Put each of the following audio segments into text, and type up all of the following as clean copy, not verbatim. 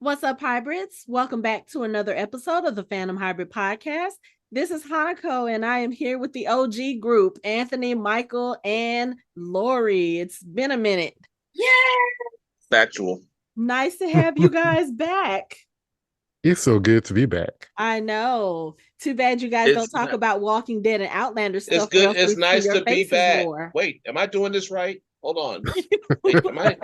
What's up, hybrids? Welcome back to another episode of the Fandom Hybrid Podcast. This is Hanako, and I am here with the OG group, Anthony, Michael, and Lori. It's been a minute. Yay! Factual. Nice to have you guys back. It's so good to be back. I know. Too bad you guys don't talk about Walking Dead and Outlander stuff. It's good. It's nice to be back. More. Wait, am I doing this right? Hold on. Wait, am I?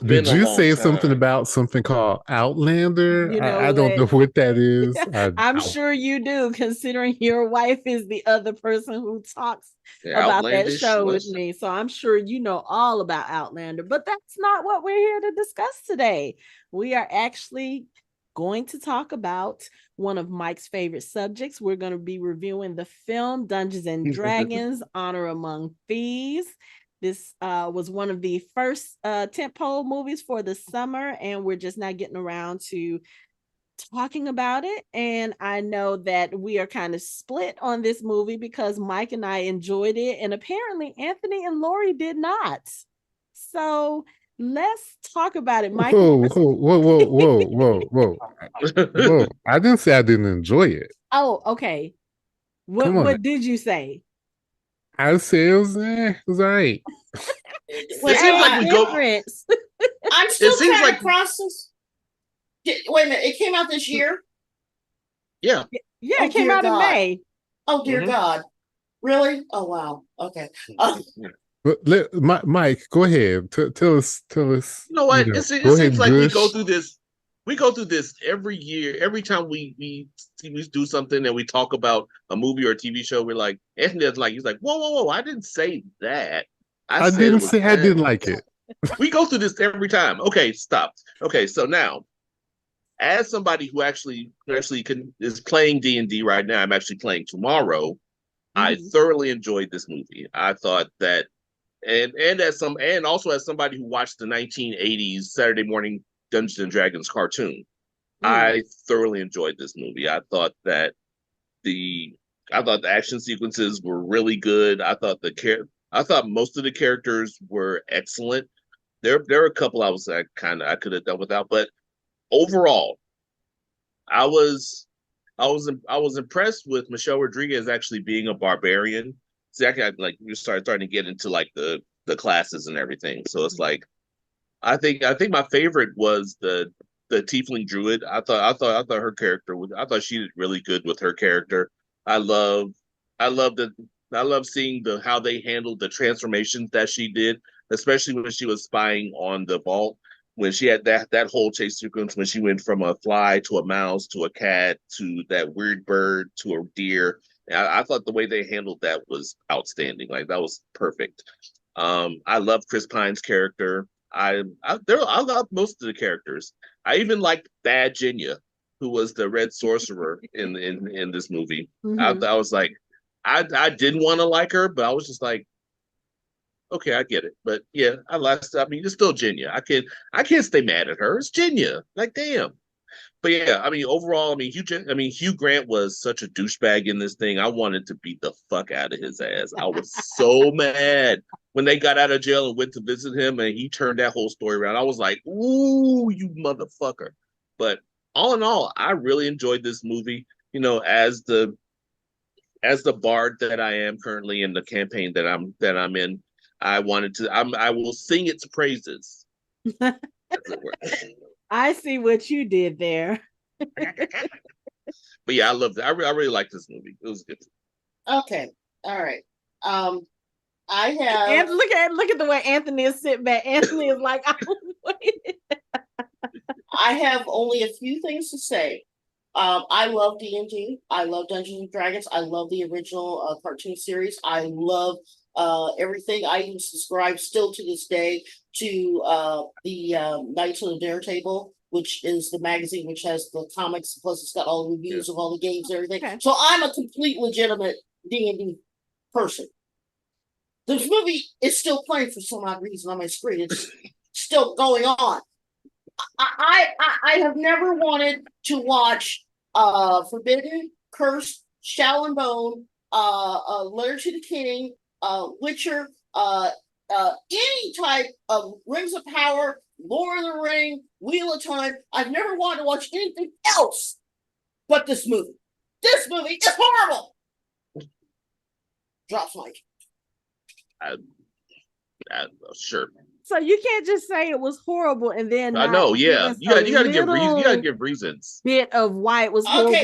Did you say something about something called Outlander? You know I don't know what that is. I'm sure you do, considering your wife is the other person who talks about that show with me. So I'm sure you know all about Outlander, but that's not what we're here to discuss today. We are actually going to talk about one of Mike's favorite subjects. We're going to be reviewing the film Dungeons and Dragons: Honor Among Thieves. This was one of the first tentpole movies for the summer, and we're just now getting around to talking about it. And I know that we are kind of split on this movie because Mike and I enjoyed it, and apparently Anthony and Lori did not. So let's talk about it, Mike. Whoa. I didn't say I didn't enjoy it. Oh, okay. What did you say? I say it was all right. It seems like we go. I'm still trying to process. Wait a minute! It came out this year. Yeah. Yeah, it came out in May. Oh dear God! Really? Oh wow. Okay. Mike, go ahead. Tell us. You know what? It seems like we go through this. We go through this every year. Every time we do something and we talk about a movie or a TV show, we're like, Anthony's like, he's like, whoa! I didn't say that. I didn't say I didn't like it. We go through this every time. Okay, stop. Okay, so now, as somebody who actually is playing D&D right now, I'm actually playing tomorrow. Mm-hmm. I thoroughly enjoyed this movie. I thought that, and also as somebody who watched the 1980s Saturday morning Dungeons and Dragons cartoon, I thoroughly enjoyed this movie. I thought the action sequences were really good. I thought most of the characters were excellent. There were a couple I could have done without, but overall, I was impressed with Michelle Rodriguez actually being a barbarian. See, you starting to get into like the classes and everything. So it's like, I think my favorite was the tiefling druid. I thought her character I thought she did really good with her character. I love seeing how they handled the transformations that she did, especially when she was spying on the vault, when she had that whole chase sequence when she went from a fly to a mouse to a cat to that weird bird to a deer. I thought the way they handled that was outstanding. Like, that was perfect. I love Chris Pine's character. I love most of the characters. I even liked Bad Jinya, who was the red sorcerer in this movie. Mm-hmm. I was like, I didn't want to like her, but I was just like, okay, I get it. But yeah, it's still Jinya. I can't stay mad at her. It's Jinya. Like, damn. But yeah, overall, Hugh Grant was such a douchebag in this thing. I wanted to beat the fuck out of his ass. I was so mad when they got out of jail and went to visit him, and he turned that whole story around. I was like, ooh, you motherfucker. But all in all, I really enjoyed this movie. You know, as the bard that I am currently in the campaign that I'm in, I will sing its praises. I see what you did there. But yeah, I loved it. I really liked this movie. It was good. Okay. All right. I have. And look at the way Anthony is sitting back. Anthony is like, I have only a few things to say. I love D&D. I love Dungeons and Dragons. I love the original cartoon series. I love everything. I even subscribe still to this day to the Knights on the Dinner Table, which is the magazine which has the comics, plus it's got all the reviews of all the games and everything. Okay. So I'm a complete legitimate D&D person. This movie is still playing for some odd reason on my screen. It's still going on. I have never wanted to watch Forbidden, Cursed, Shadow and Bone, Letter to the King, Witcher, any type of Rings of Power, Lord of the Ring, Wheel of Time. I've never wanted to watch anything else but this movie. This movie is horrible. Drops mic. Sure. So you can't just say it was horrible and then I know, yeah. You gotta give reasons. You gotta give reasons. Bit of why it was horrible.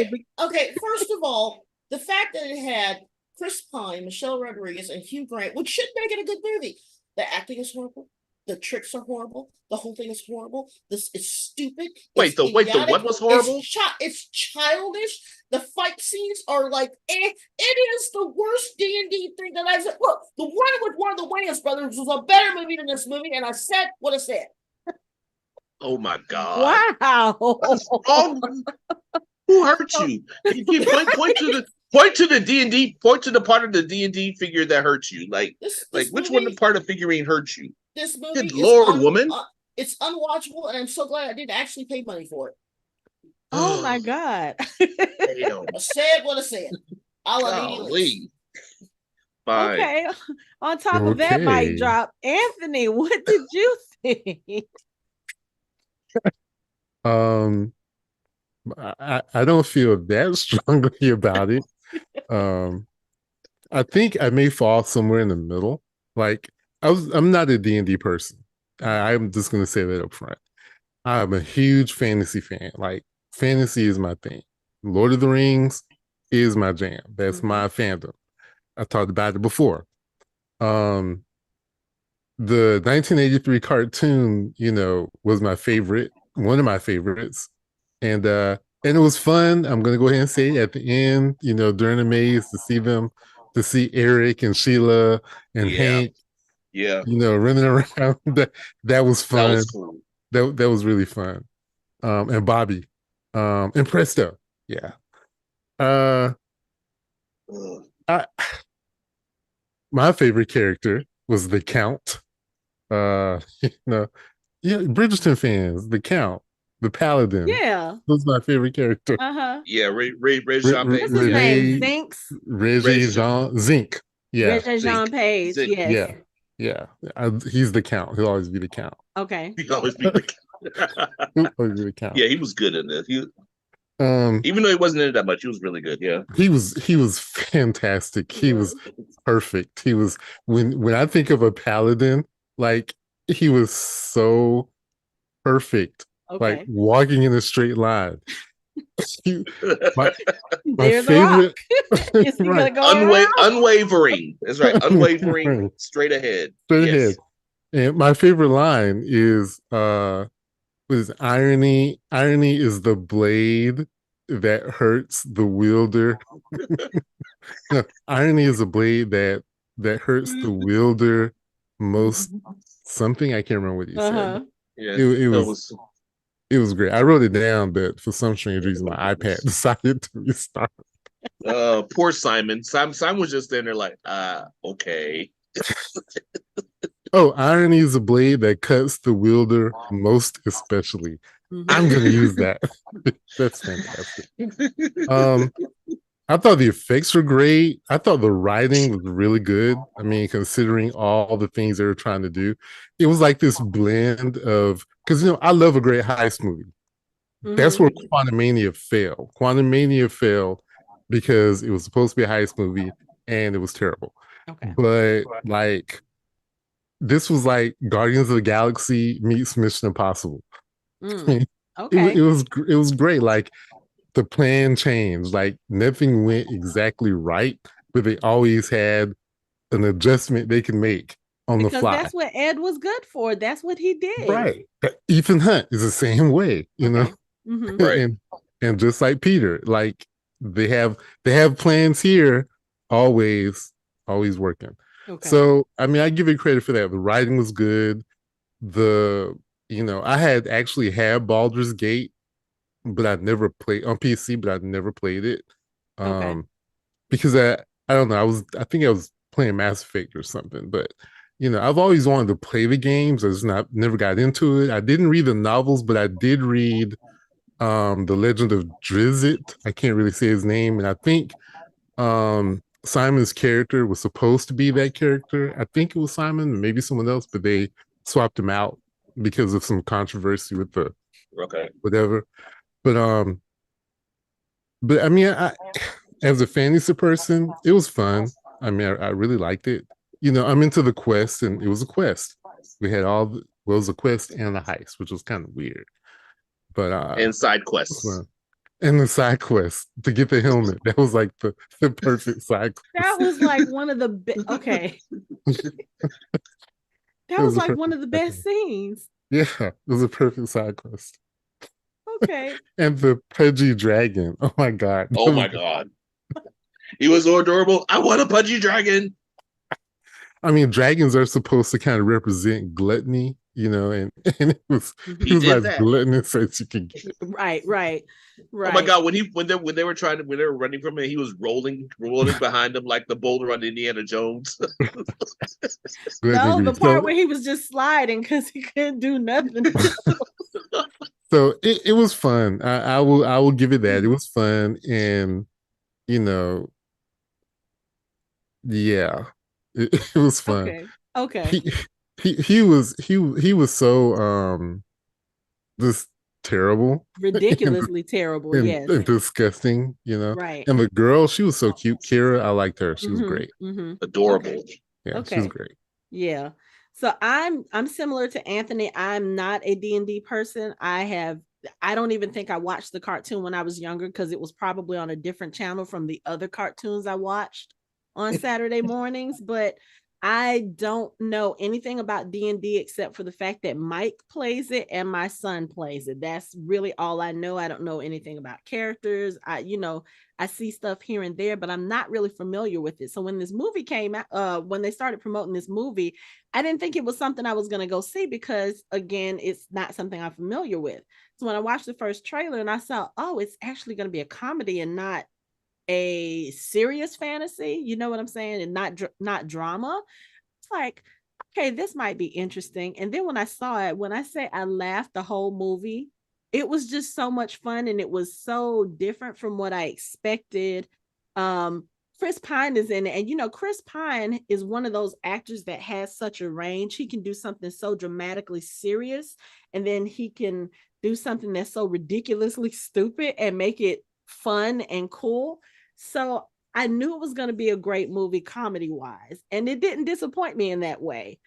Okay. First of all, the fact that it had Chris Pine, Michelle Rodriguez, and Hugh Grant, which should make it a good movie. The acting is horrible. The tricks are horrible. The whole thing is horrible. This is stupid. Wait, the what was horrible? It's childish. The fight scenes are like, it is the worst D&D thing that I've said. Look, the one with one of the Wayans brothers was a better movie than this movie, and I said what I said. Oh my God! Wow. What's wrong? Who hurt you? Point to the D&D. Point to the part of the D&D figure that hurt you. Like which one the part of figurine hurt you? This movie, good Lord, woman! It's unwatchable, and I'm so glad I didn't actually pay money for it. Oh my God! I said what I said. I'll leave. Fine. Okay. On top of that mic drop, Anthony, what did you think? I don't feel that strongly about it. I think I may fall somewhere in the middle. Like I'm not a D&D person. I'm just gonna say that up front. I'm a huge fantasy fan. Like fantasy is my thing. Lord of the Rings is my jam. That's my fandom. I talked about it before. The 1983 cartoon, was my favorite, one of my favorites. And it was fun. I'm gonna go ahead and say at the end, during the maze to see Eric and Sheila and Hank, running around. That was fun. That was cool. That was really fun. And Bobby, and Presto, yeah. My favorite character was the Count. Bridgerton fans, the Count. The Paladin. Yeah. Was my favorite character. Yeah, Jean Page. What's his name? Xenk. Yeah. Jean Page. Yes. Yeah. He's the Count. He'll always be the Count. Okay. He'll always be the Count. Yeah, he was good in this. Even though he wasn't in it that much, he was really good. Yeah. He was fantastic. He was perfect. He was when I think of a Paladin, like he was so perfect. Okay. Like walking in a straight line. my favorite, right. Unwavering. That's right. Unwavering, straight ahead. Straight ahead. And my favorite line is what is irony? Irony is the blade that hurts the wielder. No, irony is a blade that hurts the wielder most. Something I can't remember what you said. Yeah, it was great. I wrote it down, but for some strange reason, my iPad decided to restart. Poor Simon. Simon was just in there like, okay. Oh, irony is a blade that cuts the wielder most especially. I'm going to use that. That's fantastic. I thought the effects were great. I thought the writing was really good. I mean, considering all the things they were trying to do, it was like this blend of, because, I love a great heist movie. That's where Quantumania failed. Quantumania failed because it was supposed to be a heist movie and it was terrible. Okay. But like, this was like Guardians of the Galaxy meets Mission Impossible. Okay. It was great. Like, the plan changed. Like, nothing went exactly right, but they always had an adjustment they can make on the fly. That's what Ed was good for. That's what he did. Right. Ethan Hunt is the same way, know. Right. And just like Peter, like they have plans here, always working. Okay. So I mean, I give it credit for that. The writing was good. I had actually had Baldur's Gate, but I'd never played on PC, but I'd never played it. Because I don't know, I think I was playing Mass Effect or something, but I've always wanted to play the games. I just never got into it. I didn't read the novels, but I did read The Legend of Drizzt. I can't really say his name, and I think Simon's character was supposed to be that character. I think it was Simon, maybe someone else, but they swapped him out because of some controversy with the whatever. But I mean, as a fantasy person, it was fun. I mean, I really liked it. I'm into the quest, and it was a quest. We had it was a quest and a heist, which was kind of weird. But and side quests. And the side quest to get the helmet. That was like the perfect side quest. That was like one of the okay. That was like one of the best scenes. Yeah, it was a perfect side quest. Okay. And the pudgy dragon. Oh my god. Oh my god. He was so adorable. I want a pudgy dragon. I mean, dragons are supposed to kind of represent gluttony, and it was like that. Gluttonous as you could get. Right. Oh my god, when they were running from it, he was rolling behind them like the boulder on Indiana Jones. No, the part where he was just sliding because he couldn't do nothing. So it was fun. I will give it that. It was fun, and yeah, it was fun. Okay. He was so just terrible, ridiculously terrible, yes, and disgusting, right. And the girl, she was so cute. Kira, I liked her. She was great, adorable. Yeah, she was great. Yeah. So I'm similar to Anthony. I'm not a D&D person. I don't even think I watched the cartoon when I was younger because it was probably on a different channel from the other cartoons I watched on Saturday mornings, but I don't know anything about D&D except for the fact that Mike plays it and my son plays it. That's really all I know. I don't know anything about characters. I see stuff here and there, but I'm not really familiar with it. So when this movie came out, when they started promoting this movie, I didn't think it was something I was going to go see because, again, it's not something I'm familiar with. So when I watched the first trailer and I saw, oh, it's actually going to be a comedy and not a serious fantasy, you know what I'm saying, and not drama. It's like, okay, this might be interesting. And then when I saw it, when I say I laughed the whole movie, it was just so much fun and it was so different from what I expected. Chris Pine is in it, and Chris Pine is one of those actors that has such a range. He can do something so dramatically serious, and then he can do something that's so ridiculously stupid and make it fun and cool. So I knew it was going to be a great movie comedy wise, and it didn't disappoint me in that way.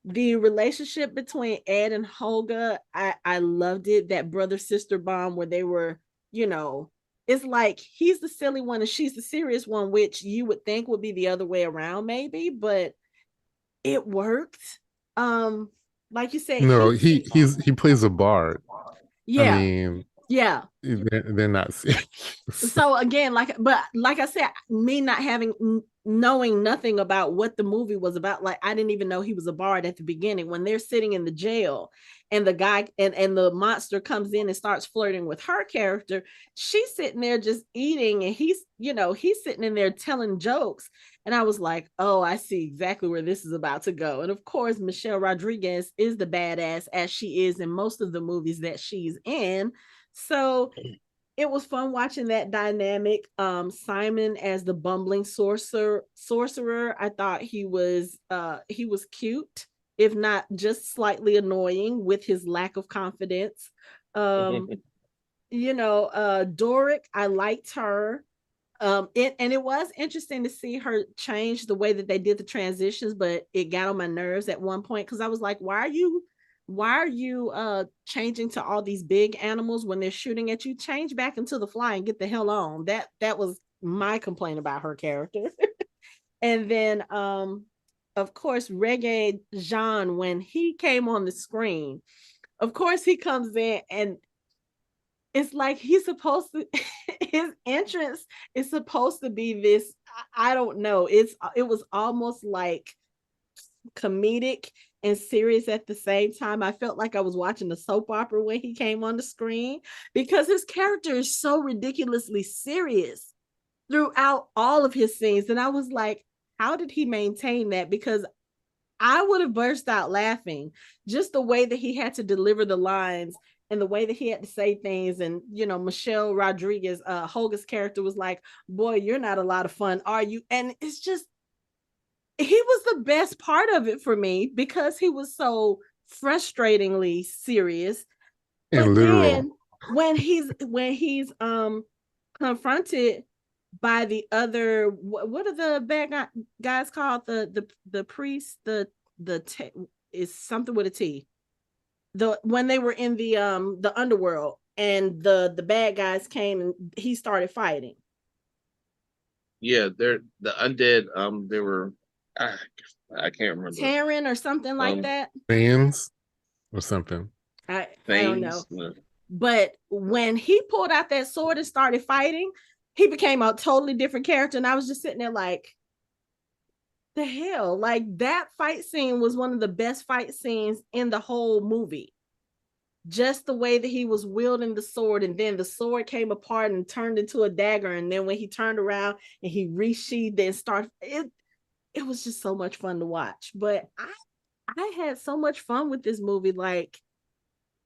The relationship between Ed and Holga, I loved it. That brother sister bond where they were, it's like he's the silly one and she's the serious one, which you would think would be the other way around maybe, but it worked. Like you said, no, he plays a bard. Yeah. I mean, yeah, they're not serious. So again, like I said, me not knowing nothing about what the movie was about, like I didn't even know he was a bard at the beginning. When they're sitting in the jail and the guy and the monster comes in and starts flirting with her character, she's sitting there just eating and he's sitting in there telling jokes. And I was like, oh, I see exactly where this is about to go. And of course, Michelle Rodriguez is the badass as she is in most of the movies that she's in. So it was fun watching that dynamic. Simon as the bumbling sorcerer, I thought he was cute, if not just slightly annoying with his lack of confidence. Doric, I liked her. It was interesting to see her change the way that they did the transitions, but it got on my nerves at one point because I was like, why are you changing to all these big animals when they're shooting at you? Change back into the fly and get the hell on. That was my complaint about her character. And then of course Reggae Jean, when he came on the screen, of course he comes in and it's like he's supposed to his entrance is supposed to be this, I don't know, it was almost like comedic and serious at the same time. I felt like I was watching a soap opera when he came on the screen because his character is so ridiculously serious throughout all of his scenes. And I was like, how did he maintain that? Because I would have burst out laughing just the way that he had to deliver the lines and the way that he had to say things. And Michelle Rodriguez, Holga's character, was like, boy, you're not a lot of fun, are you? And it's just, he was the best part of it for me, because he was so frustratingly serious. And But literal. then when he's confronted by the other, what are the bad guys called? The priest, is something with a T. When they were in the underworld, and the bad guys came and he started fighting. Yeah, they're the undead. They were, I can't remember. Terran or something like that. Fans or something. I don't know. No. But when he pulled out that sword and started fighting, he became a totally different character. And I was just sitting there like, the hell? Like, that fight scene was one of the best fight scenes in the whole movie. Just the way that he was wielding the sword, and then the sword came apart and turned into a dagger. And then when he turned around and he resheathed and started, it was just so much fun to watch. But I had so much fun with this movie. Like,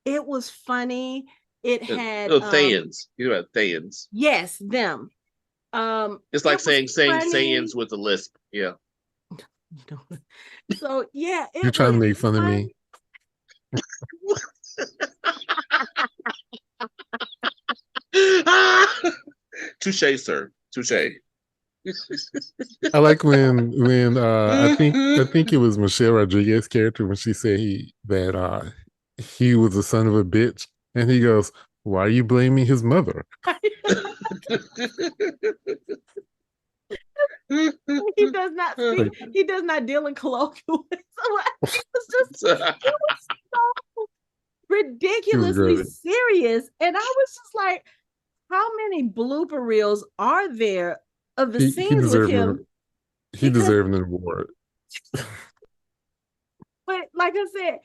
it was funny. It had Thayans. You know about Thayans? Yes, them. It's like saying Thayans with a lisp. Yeah. So yeah, you're trying to make fun of me. Touche, sir. Touche. I like when I think it was Michelle Rodriguez's character, when she said that he was a son of a bitch, and he goes, "Why are you blaming his mother?" He does not speak. He does not deal in colloquialism. It was so ridiculously serious, and I was just like, how many blooper reels are there of the scenes with him? He deserved an award. But like I said,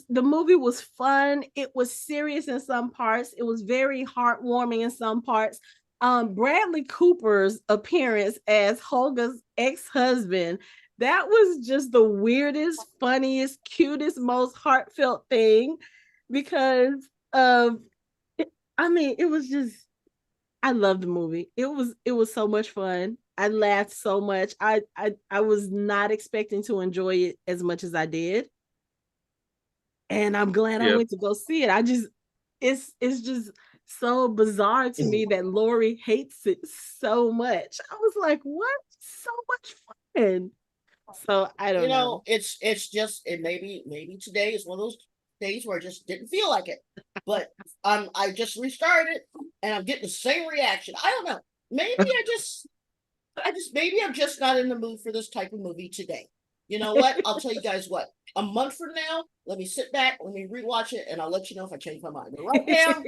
the movie was fun. It was serious in some parts. It was very heartwarming in some parts. Bradley Cooper's appearance as Holga's ex-husband, that was just the weirdest, funniest, cutest, most heartfelt thing, because it was just, I loved the movie. It was so much fun. I laughed so much. I was not expecting to enjoy it as much as I did. And I'm glad I went to go see it. It's just so bizarre to me that Lori hates it so much. I was like, what? So much fun. So I don't know. It's just, and maybe today is one of those days where I just didn't feel like it. But I just restarted and I'm getting the same reaction. I don't know. Maybe maybe I'm just not in the mood for this type of movie today. You know what? I'll tell you guys what. A month from now, let me sit back, let me rewatch it, and I'll let you know if I change my mind. But right now,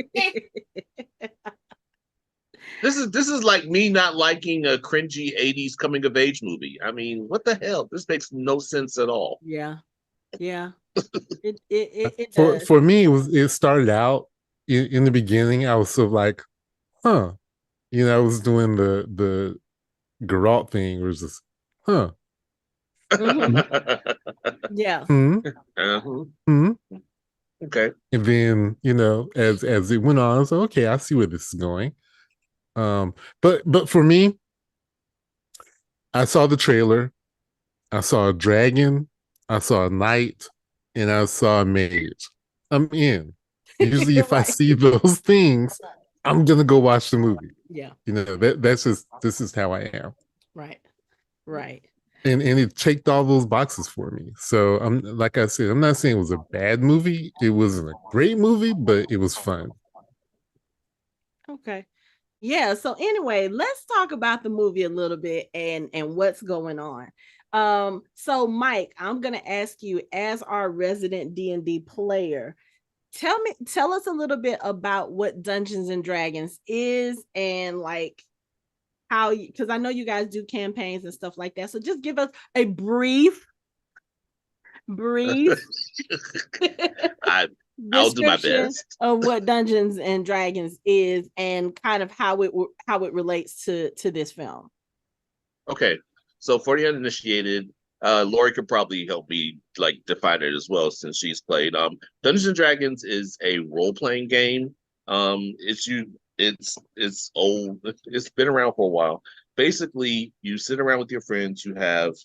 This is like me not liking a cringy 80s coming of age movie. I mean, what the hell? This makes no sense at all. Yeah. It does. For me, it started out in the beginning. I was sort of like, huh. I was doing the Geralt thing, where it's just, huh. Mm-hmm. Yeah. Okay. And then, as it went on, I was like, okay, I see where this is going. But for me, I saw the trailer, I saw a dragon, I saw a knight, and I saw a mage. I'm in. Usually if I see those things, I'm gonna go watch the movie. Yeah. This is how I am. Right. And it checked all those boxes for me. So like I said, I'm not saying it was a bad movie. It wasn't a great movie, but it was fun. Okay. Yeah. So anyway, let's talk about the movie a little bit and what's going on. So Mike, I'm gonna ask you, as our resident D&D player, tell us a little bit about what Dungeons and Dragons is, and like how, because I know you guys do campaigns and stuff like that. So just give us a brief I'll do my best of what Dungeons and Dragons is, and kind of how it relates to this film. Okay, so for the uninitiated, Lori could probably help me like define it as well since she's played. Dungeons and Dragons is a role playing game. It's old. It's been around for a while. Basically, you sit around with your friends. You have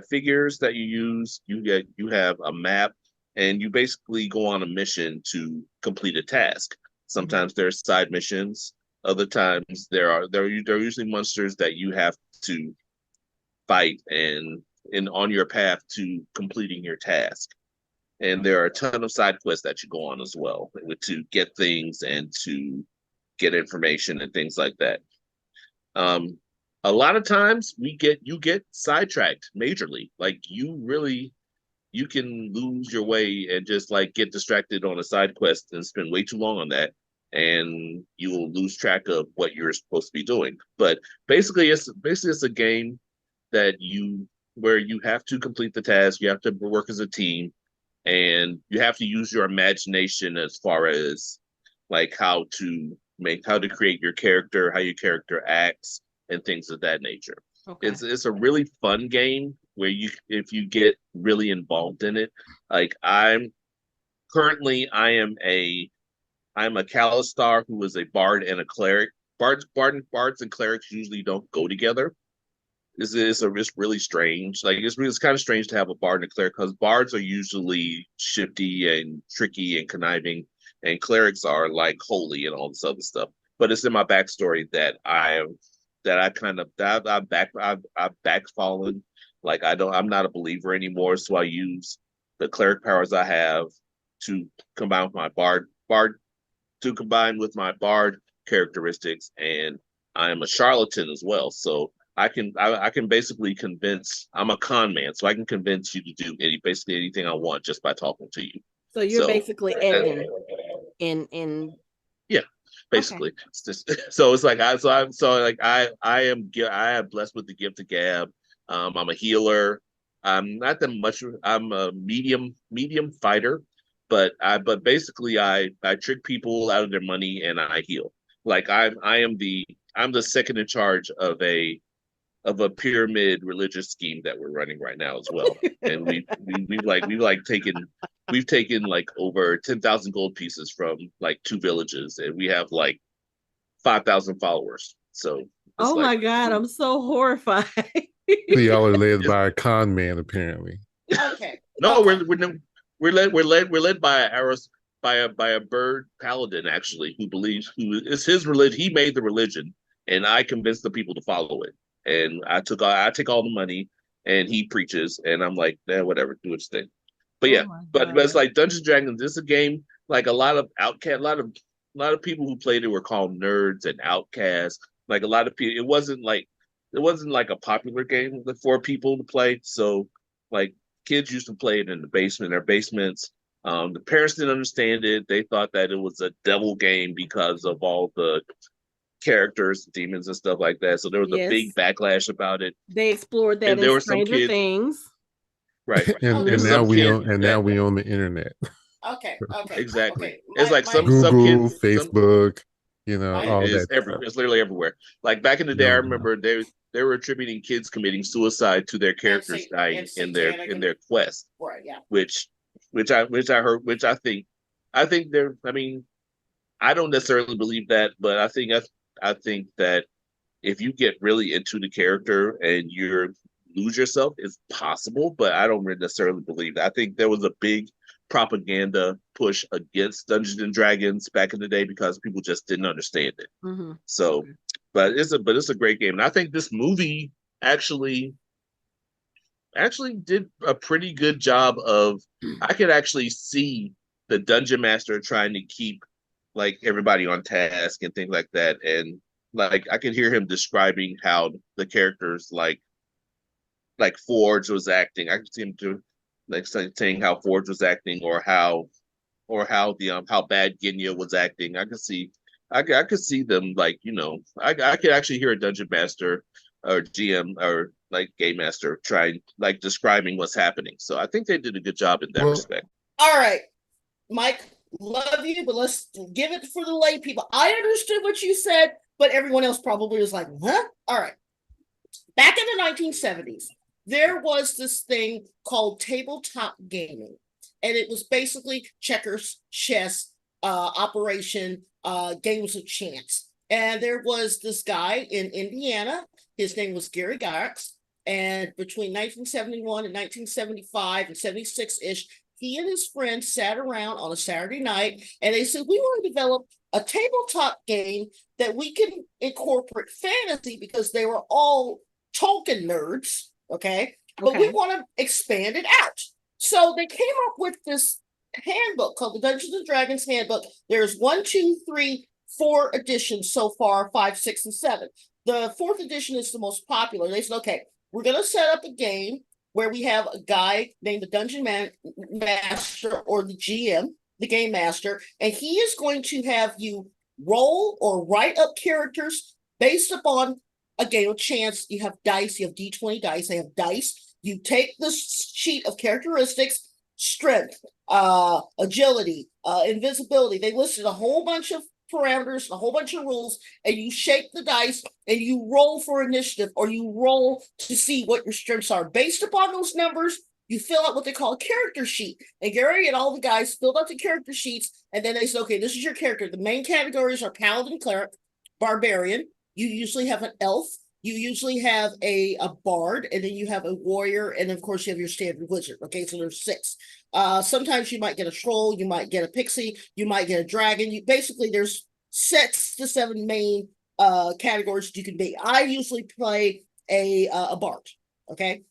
figures that you use. You have a map, and you basically go on a mission to complete a task. Sometimes there's side missions. Other times there are usually monsters that you have to fight and on your path to completing your task. And there are a ton of side quests that you go on as well to get things and to get information and things like that. A lot of times you get sidetracked majorly. Like you can lose your way and just like get distracted on a side quest and spend way too long on that, and you will lose track of what you're supposed to be doing. But basically it's a game where you have to complete the task, you have to work as a team, and you have to use your imagination as far as like how to create your character, how your character acts, and things of that nature. Okay. It's a really fun game where if you get really involved in it. Like I am a Kalistar who is a bard and a cleric. Bards and clerics usually don't go together. It's really strange. Like it's kind of strange to have a bard and a cleric because bards are usually shifty and tricky and conniving, and clerics are like holy and all this other stuff. But it's in my backstory that I've backfallen. Like I'm not a believer anymore, so I use the cleric powers I have to combine with my bard characteristics, and I am a charlatan as well. So I can basically convince. I'm a con man, so I can convince you to do basically anything I want just by talking to you. So you're basically Edgin in yeah, basically. Okay. It's just, so it's like I am blessed with the gift of gab. I'm a healer. I'm not that much. I'm a medium fighter, but basically I trick people out of their money and I heal. Like I'm the second in charge of a pyramid religious scheme that we're running right now as well. And we've taken like over 10,000 gold pieces from like 2 villages, and we have like 5,000 followers. So oh my God, I'm so horrified. So y'all are led by a con man, apparently. Okay. No, we're led by a bird paladin actually, who is his religion. He made the religion, and I convinced the people to follow it. And I take all the money, and he preaches, and I'm like, whatever, do its thing. But yeah, but it's like Dungeons and Dragons. This is a game like a lot of people who played it were called nerds and outcasts. Like a lot of people, it wasn't like a popular game for people to play. So like kids used to play it in the basement, their basements. The parents didn't understand it. They thought that it was a devil game because of all the characters, demons, and stuff like that. So there was a big backlash about it. They explored that in Stranger Things. Right. and now we own the internet. Okay. Exactly. Okay. It's like Google, some kids, Facebook, all that. It's literally everywhere. Like back in the day, I remember they were attributing kids committing suicide to their characters dying in their quest. Right. Yeah. Which I think they're. I mean, I don't necessarily believe that, but I think that if you get really into the character and you lose yourself, it's possible, but I don't necessarily believe that. I think there was a big propaganda push against Dungeons and Dragons back in the day because people just didn't understand it. Mm-hmm. So, but it's a great game, and I think this movie actually did a pretty good job of. I could actually see the dungeon master trying to keep like everybody on task and things like that, and like I could hear him describing how the characters like Forge was acting. I could see him saying how Forge was acting, or how bad Genya was acting. I could see them like I could actually hear a dungeon master or GM or like game master trying like describing what's happening. So I think they did a good job in that respect. All right, Mike, love you, but let's give it for the lay people. I understood what you said, but everyone else probably was like, huh? All right. Back in the 1970s, there was this thing called tabletop gaming, and it was basically checkers, chess, operation, games of chance. And there was this guy in Indiana. His name was Gary Gygax. And between 1971 and 1975 and 76-ish, he and his friends sat around on a Saturday night and they said, we want to develop a tabletop game that we can incorporate fantasy, because they were all Tolkien nerds, okay? But we want to expand it out. So they came up with this handbook called the Dungeons and Dragons Handbook. There's 1, 2, 3, 4 editions so far, 5, 6, and 7. The 4th edition is the most popular. They said, okay, we're going to set up a game where we have a guy named the Dungeon Master, or the GM, the Game Master, and he is going to have you roll or write up characters based upon a game of chance. You have dice, you have D20 dice, they have dice. You take this sheet of characteristics, strength, agility, invisibility. They listed a whole bunch of parameters, a whole bunch of rules, and you shake the dice and you roll for initiative, or you roll to see what your strengths are. Based upon those numbers, you fill out what they call a character sheet. And Gary and all the guys filled out the character sheets, and then they said, okay, this is your character. The main categories are paladin, cleric, barbarian. You usually have an elf. You usually have a bard, and then you have a warrior, and of course you have your standard wizard. Okay, so there's 6. Sometimes you might get a troll, you might get a pixie, you might get a dragon. Basically there's 6 to 7 main categories you can be. I usually play a bard. Okay.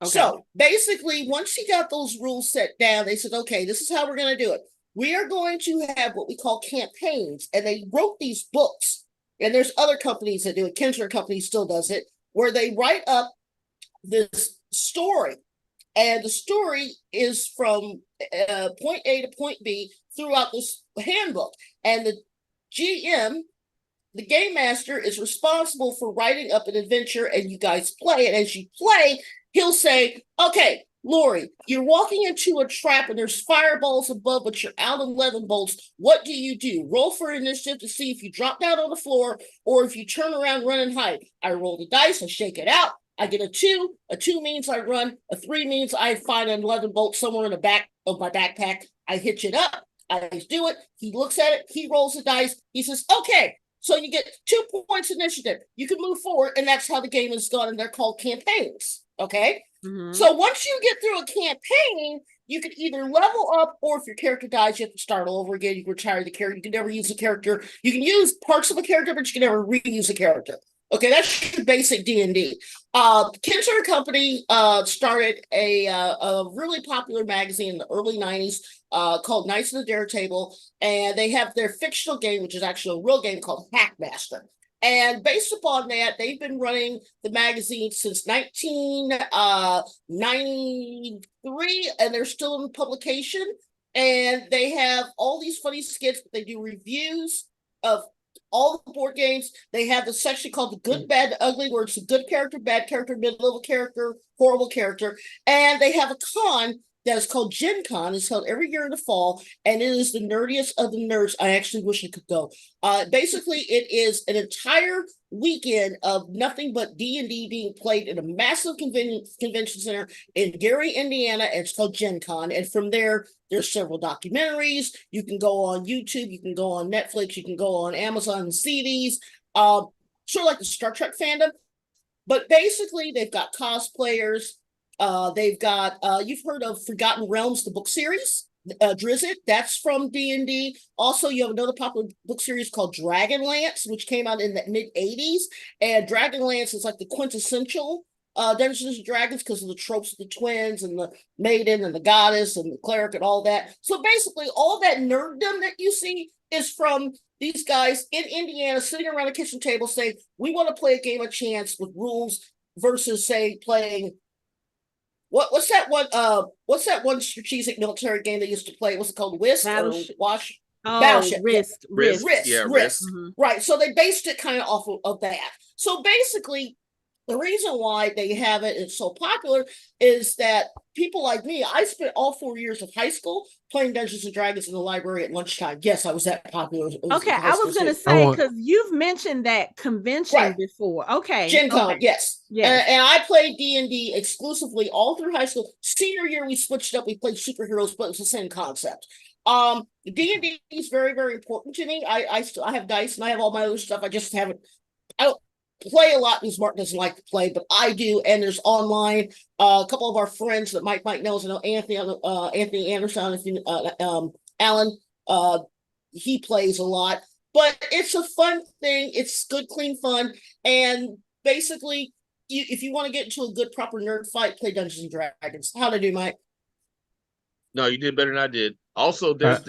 So basically, once you got those rules set down, they said, okay, this is how we're going to do it. We are going to have what we call campaigns, and they wrote these books. And there's other companies that do it. Kinsler Company still does it, where they write up this story. And the story is from point A to point B throughout this handbook. And the GM, the game master, is responsible for writing up an adventure, and you guys play it. As you play, he'll say, okay, Lori, you're walking into a trap and there's fireballs above, but you're out of 11 bolts. What do you do? Roll for initiative to see if you drop down on the floor or if you turn around, run, and hide. I roll the dice, I shake it out. I get a 2. A 2 means I run. A 3 means I find an 11 bolt somewhere in the back of my backpack. I hitch it up. I do it. He looks at it. He rolls the dice. He says, okay, so you get 2 points initiative. You can move forward, and that's how the game is done, and they're called campaigns. Okay? Mm-hmm. So once you get through a campaign, you can either level up, or if your character dies, you have to start all over again. You can retire the character. You can never use a character. You can use parts of a character, but you can never reuse a character. Okay, that's your basic D&D. Kinsler Company started a really popular magazine in the early 90s called Knights of the Dare Table, and they have their fictional game, which is actually a real game, called Hackmaster. And based upon that, they've been running the magazine since 1993, and they're still in publication. And they have all these funny skits. They do reviews of all the board games. They have the section called the good, bad, ugly, where it's a good character, bad character, mid-level character, horrible character. And they have a con that is called Gen Con. It's held every year in the fall, and it is the nerdiest of the nerds. I actually wish I could go. Basically, it is an entire weekend of nothing but D&D being played in a massive convention center in Gary, Indiana, and it's called Gen Con. And from there, there's several documentaries. You can go on YouTube, you can go on Netflix, you can go on Amazon and see these. Sort of like the Star Trek fandom. But basically, they've got cosplayers. They've got, you've heard of Forgotten Realms, the book series, Drizzt, that's from D&D. Also, you have another popular book series called Dragonlance, which came out in the mid-80s. And Dragonlance is like the quintessential Dungeons and Dragons because of the tropes of the twins and the maiden and the goddess and the cleric and all that. So basically, all that nerddom that you see is from these guys in Indiana sitting around a kitchen table saying, we want to play a game of chance with rules versus, say, playing... What's that one strategic military game they used to play? What's it called? Whisk or Wash? Battleship. Risk. Yeah, Risk. Right. So they based it kind of off of that. So basically, The reason why they have it, it's so popular, is that people like me, I spent all 4 years of high school playing Dungeons and Dragons in the library at lunchtime. Yes, I was that popular. Okay, I was going to say, because you've mentioned that convention before. Okay. Gen Con, yes. Yes. And I played D&D exclusively all through high school. Senior year, we switched up. We played superheroes, but it's the same concept. D&D is very, very important to me. I have dice and I have all my other stuff. I just haven't. I don't play a lot because Martin doesn't like to play, but I do. And there's online. A couple of our friends that Mike knows, I know Anthony Anderson, Alan. He plays a lot, but it's a fun thing. It's good, clean fun, and basically, if you want to get into a good, proper nerd fight, play Dungeons and Dragons. How'd I do, Mike? No, you did better than I did. Also, there's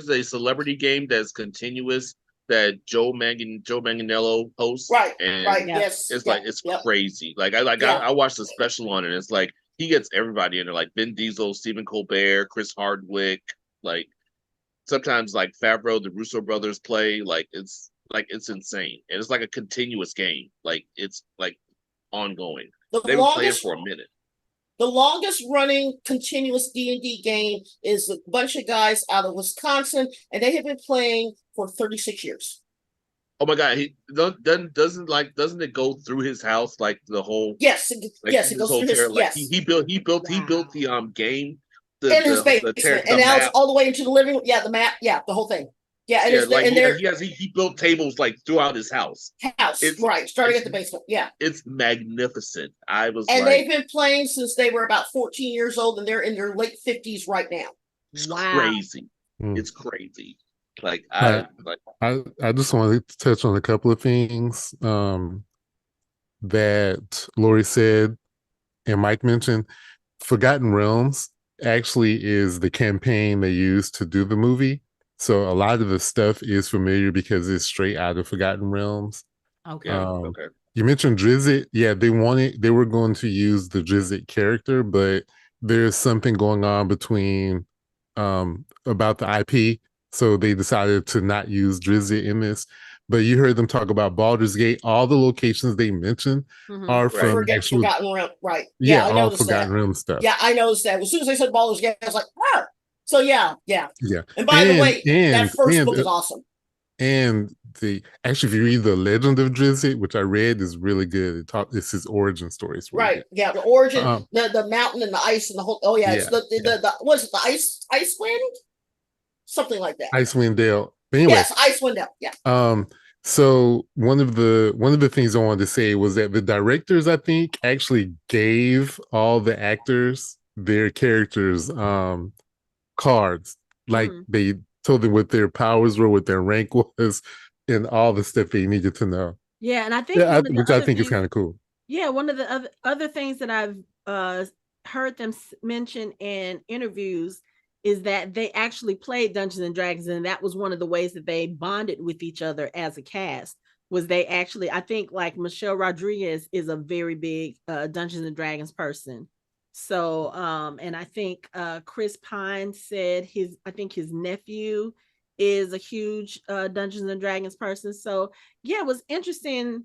a celebrity game that's continuous that Joe Manganiello hosts. Right. Yes. It's it's crazy. I watched the special on it. It's like he gets everybody in there, like Vin Diesel, Stephen Colbert, Chris Hardwick, like sometimes like Favreau, the Russo brothers play. It's insane. And it's like a continuous game. It's ongoing. They've been playing for a minute. The longest running continuous D&D game is a bunch of guys out of Wisconsin, and they have been playing for 36 years. Oh my God! Doesn't it go through his house like the whole? Yes, it goes through his. Yes, he built the game. In his basement, and now it's all the way into the living room. Yeah, the map. Yeah, the whole thing. Yeah, he built tables throughout his house. Starting at the basement. Yeah, it's magnificent. They've been playing since they were about 14 years old, and they're in their late 50s right now. It's crazy. It's crazy. I just wanted to touch on a couple of things that Lori said and Mike mentioned. Forgotten Realms actually is the campaign they used to do the movie. So a lot of the stuff is familiar because it's straight out of Forgotten Realms. Okay. Okay. You mentioned Drizzt. Yeah, they were going to use the Drizzt character, but there's something going on between about the IP. So they decided to not use Drizzt in this. But you heard them talk about Baldur's Gate. All the locations they mentioned are from Forgotten Realm. Right. Yeah, all Forgotten Realm stuff. Yeah, I noticed that. As soon as they said Baldur's Gate, I was like, oh. So yeah. And by the way, that first book is awesome. And if you read the Legend of Drizzt, which I read, is really good. It's his origin story. Right. Good. Yeah, the origin, the mountain and the ice and the whole. Oh yeah, it's the what's it? The ice wind, something like that. Icewind Dale. But anyway, yes, Icewind Dale. Yeah. So one of the things I wanted to say was that the directors, I think, actually gave all the actors their characters cards. They told them what their powers were, what their rank was, and all the stuff they needed to know. Yeah, and I think which I think is kind of cool. Yeah, one of the other things that I've heard them mention in interviews is that they actually played Dungeons and Dragons, and that was one of the ways that they bonded with each other as a cast. Was they actually? I think like Michelle Rodriguez is a very big Dungeons and Dragons person. So, and I think Chris Pine said his nephew is a huge Dungeons and Dragons person. So yeah, it was interesting.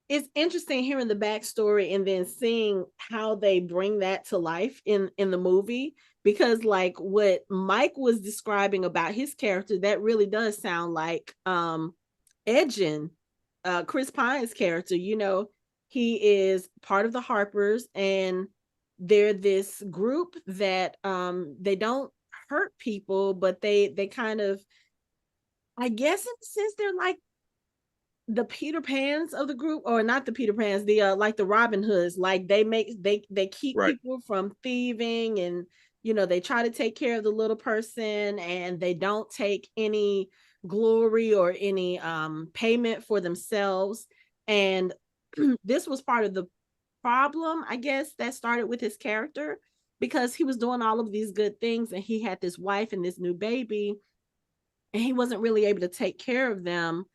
It's interesting hearing the backstory and then seeing how they bring that to life in the movie, because like what Mike was describing about his character, that really does sound like Edgin, Chris Pine's character. He is part of the Harpers, and they're this group that they don't hurt people, but they kind of, I guess in a sense, they're like the Peter Pans of the group, or not the Peter Pans, the like the Robin Hoods. Like they keep people from thieving, and they try to take care of the little person, and they don't take any glory or any payment for themselves. And this was part of the problem, I guess, that started with his character, because he was doing all of these good things, and he had this wife and this new baby, and he wasn't really able to take care of them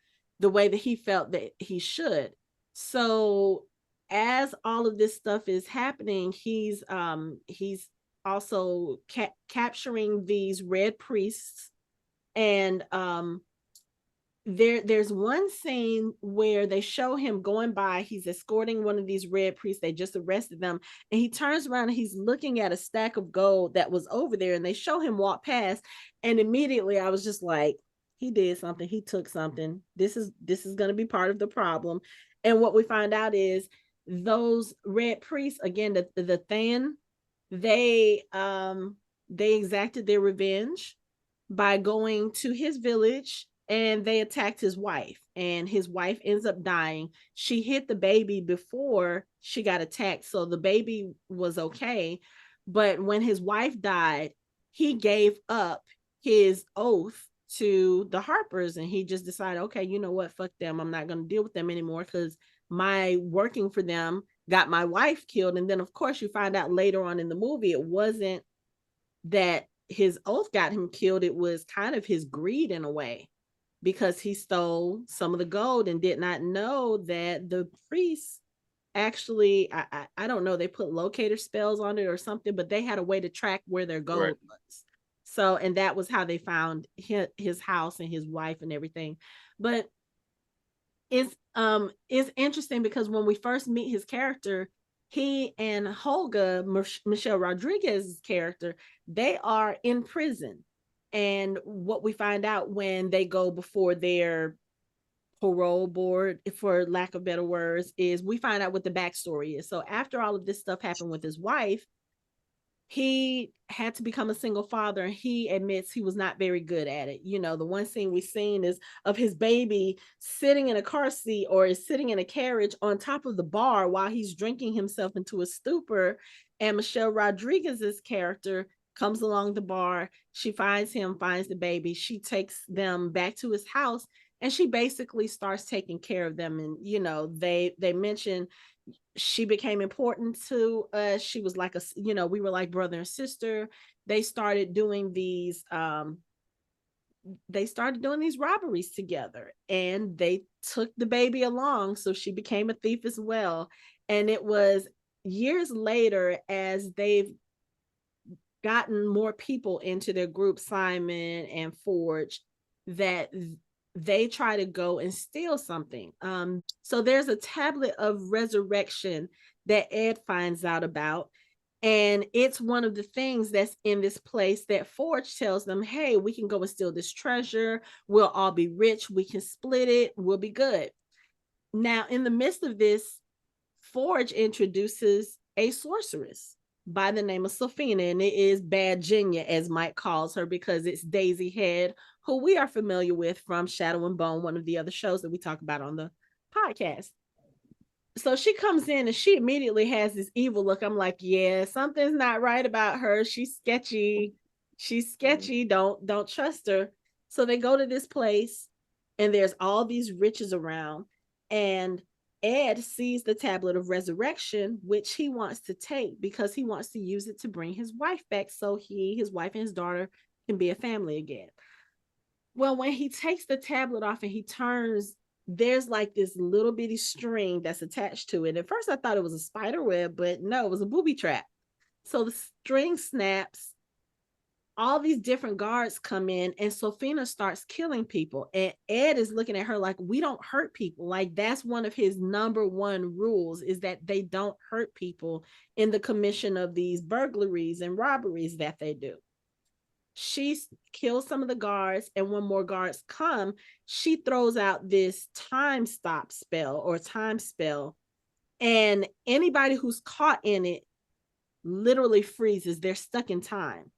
the way that he felt that he should. So as all of this stuff is happening, he's also capturing these red priests, and there's one scene where they show him going by. He's escorting one of these red priests. They just arrested them, and he turns around and he's looking at a stack of gold that was over there, and they show him walk past, and immediately I was just like, he did something, he took something. This is going to be part of the problem. And what we find out is those red priests, again, the Than, they exacted their revenge by going to his village, and they attacked his wife, and his wife ends up dying. She hid the baby before she got attacked, so the baby was okay. But when his wife died, he gave up his oath to the Harpers, and he just decided, okay, you know what, fuck them, I'm not going to deal with them anymore, because my working for them got my wife killed. And then of course you find out later on in the movie, it wasn't that his oath got him killed, it was kind of his greed in a way, because he stole some of the gold and did not know that the priests actually, I don't know, they put locator spells on it or something, but they had a way to track where their gold was. So, and that was how they found his house and his wife and everything. But it's interesting because when we first meet his character, he and Holga, Michelle Rodriguez's character, they are in prison. And what we find out when they go before their parole board, for lack of better words, is we find out what the backstory is. So after all of this stuff happened with his wife, he had to become a single father, and he admits he was not very good at it. You know, the one scene we've seen is of his baby sitting in a car seat or is sitting in a carriage on top of the bar while he's drinking himself into a stupor. And Michelle Rodriguez's character comes along the bar. She finds him, finds the baby. She takes them back to his house, and she basically starts taking care of them. And, you know, they mention she became important to us. She was like we were like brother and sister. They started doing these robberies together, and they took the baby along, so she became a thief as well. And it was years later, as they've gotten more people into their group, Simon and Forge, that they try to go and steal something. So there's a tablet of resurrection that Ed finds out about. And it's one of the things that's in this place that Forge tells them, hey, we can go and steal this treasure. We'll all be rich. We can split it. We'll be good. Now, in the midst of this, Forge introduces a sorceress by the name of Sofina, and it is Bad Genya, as Mike calls her, because it's Daisy Head, who we are familiar with from Shadow and Bone, one of the other shows that we talk about on the podcast. So she comes in and she immediately has this evil look. I'm like, yeah, something's not right about her. She's sketchy. Don't trust her. So they go to this place, and there's all these riches around, and Ed sees the tablet of resurrection, which he wants to take because he wants to use it to bring his wife back, so his wife and his daughter can be a family again. Well, when he takes the tablet off and he turns, there's like this little bitty string that's attached to it. At first I thought it was a spider web, but no, it was a booby trap. So the string snaps, all these different guards come in, and Sofina starts killing people. And Ed is looking at her like, we don't hurt people. Like, that's one of his number one rules, is that they don't hurt people in the commission of these burglaries and robberies that they do. She kills some of the guards, and when more guards come, she throws out this time stop spell or time spell, and anybody who's caught in it literally freezes. They're stuck in time.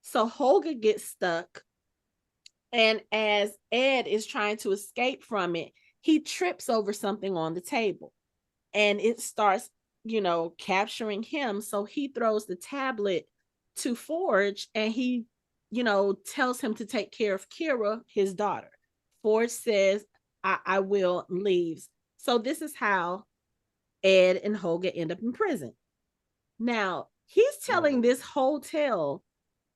So Holga gets stuck, and as Ed is trying to escape from it, he trips over something on the table, and it starts, capturing him. So he throws the tablet to Forge, and he, tells him to take care of Kira, his daughter. Forge says, I will, leaves. So this is how Ed and Holga end up in prison. Now, he's telling this whole tale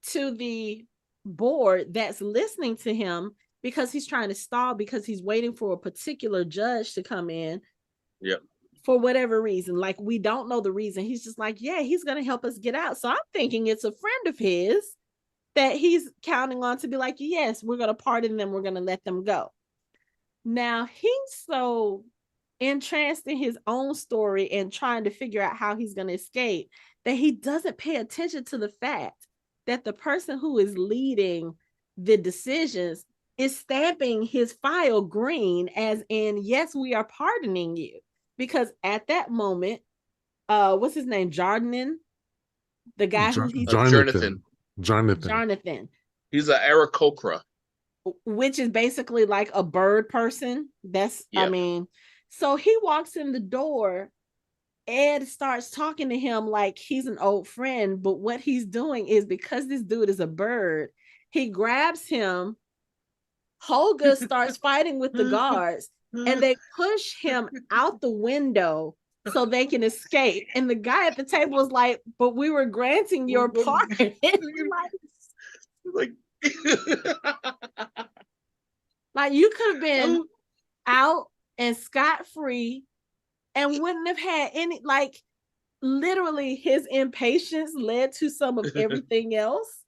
to the board that's listening to him, because he's trying to stall, because he's waiting for a particular judge to come in. Yep. For whatever reason. Like, we don't know the reason. He's just like, yeah, he's going to help us get out. So I'm thinking it's a friend of his that he's counting on to be like, yes, we're going to pardon them. We're going to let them go. Now he's so entranced in his own story and trying to figure out how he's going to escape that he doesn't pay attention to the fact that the person who is leading the decisions is stamping his file green, as in, yes, we are pardoning you. Because at that moment, what's his name? Jordan, the guy who he's Jonathan. He's an Aarakocra, which is basically like a bird person. I mean, so he walks in the door. Ed starts talking to him like he's an old friend, but what he's doing is, because this dude is a bird, he grabs him. Holga starts fighting with the guards, and they push him out the window so they can escape. And the guy at the table was like, "But we were granting your pardon." Like you could have been out and scot-free and wouldn't have had any, like, literally his impatience led to some of everything else,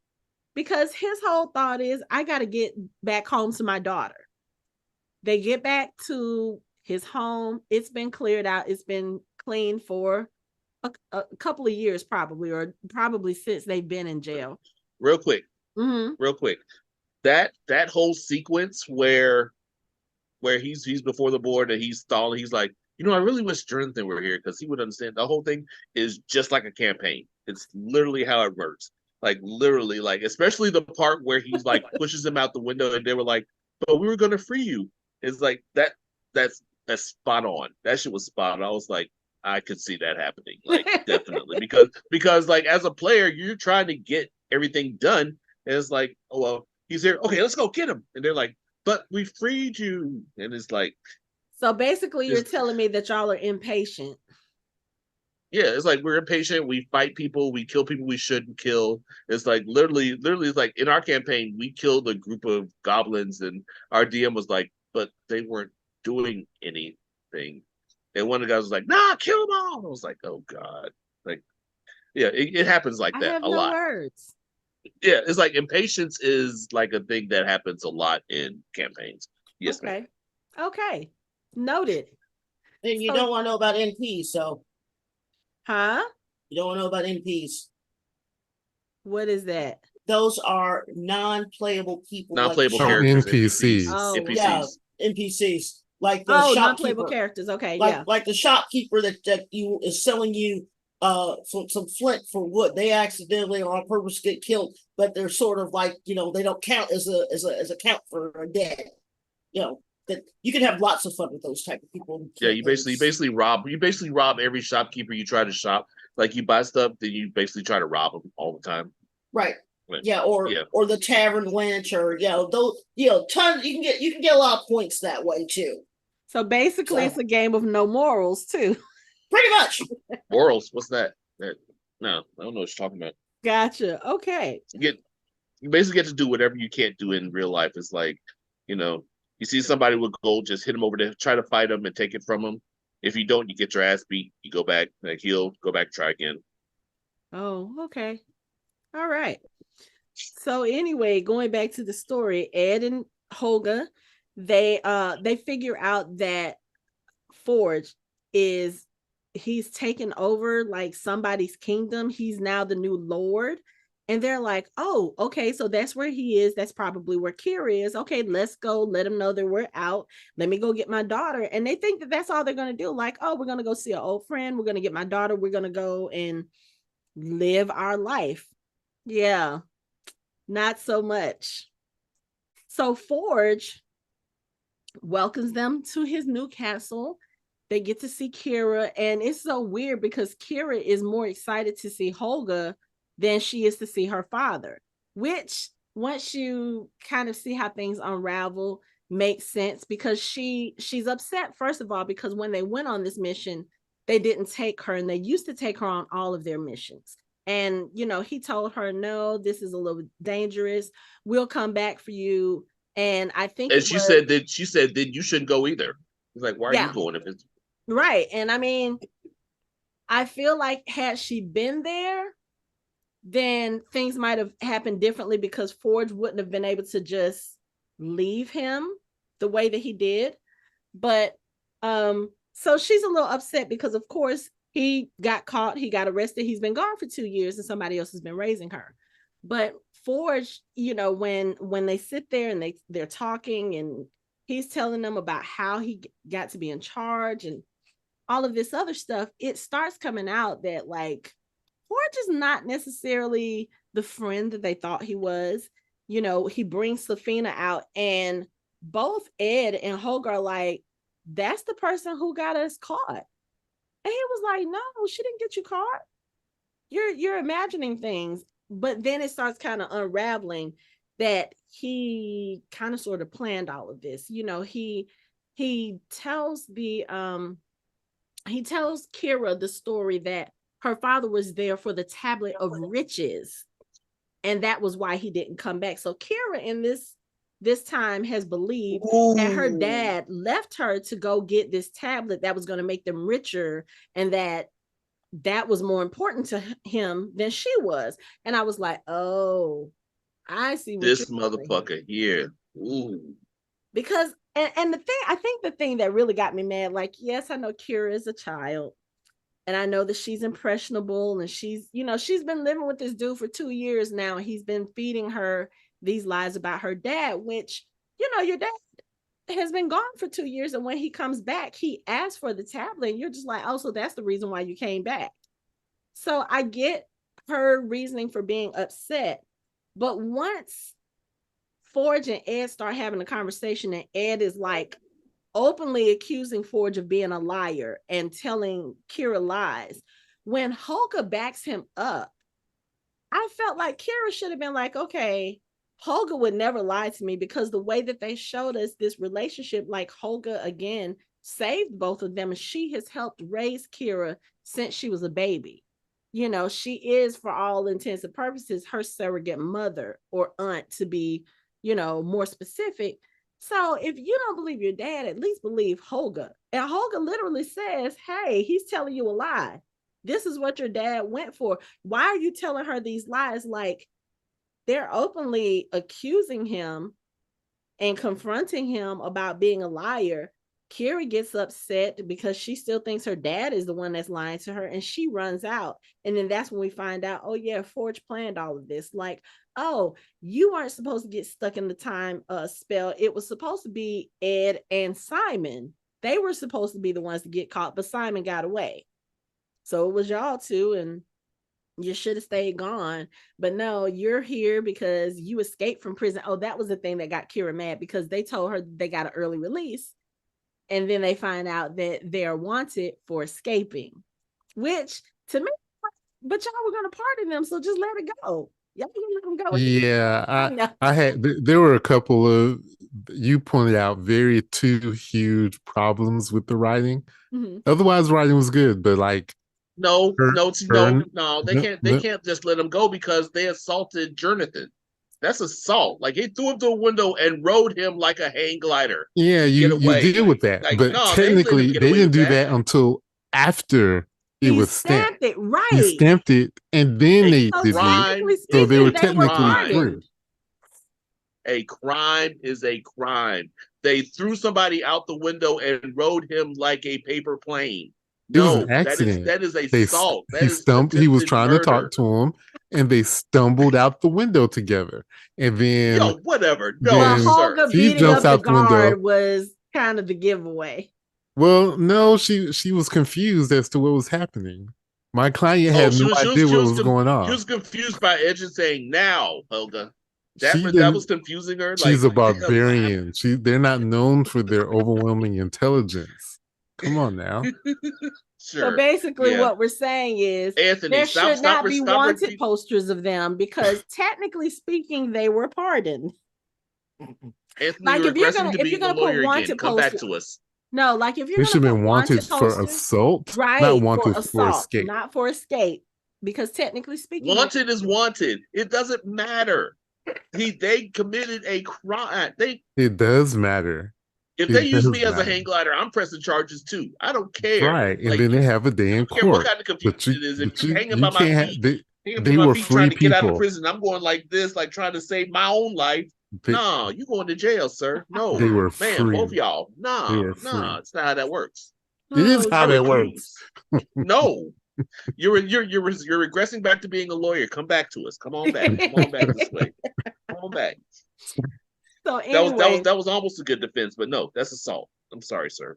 because his whole thought is, I got to get back home to my daughter. They get back to his home. It's been cleared out. It's been clean for a couple of years, probably since they've been in jail. Real quick. That whole sequence where he's before the board and he's stalling, he's like, I really wish Jonathan were here because he would understand. The whole thing is just like a campaign. It's literally how it works. Like literally, like especially the part where he's like pushes him out the window and they were like, "But we were gonna free you." It's like that's spot on. That shit was spot on. I was like, I could see that happening, like definitely, because like as a player, you're trying to get everything done, and it's like, oh well, he's here. Okay, let's go get him. And they're like, "But we freed you," and it's like. So basically, you're telling me that y'all are impatient. Yeah, it's like we're impatient. We fight people. We kill people we shouldn't kill. It's like literally, it's like in our campaign, we killed a group of goblins, and our DM was like, but they weren't doing anything. And one of the guys was like, "Nah, kill them all." I was like, "Oh God!" Like, yeah, it happens like that a lot. Words. Yeah, it's like impatience is like a thing that happens a lot in campaigns. Yes, okay. Ma'am. Okay. Noted. And you don't want to know about NPs, so. Huh? You don't want to know about NPs. What is that? Those are non-playable people. Non-playable characters. NPCs. Oh, NPCs. Yeah, NPCs. Like the shopkeeper. Non-playable characters. Okay, like the shopkeeper that you is selling you some flint for wood. They accidentally or on purpose get killed, but they're sort of like, they don't count as a count for a dead. That you can have lots of fun with those type of people. Yeah, you basically rob every shopkeeper you try to shop. Like you buy stuff, then you basically try to rob them all the time. Right. Yeah, or the tavern wench, or those tons. You can get a lot of points that way too. So basically, it's a game of no morals too. Pretty much. Morals? What's that? No, I don't know what you're talking about. Gotcha. Okay. You basically get to do whatever you can't do in real life. It's like, you see somebody with gold, just hit him over there, try to fight him and take it from him. If you don't, you get your ass beat. You go back, like he'll go back, try again. Oh, okay. All right. So anyway, going back to the story, Ed and Holga, they figure out that Forge he's taken over like somebody's kingdom. He's now the new lord. And they're like, oh, okay, so that's where he is. That's probably where Kira is. Okay, let's go. Let him know that we're out. Let me go get my daughter. And they think that that's all they're going to do. Like, oh, we're going to go see an old friend. We're going to get my daughter. We're going to go and live our life. Yeah, not so much. So Forge welcomes them to his new castle. They get to see Kira. And it's so weird because Kira is more excited to see Holga than she is to see her father, which once you kind of see how things unravel, makes sense, because she's upset, first of all, because when they went on this mission, they didn't take her, and they used to take her on all of their missions. And, he told her, no, this is a little dangerous. We'll come back for you. And I think she said that you shouldn't go either. He's like, why are you going if it's right? And I mean, I feel like had she been there, then things might have happened differently, because Forge wouldn't have been able to just leave him the way that he did. But so she's a little upset because of course he got caught, he got arrested, he's been gone for 2 years and somebody else has been raising her. But Forge, when they sit there and they're talking and he's telling them about how he got to be in charge and all of this other stuff, it starts coming out that like Forge is not necessarily the friend that they thought he was. He brings Sofina out and both Ed and Holga are like, that's the person who got us caught. And he was like, no, she didn't get you caught. You're imagining things. But then it starts kind of unraveling that he kind of sort of planned all of this. He tells Kira the story that her father was there for the tablet of riches. And that was why he didn't come back. So Kira in this time has believed that her dad left her to go get this tablet that was going to make them richer, and that was more important to him than she was. And I was like, oh, I see what this motherfucker here. Because and the thing that really got me mad, like, yes, I know Kira is a child and I know that she's impressionable and she's been living with this dude for 2 years now. He's been feeding her these lies about her dad, which, your dad has been gone for 2 years. And when he comes back, he asks for the tablet. And you're just like, oh, so that's the reason why you came back. So I get her reasoning for being upset. But once Forge and Ed start having a conversation and Ed is like openly accusing Forge of being a liar and telling Kira lies, when Holga backs him up, I felt like Kira should have been like, okay, Holga would never lie to me, because the way that they showed us this relationship, like Holga again saved both of them and she has helped raise Kira since she was a baby. She is, for all intents and purposes, her surrogate mother or aunt, to be, more specific. So if you don't believe your dad, at least believe Holga. And Holga literally says, hey, he's telling you a lie. This is what your dad went for. Why are you telling her these lies? Like, they're openly accusing him and confronting him about being a liar. Kira gets upset because she still thinks her dad is the one that's lying to her, and she runs out. And then that's when we find out, oh yeah, Forge planned all of this. Like, oh, you weren't supposed to get stuck in the time spell. It was supposed to be Ed and Simon. They were supposed to be the ones to get caught, but Simon got away. So it was y'all two, and you should have stayed gone. But no, you're here because you escaped from prison. Oh, that was the thing that got Kira mad, because they told her they got an early release. And then they find out that they're wanted for escaping, which to me, but y'all were going to pardon them. So just let it go. Y'all can let them go. Yeah. There were a couple of, you pointed out, very two huge problems with the writing. Mm-hmm. Otherwise, the writing was good, but like, no, they can't just let them go because they assaulted Jonathan. That's assault. Like, he threw him through a window and rode him like a hang glider. Yeah, you deal with that. Like, but no, technically, they didn't do that until after it was stamped. It, right. He stamped it, and then they did it. So they were technically free. A crime is a crime. They threw somebody out the window and rode him like a paper plane. No, it was an accident. That is assault. He was trying to talk to him, and they stumbled out the window together. And then, whatever. No, Holga beating up the guard was kind of the giveaway. Well, no, she was confused as to what was happening. My client had no idea what was going on. She was confused by Edgin saying, "Now, Holga." That was confusing her. She's a barbarian. They're not known for their overwhelming intelligence. Come on now. Sure. So basically what we're saying is Anthony, there should not be wanted posters of them, because technically speaking, they were pardoned. Anthony, like, if you're gonna put wanted posters, come back to us. No, like, if you're going to been wanted for assault, right? Not wanted for escape. Not for escape, because technically speaking, wanted is wanted. It doesn't matter. They committed a crime. It does matter. If they use me as a hang glider, I'm pressing charges too. I don't care. Right, and then they have a day in court. What kind of confusion it is? If you're hanging by my feet, they were free trying to people. get out of prison, I'm going like this, like trying to save my own life. Nah, you going to jail, sir. No, They were man, both free. y'all. They Nah, were free. it's not how that works. It is Oh, how I that works. refuse. No, you're regressing back to being a lawyer. Come back to us. Come on back. Come on back this way. Come on back. So anyway, that was almost a good defense, but no, that's assault. I'm sorry, sir.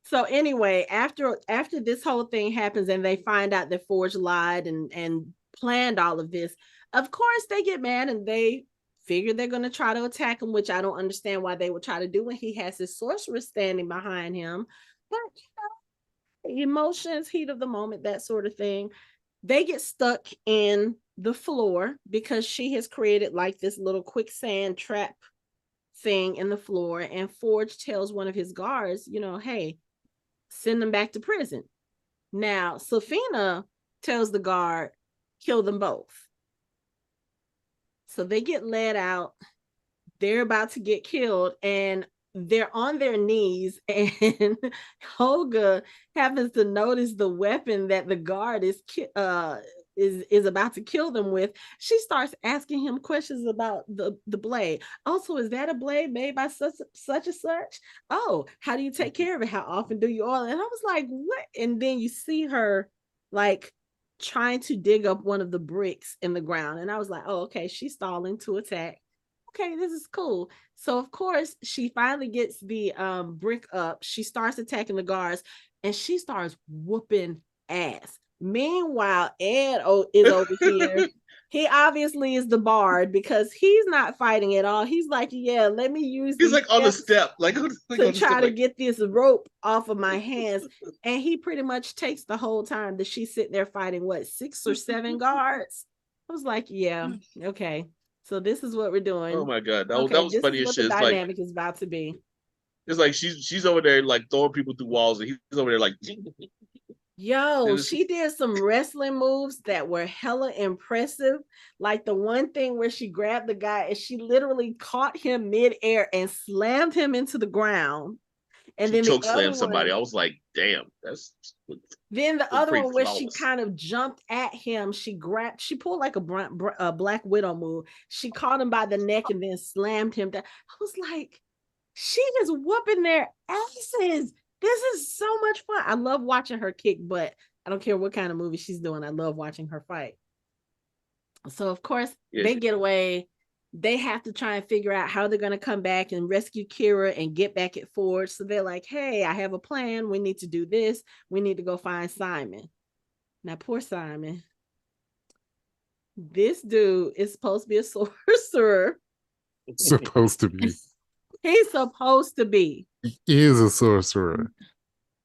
So anyway, after this whole thing happens and they find out that Forge lied and planned all of this, of course they get mad and they figure they're going to try to attack him, which I don't understand why they would try to do when he has his sorceress standing behind him. But emotions, heat of the moment, that sort of thing. They get stuck in the floor because she has created like this little quicksand trap thing in the floor, and Forge tells one of his guards, hey, send them back to prison. Now, Sofina tells the guard, kill them both. So they get led out. They're about to get killed, and they're on their knees, and Holga happens to notice the weapon that the guard is about to kill them with. She starts asking him questions about the blade. Also, is that a blade made by such and such? Oh, how do you take care of it? How often do you oil it? And I was like, what? And then you see her like trying to dig up one of the bricks in the ground, and I was like, oh, okay, she's stalling to attack. Okay, this is cool. So of course she finally gets the brick up. She starts attacking the guards, and she starts whooping ass. Meanwhile, Ed is over here. He obviously is the bard because he's not fighting at all. He's like, yeah, let me use. He's like on the step, to try to get this rope off of my hands, and he pretty much takes the whole time that she's sitting there fighting 6 or 7 guards. I was like, yeah, okay. So this is what we're doing. Oh my god, that was funny as shit. The dynamic is about to be. It's like she's over there like throwing people through walls, and he's over there like. Yo, she did some wrestling moves that were hella impressive. Like the one thing where she grabbed the guy and she literally caught him midair and slammed him into the ground. And then choke slammed somebody. I was like, damn, that's. Then the other one where she kind of jumped at him, she pulled like a Black Widow move. She caught him by the neck and then slammed him down. I was like, she is whooping their asses. This is so much fun. I love watching her kick butt. I don't care what kind of movie she's doing. I love watching her fight. So of course they get away. They have to try and figure out how they're going to come back and rescue Kira and get back at Forge. So they're like, hey, I have a plan. We need to do this. We need to go find Simon. Now, poor Simon. This dude is supposed to be a sorcerer. Supposed to be. He's supposed to be. He is a sorcerer.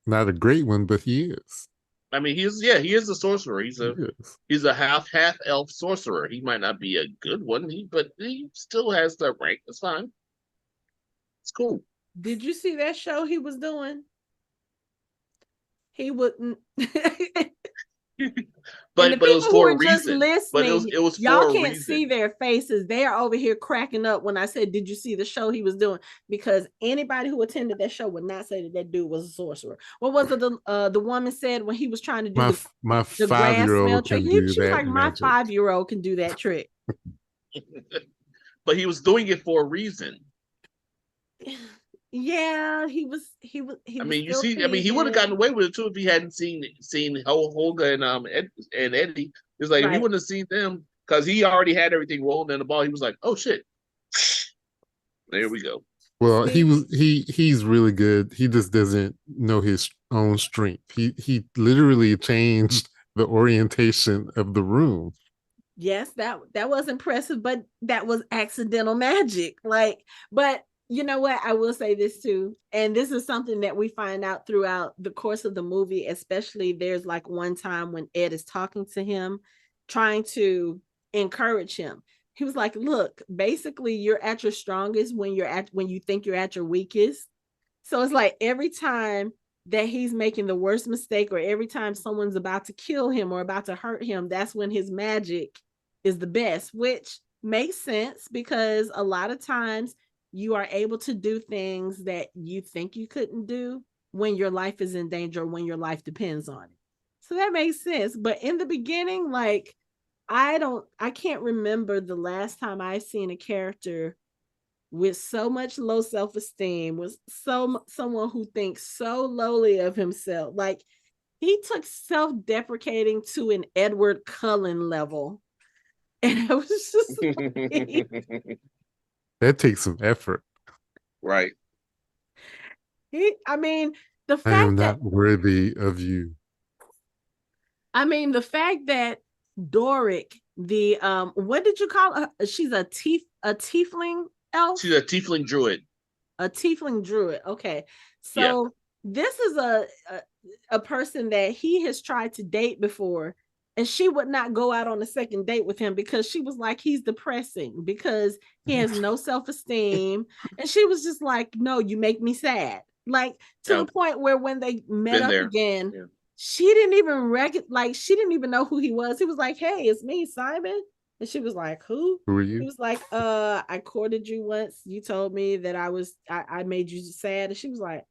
Not a great one, but he is. I mean, he is a sorcerer. He's a half elf sorcerer. He might not be a good one, but he still has that rank. It's fine. It's cool. Did you see that show he was doing? He wouldn't. but it was for a reason. But it was y'all can't see their faces. They are over here cracking up when I said, "Did you see the show he was doing?" Because anybody who attended that show would not say that dude was a sorcerer. What was it the woman said when he was trying to do my 5-year-old can do that? She's like, my 5-year-old can do that trick. But he was doing it for a reason. Yeah, he was. I mean, you see, he would have gotten away with it too if he hadn't seen Holga and Eddie. It's like if he wouldn't have seen them because he already had everything rolling in the ball. He was like, "Oh shit, there we go." Well, he's really good. He just doesn't know his own strength. He literally changed the orientation of the room. Yes, that was impressive, but that was accidental magic. But you know what? I will say this too. And this is something that we find out throughout the course of the movie, especially there's like one time when Ed is talking to him, trying to encourage him. He was like, look, basically you're at your strongest when you think you're at your weakest. So it's like every time that he's making the worst mistake or every time someone's about to kill him or about to hurt him, that's when his magic is the best, which makes sense because a lot of times you are able to do things that you think you couldn't do when your life is in danger, when your life depends on it. So that makes sense. But in the beginning, like, I can't remember the last time I've seen a character with so much low self-esteem, with someone who thinks so lowly of himself. Like, he took self-deprecating to an Edward Cullen level. And I was just like, that takes some effort. Right. I mean, the I fact am that not worthy of you. I mean, the fact that Doric, the what did you call her? She's a tiefling elf? She's a tiefling druid. A tiefling druid. Okay. Yeah. So this is a person that he has tried to date before, and she would not go out on a second date with him because she was like, he's depressing because he has no self-esteem. And she was just like, no, you make me sad. Like, to the point where when they met up again, she didn't even she didn't even know who he was. He was like, hey, it's me, Simon. And she was like, who are you? He was like, I courted you once. You told me that I made you sad. And she was like,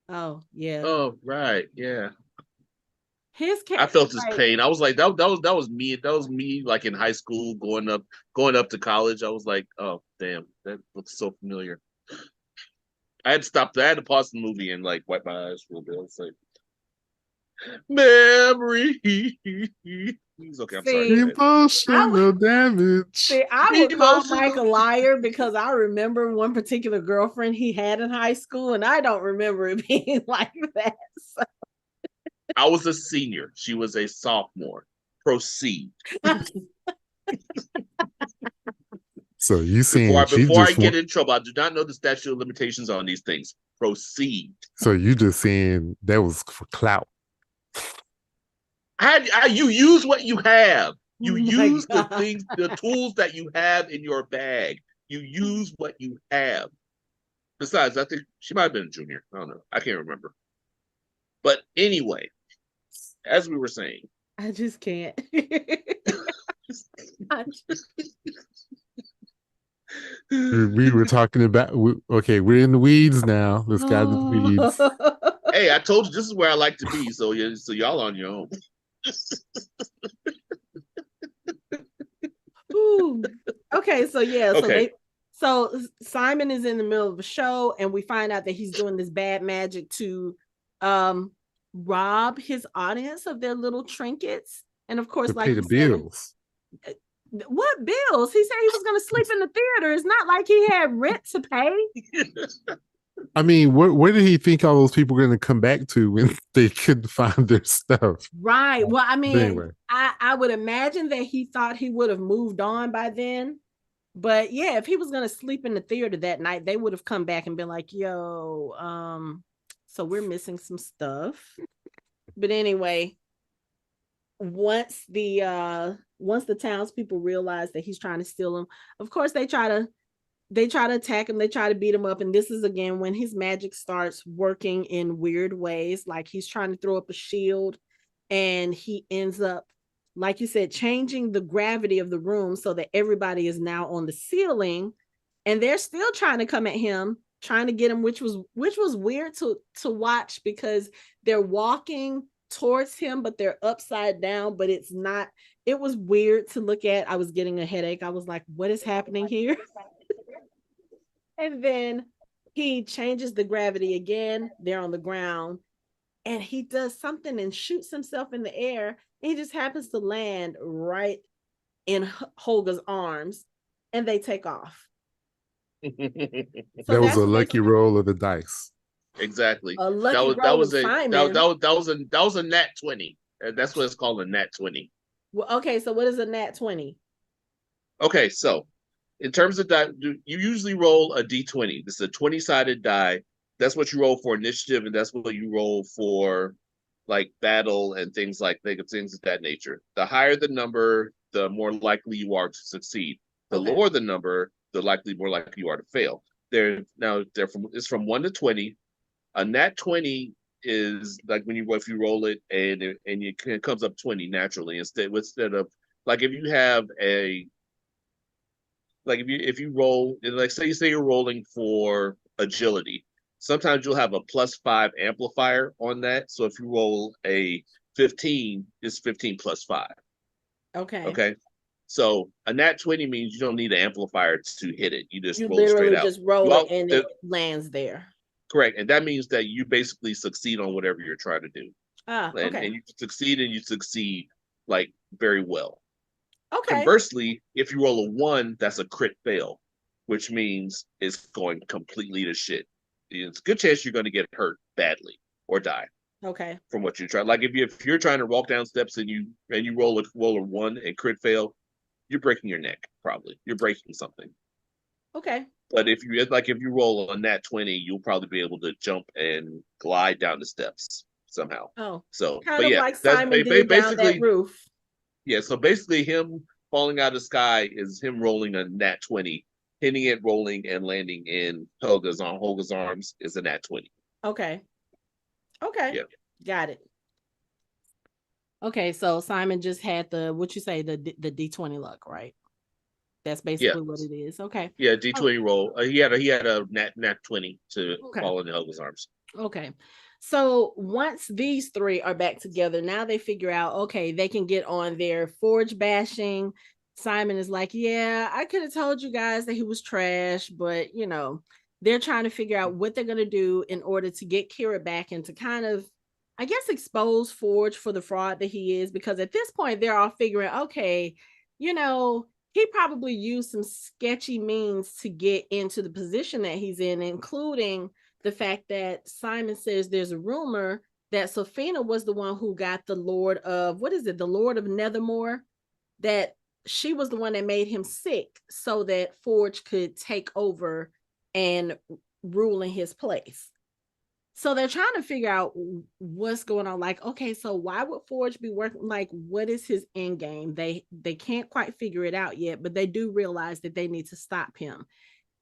oh yeah. Oh, right. Yeah. I felt his pain. I was like, that was me. That was me, like in high school, going up to college. I was like, oh damn, that looks so familiar. I had to pause the movie and like wipe my eyes for a bit. I was like, memory. Okay, I'm sorry. Emotional damage. See, I would call Mike a liar because I remember one particular girlfriend he had in high school, and I don't remember it being like that. So. I was a senior. She was a sophomore. Proceed. So you saying before I get in trouble, I do not know the statute of limitations on these things. Proceed. So you just saying that was for clout. You use what you have. You use the things, the tools that you have in your bag. You use what you have. Besides, I think she might have been a junior. I don't know. I can't remember. But anyway, as we were saying, I just can't. We were talking about, okay, we're in the weeds now. Let's get into the weeds. Hey, I told you this is where I like to be. So y'all on your own. Ooh. Okay, so yeah, okay. So Simon is in the middle of a show, and we find out that he's doing this bad magic to rob his audience of their little trinkets. And of course, like pay the bills. What bills? He said he was going to sleep in the theater. It's not like he had rent to pay. I mean, where did he think all those people were going to come back to when they couldn't find their stuff? Right. Well, I mean, anyway. I would imagine that he thought he would have moved on by then. But yeah, if he was going to sleep in the theater that night, they would have come back and been like, yo, so we're missing some stuff. But anyway, once the townspeople realize that he's trying to steal them, of course they try to attack him, they try to beat him up. And this is again when his magic starts working in weird ways. Like he's trying to throw up a shield and he ends up, like you said, changing the gravity of the room so that everybody is now on the ceiling, and they're still trying to come at him, trying to get him, which was weird to watch because they're walking towards him, but they're upside down, but it's not, it was weird to look at. I was getting a headache. I was like, what is happening here? And then he changes the gravity again. They're on the ground and he does something and shoots himself in the air. He just happens to land right in Holga's arms and they take off. So that was a lucky roll of the dice. Exactly. A lucky roll of Simon. That was a nat 20. That's what it's called, a nat 20. Well, okay, so what is a nat 20? Okay, so in terms of that, you usually roll a d20. This is a 20-sided die. That's what you roll for initiative, and that's what you roll for like battle and things of that nature. The higher the number, the more likely you are to succeed. The lower the number, the more likely you are to fail. It's from 1 to 20. A nat 20 is like if you roll it and it comes up 20 naturally instead of like if you have a like if you roll like say you're rolling for agility, sometimes you'll have a +5 amplifier on that. So if you roll a 15, it's 15 + 5. Okay. Okay. So a nat 20 means you don't need an amplifier to hit it. You just roll straight literally out. just roll it and it lands there. Correct. And that means that you basically succeed on whatever you're trying to do. Okay. And you succeed like very well. Okay. Conversely, if you roll a 1, that's a crit fail, which means it's going completely to shit. It's a good chance you're going to get hurt badly or die. Okay. From what you try, like if you're trying to walk down steps and you roll a 1 and crit fail, you're breaking your neck. Probably you're breaking something. Okay. But if you roll a nat 20, you'll probably be able to jump and glide down the steps somehow. Oh, so kind of like Simon did down that roof. Yeah, so basically him falling out of the sky is him rolling a nat 20, hitting it, rolling, and landing in Holga's arms is a nat 20. Okay. Yeah. Got it. Okay, so Simon just had the D20 luck, right? That's basically what it is. Okay. Yeah, D20 roll. He had a nat 20 to fall into Holga's arms. Okay. So once these three are back together, now they figure out, okay, they can get on their forge bashing. Simon is like, yeah, I could have told you guys that he was trash, but they're trying to figure out what they're going to do in order to get Kira back and to kind of, I guess, expose Forge for the fraud that he is, because at this point they're all figuring, okay, he probably used some sketchy means to get into the position that he's in, including the fact that Simon says there's a rumor that Sofina was the one who got the Lord of Nethermore, that she was the one that made him sick so that Forge could take over and rule in his place. So they're trying to figure out what's going on. Like, okay, so why would Forge be working? Like, what is his end game? They can't quite figure it out yet, but they do realize that they need to stop him.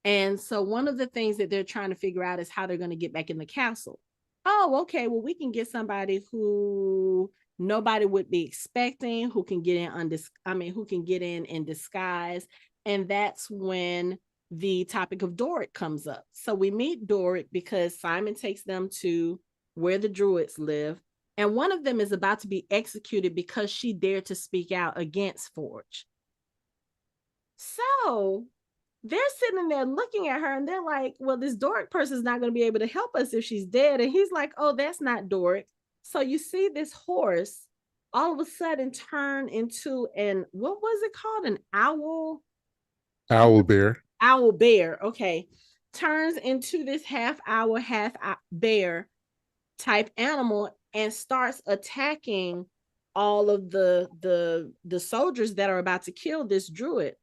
And so one of the things that they're trying to figure out is how they're going to get back in the castle. Oh, okay. Well, we can get somebody who nobody would be expecting, who can get in disguise. And that's when the topic of Doric comes up. So we meet Doric because Simon takes them to where the druids live. And one of them is about to be executed because she dared to speak out against Forge. So they're sitting there looking at her and they're like, well, this Doric person is not going to be able to help us if she's dead. And he's like, oh, that's not Doric. So you see this horse all of a sudden turn into what was it called? An owl? Owl bear. Owl bear. Okay. Turns into this half owl, half bear type animal and starts attacking all of the soldiers that are about to kill this druid.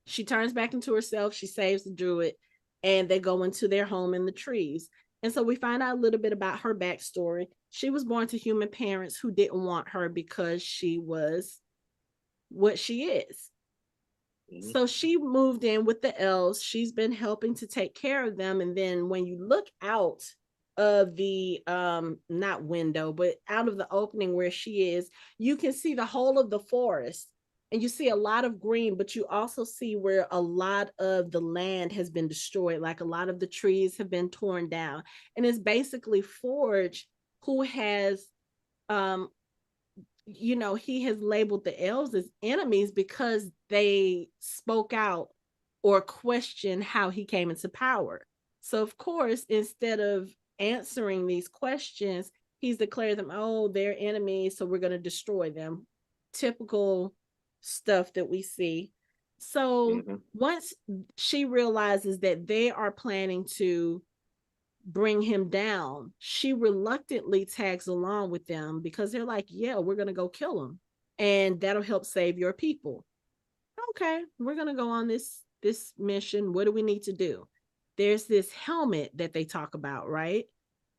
She turns back into herself. She saves the druid and they go into their home in the trees. And so we find out a little bit about her backstory. She was born to human parents who didn't want her because she was what she is. Mm-hmm. So she moved in with the elves. She's been helping to take care of them. And then when you look out of the not window, but out of the opening where she is, you can see the whole of the forest. And you see a lot of green, but you also see where a lot of the land has been destroyed. Like a lot of the trees have been torn down. And it's basically Forge who has, he has labeled the elves as enemies because they spoke out or questioned how he came into power. So of course, instead of answering these questions, he's declared them, oh, they're enemies, so we're going to destroy them. Typical stuff that we see. So once she realizes that they are planning to bring him down, she reluctantly tags along with them because they're like, yeah, we're going to go kill him and that'll help save your people. Okay, we're going to go on this mission. What do we need to do? There's this helmet that they talk about, right?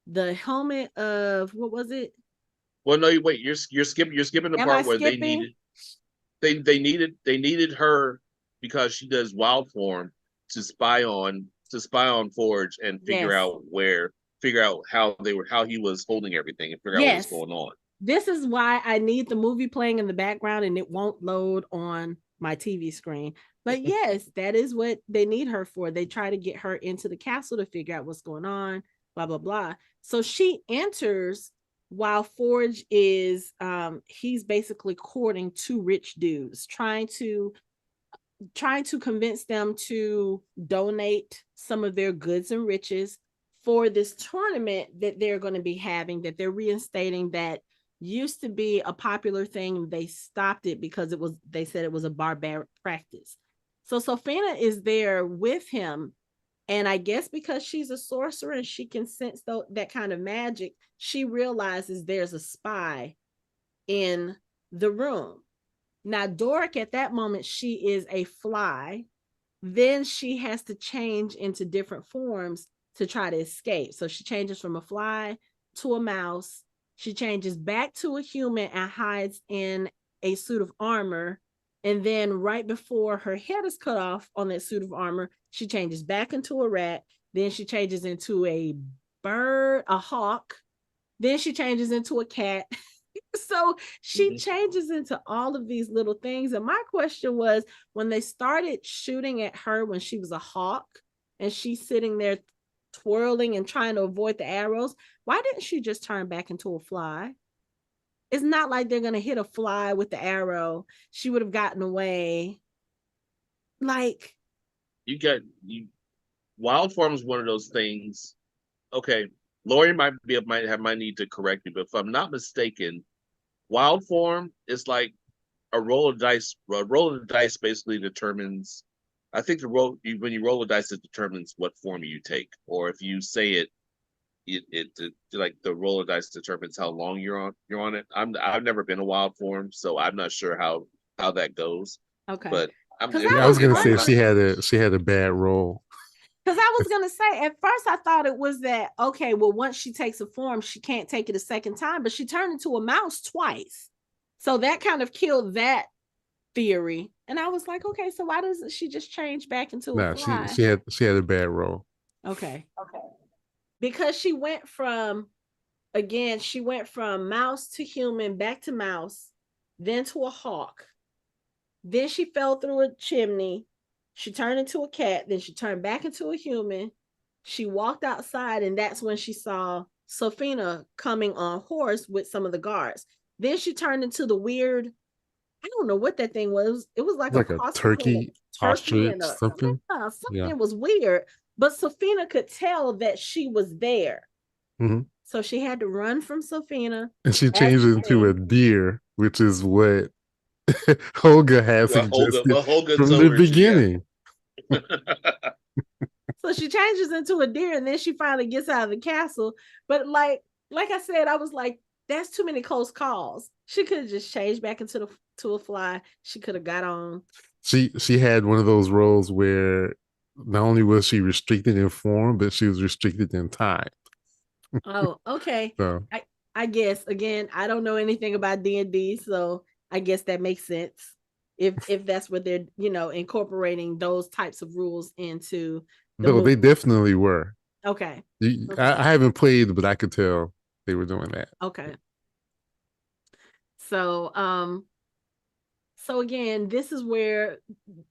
The helmet of, what was it? Well, no, wait, you're skipping the part where they needed her because she does wild form to spy on Forge and figure out how he was holding everything and figure out what's going on. This is why I need the movie playing in the background and it won't load on my TV screen. But yes, that is what they need her for. They try to get her into the castle to figure out what's going on, blah, blah, blah. So she enters while Forge is he's basically courting two rich dudes, trying to convince them to donate some of their goods and riches for this tournament that they're going to be having, that they're reinstating, that used to be a popular thing. They stopped it because they said it was a barbaric practice. So Sofina is there with him. And I guess because she's a sorcerer and she can sense that kind of magic, she realizes there's a spy in the room. Now, Doric, at that moment, she is a fly. Then she has to change into different forms to try to escape. So she changes from a fly to a mouse. She changes back to a human and hides in a suit of armor. And then right before her head is cut off on that suit of armor, she changes back into a rat. Then she changes into a bird, a hawk. Then she changes into a cat. So she changes into all of these little things. And my question was, when they started shooting at her when she was a hawk and she's sitting there twirling and trying to avoid the arrows, why didn't she just turn back into a fly? It's not like they're going to hit a fly with the arrow. She would have gotten away. Like, wild form is one of those things. Okay, Lori might need to correct me, but if I'm not mistaken, wild form is like a roll of dice. A roll of the dice basically determines. I think when you roll the dice, it determines what form you take, or if you say it like the roll of dice determines how long you're on it. I've never been a wild form, so I'm not sure how that goes. Okay, but I was gonna say she had a bad roll. Because I was going to say, at first I thought it was that, okay, well, once she takes a form, she can't take it a second time, but she turned into a mouse twice. So that kind of killed that theory. And I was like, okay, so why doesn't she just change back into a fly? She had a bad roll. Okay. Because she went from mouse to human, back to mouse, then to a hawk. Then she fell through a chimney. She turned into a cat. Then she turned back into a human. She walked outside, and that's when she saw Sofina coming on horse with some of the guards. Then she turned into the weird, I don't know what that thing was. It was like a turkey ostrich, something. Something was weird. But Sofina could tell that she was there. Mm-hmm. So she had to run from Sofina. And she changed into a deer, which is what Holga has suggested from the beginning. Yeah. So she changes into a deer, and then she finally gets out of the castle. But like I said, I was like, that's too many close calls. She could have just changed back into a fly. She could have got on. She had one of those roles where not only was she restricted in form, but she was restricted in time. Oh, okay. So I guess, again, I don't know anything about D&D, so I guess that makes sense if that's what they're incorporating those types of rules into no, they definitely were. Okay. I haven't played, but I could tell they were doing that. Okay. So again, this is where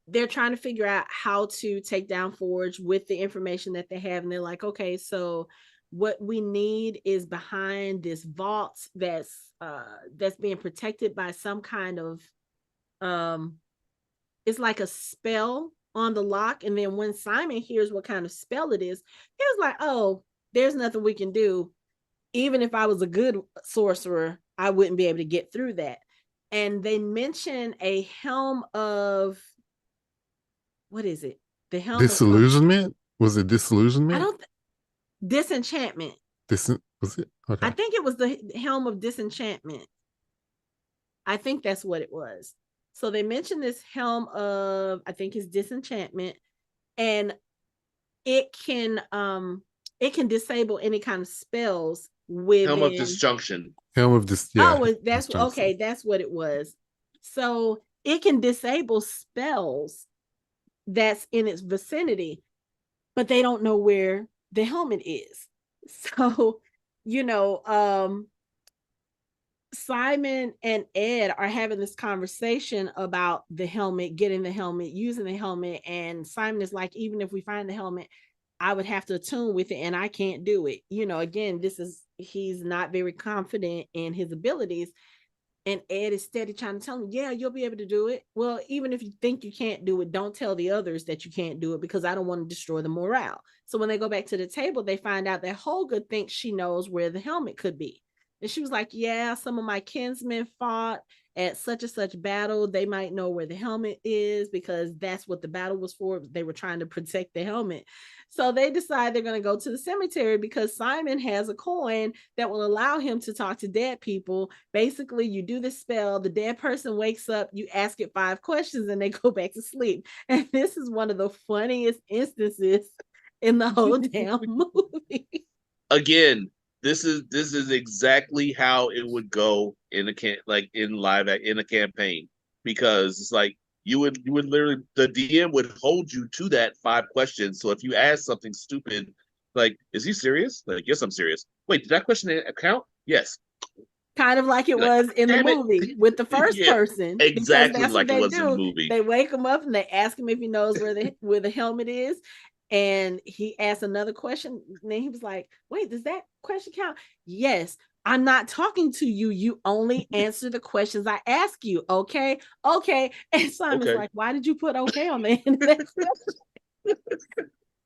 they're trying to figure out how to take down Forge with the information that they have, and they're like, okay, so what we need is behind this vault that's being protected by some kind of it's like a spell on the lock. And then when Simon hears what kind of spell it is, he was like, oh, there's nothing we can do. Even if I was a good sorcerer, I wouldn't be able to get through that. And they mention a helm of, what is it? The helm disillusionment? Was it disillusionment? I don't disenchantment. Was it? Okay. I think it was the helm of disenchantment. I think that's what it was. So they mentioned this helm of, I think it's disenchantment, and it can disable any kind of spells with Helm of Disjunction. Helm of that's okay. That's what it was. So it can disable spells that's in its vicinity, but they don't know where the helmet is. So, Simon and Ed are having this conversation about the helmet, getting the helmet, using the helmet. And Simon is like, even if we find the helmet, I would have to attune with it, and I can't do it. Again, this is he's not very confident in his abilities. And Ed is steady trying to tell him, yeah, you'll be able to do it. Well, even if you think you can't do it, don't tell the others that you can't do it, because I don't want to destroy the morale. So when they go back to the table, they find out that Holga thinks she knows where the helmet could be. And she was like, yeah, some of my kinsmen fought at such and such battle. They might know where the helmet is, because that's what the battle was for. They were trying to protect the helmet. So they decide they're going to go to the cemetery because Simon has a coin that will allow him to talk to dead people. Basically, you do this spell, the dead person wakes up, you ask it 5 questions, and they go back to sleep. And this is one of the funniest instances in the whole damn movie. Again, this is exactly how it would go in a campaign, because it's like you would literally, the DM would hold you to that 5 questions. So if you ask something stupid, like, is he serious? Like, yes, I'm serious. Wait, did that question count? Yes. Kind of like it was in the movie with the first person. Exactly like it was in the movie. They wake him up and they ask him if he knows where the helmet is. And he asked another question. And then he was like, wait, does that question count? Yes. I'm not talking to you. You only answer the questions I ask you. Okay. Okay. And Simon's like, why did you put okay on the end of that question?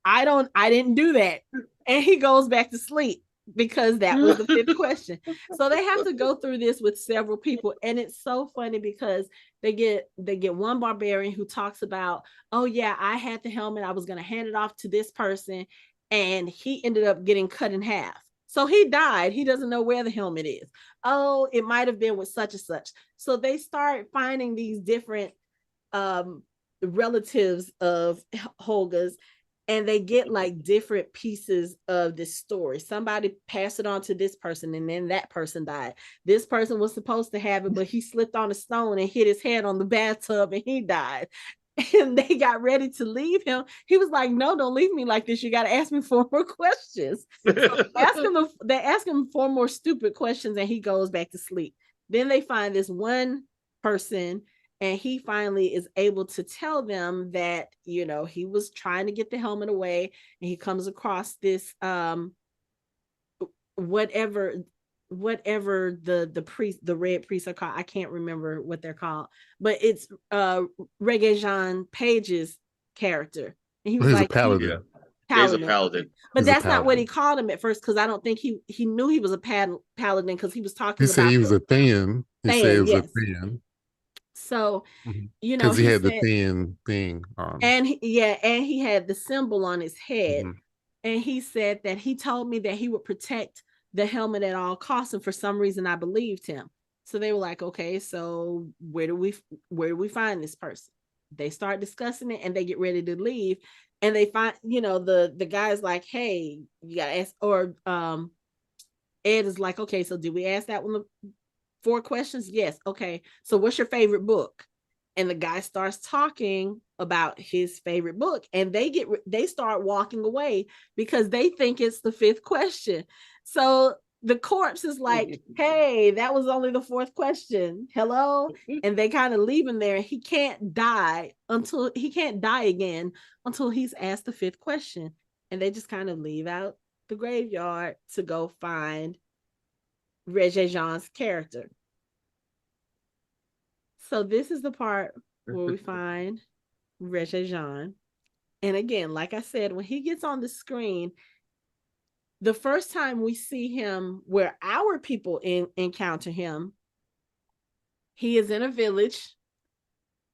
I didn't do that. And he goes back to sleep because that was the 5th question. So they have to go through this with several people. And it's so funny because they get one barbarian who talks about, oh yeah, I had the helmet. I was going to hand it off to this person. And he ended up getting cut in half. So he died. He doesn't know where the helmet is. Oh, it might have been with such and such. So they start finding these different relatives of Holga's, and they get like different pieces of this story. Somebody passed it on to this person, and then that person died. This person was supposed to have it, but he slipped on a stone and hit his head on the bathtub and he died. And they got ready to leave him. He was like, no, don't leave me like this. You got to ask me 4 more questions. So they ask him 4 more stupid questions, and he goes back to sleep. Then they find this one person, and he finally is able to tell them that, you know, he was trying to get the helmet away, and he comes across this whatever the priest, the red priests are called. I can't remember what they're called, but it's Regé-Jean Page's character. And he was like, a paladin. He's a paladin. But that's not what he called him at first, because I don't think he knew he was a paladin, because he was talking about. He said he was a Than. He said he was a Than. So, you know, because he had the Than thing on. And he had the symbol on his head. And he said that he told me that he would protect the helmet at all costs, and for some reason I believed him. So they were like, okay, so where do we find this person? They start discussing it, and they get ready to leave, and they find, you know, the guy's like, hey, you gotta ask, or Ed is like, okay, so did we ask that one the 4 questions? Yes. Okay, so what's your favorite book? And the guy starts talking about his favorite book, and they start walking away because they think it's the 5th question. So the corpse is like, hey, that was only the 4th question. Hello. And they kind of leave him there. He can't die again until he's asked the 5th question. And they just kind of leave out the graveyard to go find Regé-Jean's character. So this is the part where we find Regé-Jean. And again, like I said, when he gets on the screen, the first time we see him, where our people encounter him, he is in a village,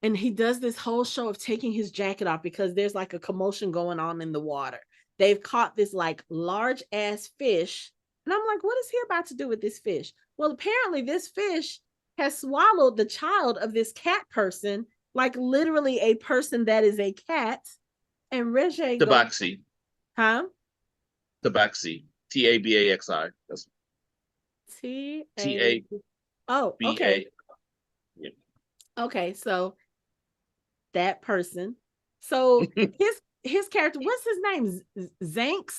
and he does this whole show of taking his jacket off because there's like a commotion going on in the water. They've caught this like large ass fish. And I'm like, what is he about to do with this fish? Well, apparently this fish has swallowed the child of this cat person, like literally a person that is a cat. And Regé Tabaxi. Huh? Tabaxi. Tabaxi. That's T-A. Oh, okay. Yeah. Okay, so that person. So his character, what's his name? Xenk.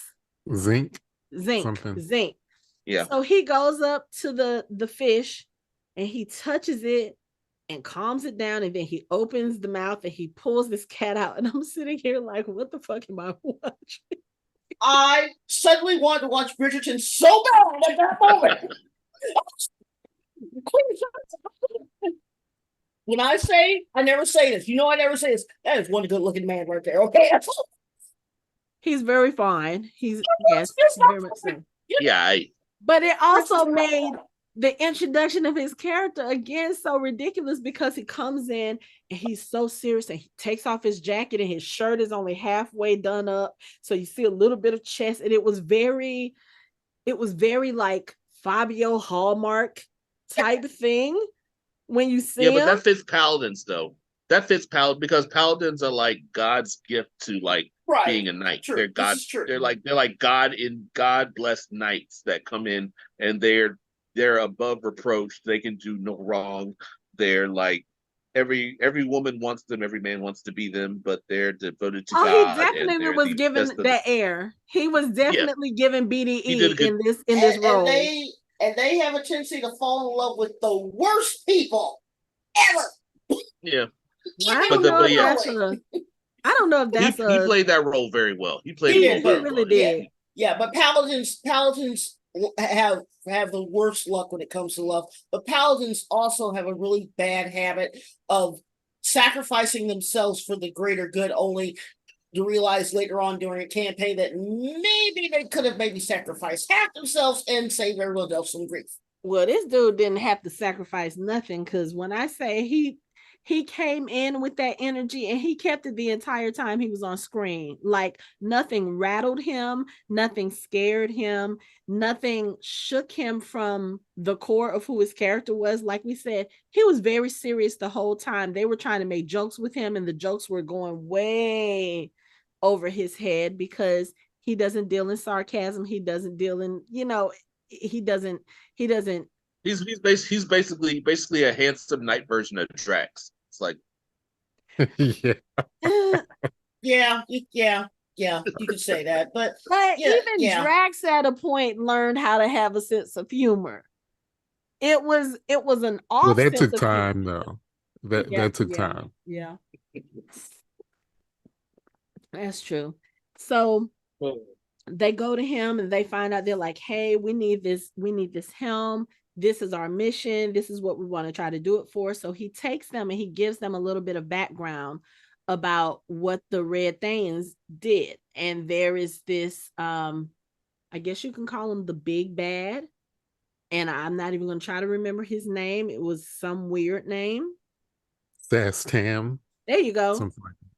Xenk. Yeah. So he goes up to the fish, and he touches it and calms it down, and then he opens the mouth and he pulls this cat out. And I'm sitting here like, what the fuck am I watching? I suddenly wanted to watch Bridgerton so bad at that moment. When I say, I never say this. You know, I never say this. That is one good looking man right there. Okay. He's very fine. He's very much so. Yeah. But it also made the introduction of his character again so ridiculous because he comes in and he's so serious and he takes off his jacket and his shirt is only halfway done up. So you see a little bit of chest, and it was very like Fabio Hallmark type thing when you see him. But that fits paladins though. That fits paladins because paladins are like God's gift to like being a knight. True. They're God. They're like God blessed knights that come in and they're above reproach. They can do no wrong. They're like every woman wants them. Every man wants to be them, but they're devoted to God. He definitely was given that air. He was definitely given BDE in this role. And they have a tendency to fall in love with the worst people ever. Yeah. I don't know if that's he played that role very well. He really did. Yeah, but paladins have the worst luck when it comes to love. But paladins also have a really bad habit of sacrificing themselves for the greater good, only to realize later on during a campaign that maybe they could have sacrificed half themselves and saved everyone else some grief. Well, this dude didn't have to sacrifice nothing, because when I say he came in with that energy and he kept it the entire time he was on screen. Like nothing rattled him, nothing scared him, nothing shook him from the core of who his character was. Like we said, he was very serious the whole time. They were trying to make jokes with him and the jokes were going way over his head because he doesn't deal in sarcasm. He doesn't deal in, he doesn't. He's basically a handsome knight version of Drax. It's like, yeah, you could say that, but Drax at a point learned how to have a sense of humor. It was an off. Well, that took time, though. That took time. Yeah, that's true. So they go to him and they find out, they're like, "Hey, we need this helm. This is our mission. This is what we want to try to do it for." So he takes them and he gives them a little bit of background about what the Red Thanes did. And there is this, I guess you can call him the big bad. And I'm not even going to try to remember his name. It was some weird name. Sastam. There you go. Something like that.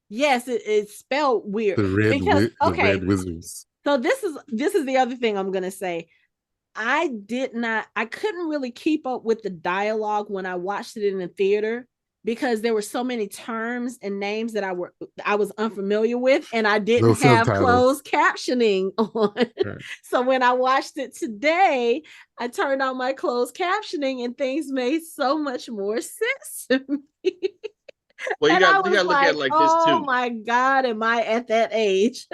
Yes, it's spelled weird. The Red Wizards. So this is the other thing I'm going to say. I couldn't really keep up with the dialogue when I watched it in the theater because there were so many terms and names that I was unfamiliar with, and I didn't have closed captioning on. Right. So when I watched it today, I turned on my closed captioning and things made so much more sense to me. Well, you got to look at it like this too. Oh my God, am I at that age?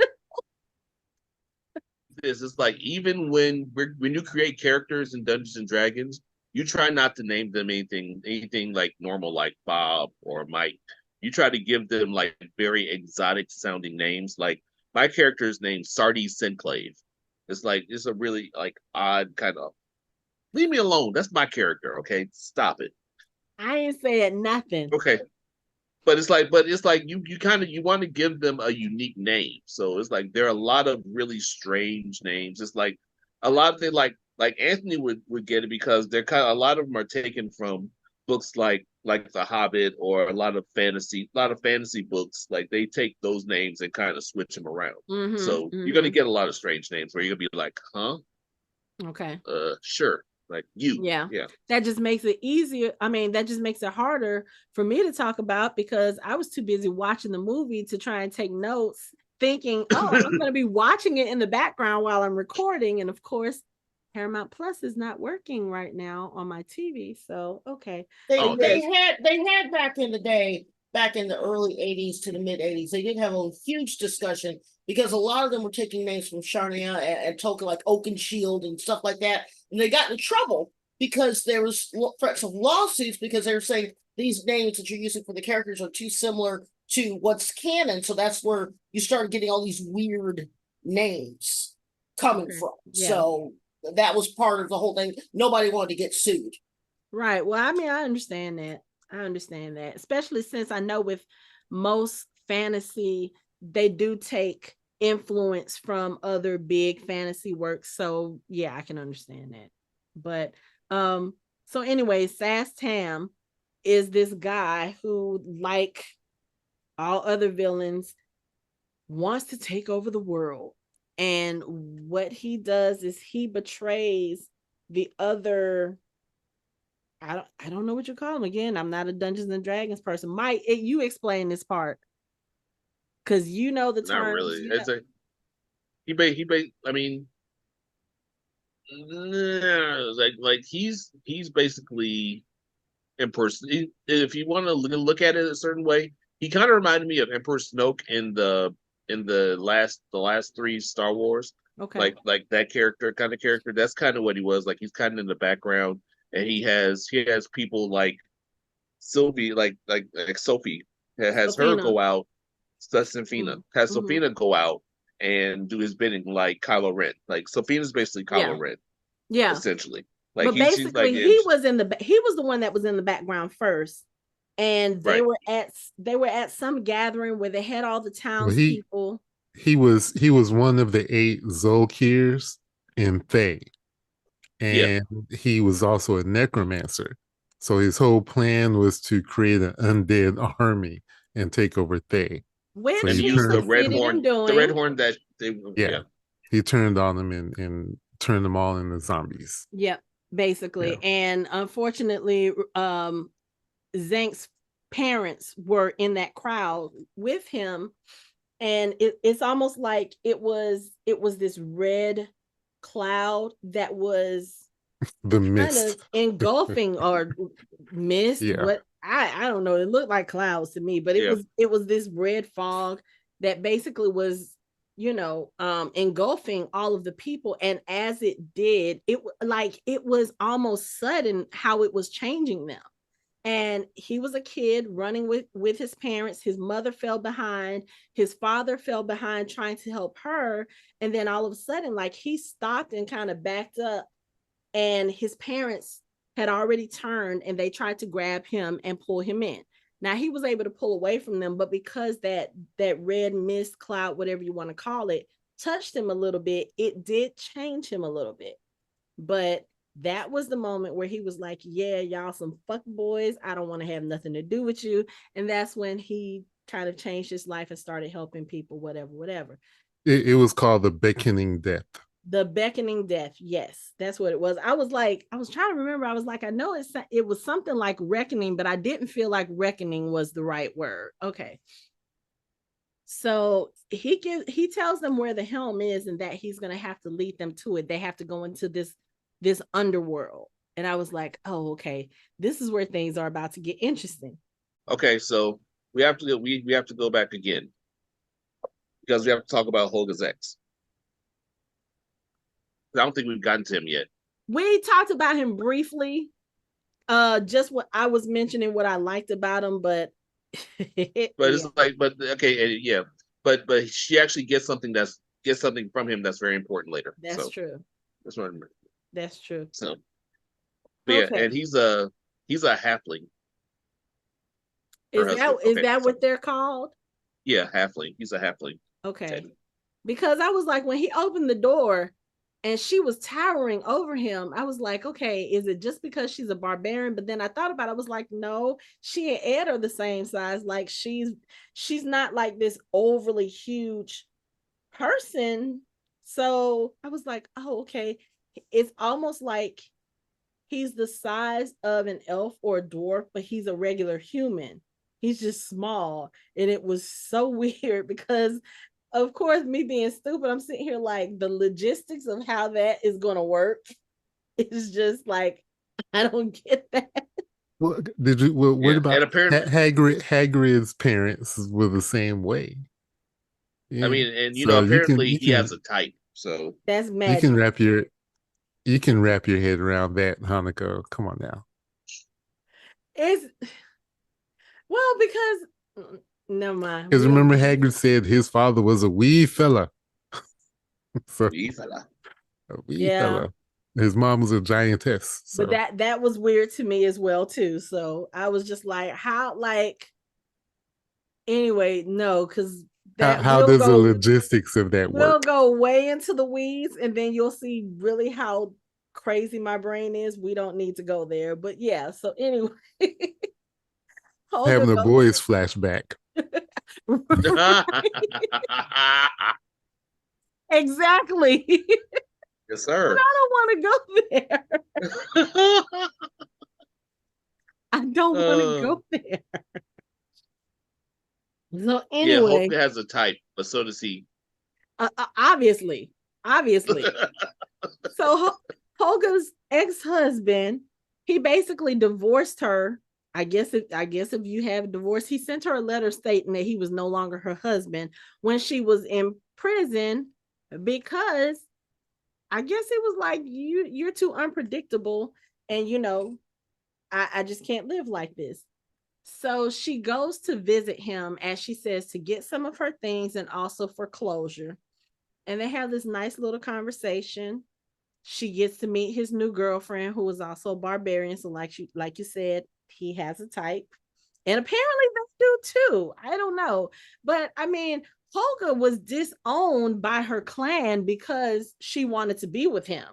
It's like even when you create characters in Dungeons and Dragons, you try not to name them anything like normal, like Bob or Mike. You try to give them like very exotic sounding names. Like my character's named Sardi Sinclave. It's a really like odd kind of. Leave me alone. That's my character. Okay, stop it. I ain't saying nothing. Okay. But it's like you want to give them a unique name. So it's like there are a lot of really strange names. It's like a lot of them like Anthony would get it because a lot of them are taken from books like The Hobbit or a lot of fantasy books. Like they take those names and kind of switch them around. So you're gonna get a lot of strange names where you're gonna be like, huh? Okay. Sure. Like you. Yeah. That just makes it easier. I mean, that just makes it harder for me to talk about because I was too busy watching the movie to try and take notes, thinking, oh, I'm going to be watching it in the background while I'm recording. And of course, Paramount Plus is not working right now on my TV. So, okay. They had back in the day, back in the early 80s to the mid 80s, they did have a huge discussion because a lot of them were taking names from Sharnia and Tolkien, like Oakenshield and stuff like that. And they got in trouble because there was threats of lawsuits because they were saying these names that you're using for the characters are too similar to what's canon. So that's where you started getting all these weird names coming from. Yeah. So that was part of the whole thing. Nobody wanted to get sued. Right. Well, I mean, I understand that. Especially since I know with most fantasy, they do take influence from other big fantasy works. So yeah, I can understand that. But so anyway, Sass Tam is this guy who, like all other villains, wants to take over the world. And what he does is he betrays the other. I don't know what you call him. Again, I'm not a Dungeons and Dragons person. Mike, you explain this part, because you know the terms. Not really. You It's know. I mean, like he's basically if you want to look at it a certain way, he kind of reminded me of Emperor Snoke in the last three Star Wars. Okay. Like that kind of character. That's kind of what he was. Like he's kind of in the background, and he has people like Sylvie, like Sophie has her Sofina. go out. Sofina has Mm-hmm. Sofina go out and do his bidding like Kylo Ren. Like Sofina's basically Kylo Ren. Yeah. Essentially. Like but basically, he was the one that was in the background first, and they were at some gathering where they had all the townspeople. He was one of the 8 Zolkirs in Thay, and he was also a necromancer. So his whole plan was to create an undead army and take over Thay. Which so he used the red horn, that they he turned on them and turned them all into zombies. Yep, basically. Yeah. And unfortunately, Xenk's parents were in that crowd with him, and it's almost like it was this red cloud that was the mist, kind of engulfing or mist. Yeah. What I don't know. It looked like clouds to me, but it was this red fog that basically was, engulfing all of the people. And as it did, it was almost sudden how it was changing them. And he was a kid running with his parents. His mother fell behind. His father fell behind trying to help her. And then all of a sudden, like, he stopped and kind of backed up, and his parents had already turned and they tried to grab him and pull him in. Now he was able to pull away from them, but because that red mist cloud, whatever you want to call it, touched him a little bit, it did change him a little bit. But that was the moment where he was like, yeah, y'all some fuck boys. I don't want to have nothing to do with you. And that's when he kind of changed his life and started helping people, whatever. It was called the Beckoning Death. The Beckoning Death. Yes, that's what it was. I was trying to remember. I was like, I know it was something like reckoning, but I didn't feel like reckoning was the right word. Okay. So he tells them where the helm is and that he's going to have to lead them to it. They have to go into this underworld. And I was like, oh, okay, this is where things are about to get interesting. Okay, so we have to go back again, because we have to talk about Holga's ex. I don't think we've gotten to him yet. We talked about him briefly. Just what I was mentioning, what I liked about him, but it's like, but she actually gets something from him that's very important later. That's true. That's what I remember. That's true. So, but okay. And he's a halfling. Is that what they're called? Yeah, halfling. He's a halfling. Okay. Because I was like, when he opened the door and she was towering over him, I was like, okay, is it just because she's a barbarian? But then I thought about it, I was like, no, she and Ed are the same size. Like, she's not like this overly huge person. So I was like, oh, okay. It's almost like he's the size of an elf or a dwarf, but he's a regular human. He's just small. And it was so weird because, of course, me being stupid, I'm sitting here like, the logistics of how that is going to work is just like, I don't get that. Well, what about, and apparently Hagrid's parents were the same way? Yeah. I mean, and apparently he has a type, so that's magic. You can wrap your head around that, Hanako. Come on now. Because never mind. Because remember, Hagrid said his father was a wee fella. So Wee fella. a wee Yeah. fella. His mom was a giantess. So. But that was weird to me as well too. So I was just like, how, like, anyway, no, because that How does the logistics of that we'll work? go way into the weeds, and then you'll see really how crazy my brain is. We don't need to go there. But yeah, so anyway. Having a boys flashback. Exactly. Yes, sir. But I don't want to go there. I don't want to go there. So anyway, yeah, Holga has a type, but so does he. Obviously. So Holga's ex-husband, he basically divorced her. I guess if you have divorce, he sent her a letter stating that he was no longer her husband when she was in prison, because I guess it was like, you're too unpredictable, and I just can't live like this. So she goes to visit him, as she says, to get some of her things and also for closure. And they have this nice little conversation. She gets to meet his new girlfriend, who is also a barbarian. So like you said, he has a type. And apparently they do too. I don't know. But I mean, Holga was disowned by her clan because she wanted to be with him.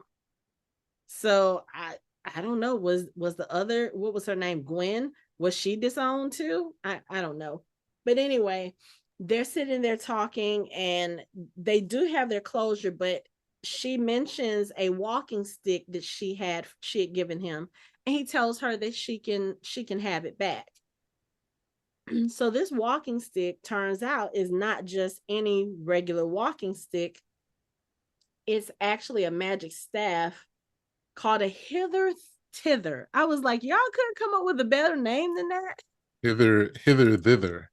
So I don't know. Was the other, what was her name? Gwen? Was she disowned too? I don't know. But anyway, they're sitting there talking, and they do have their closure, but she mentions a walking stick that she had given him, and he tells her that she can have it back. So this walking stick, turns out, is not just any regular walking stick. It's actually a magic staff called a hither tither. I was like, y'all couldn't come up with a better name than that. Hither, thither.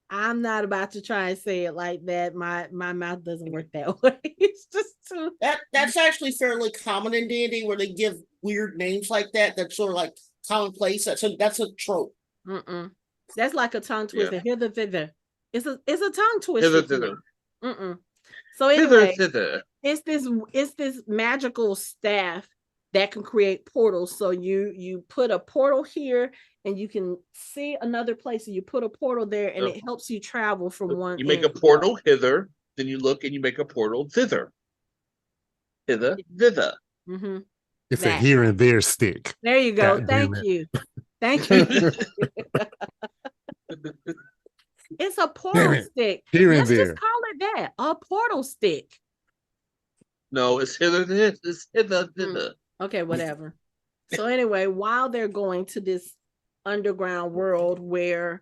I'm not about to try and say it like that. My mouth doesn't work that way. It's just too. That's actually fairly common in D&D, where they give weird names like that. That's sort of like commonplace. That's a trope. That's like a tongue twister. Yeah. Hither thither. It's a tongue twister. Hither thither. So anyway, hither. It's this magical staff that can create portals. So you put a portal here, and you can see another place, and you put a portal there, and it helps you travel from one. You make a portal hither, then you look and you make a portal thither. Hither, thither. Mm-hmm. It's a here and there stick. There you go. Thank you. It's a portal stick. Here and Let's there. just call it that. A portal stick. No, it's hither, it's hither, thither. Okay, whatever. So anyway, while they're going to this underground world where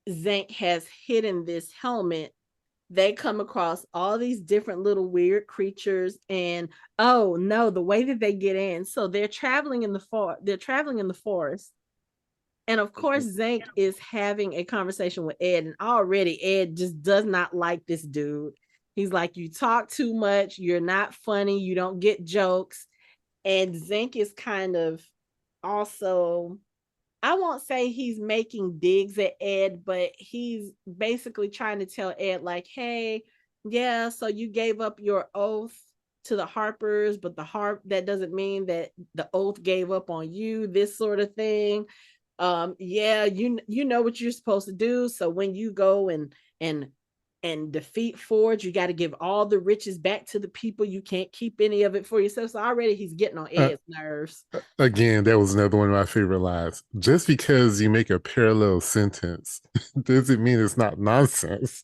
Xenk has hidden this helmet, they come across all these different little weird creatures. And oh no, the way that they get in. So they're traveling in the forest. And of course, Xenk is having a conversation with Ed, and already Ed just does not like this dude. He's like, you talk too much, you're not funny, you don't get jokes. And Xenk is kind of also, I won't say he's making digs at Ed, but he's basically trying to tell Ed, like, hey, yeah, so you gave up your oath to the Harpers, but that doesn't mean that the oath gave up on you, this sort of thing. Yeah, you know what you're supposed to do. So when you go and defeat Forge, you got to give all the riches back to the people. You can't keep any of it for yourself. So already he's getting on Ed's nerves. Again, that was another one of my favorite lines. Just because you make a parallel sentence doesn't mean it's not nonsense.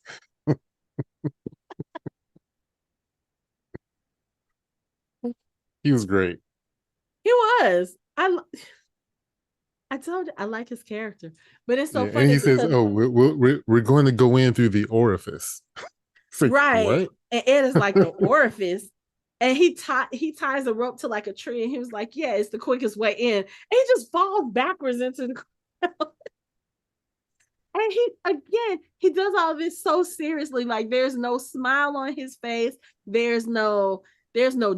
He was great. He was. I told you I like his character, but it's so funny. And he says, "Oh, we're going to go in through the orifice." Like, right? What? And Ed is like, the orifice, and he ties a rope to like a tree, and he was like, "Yeah, it's the quickest way in." And he just falls backwards into the crowd. And he does all this so seriously, like there's no smile on his face, there's no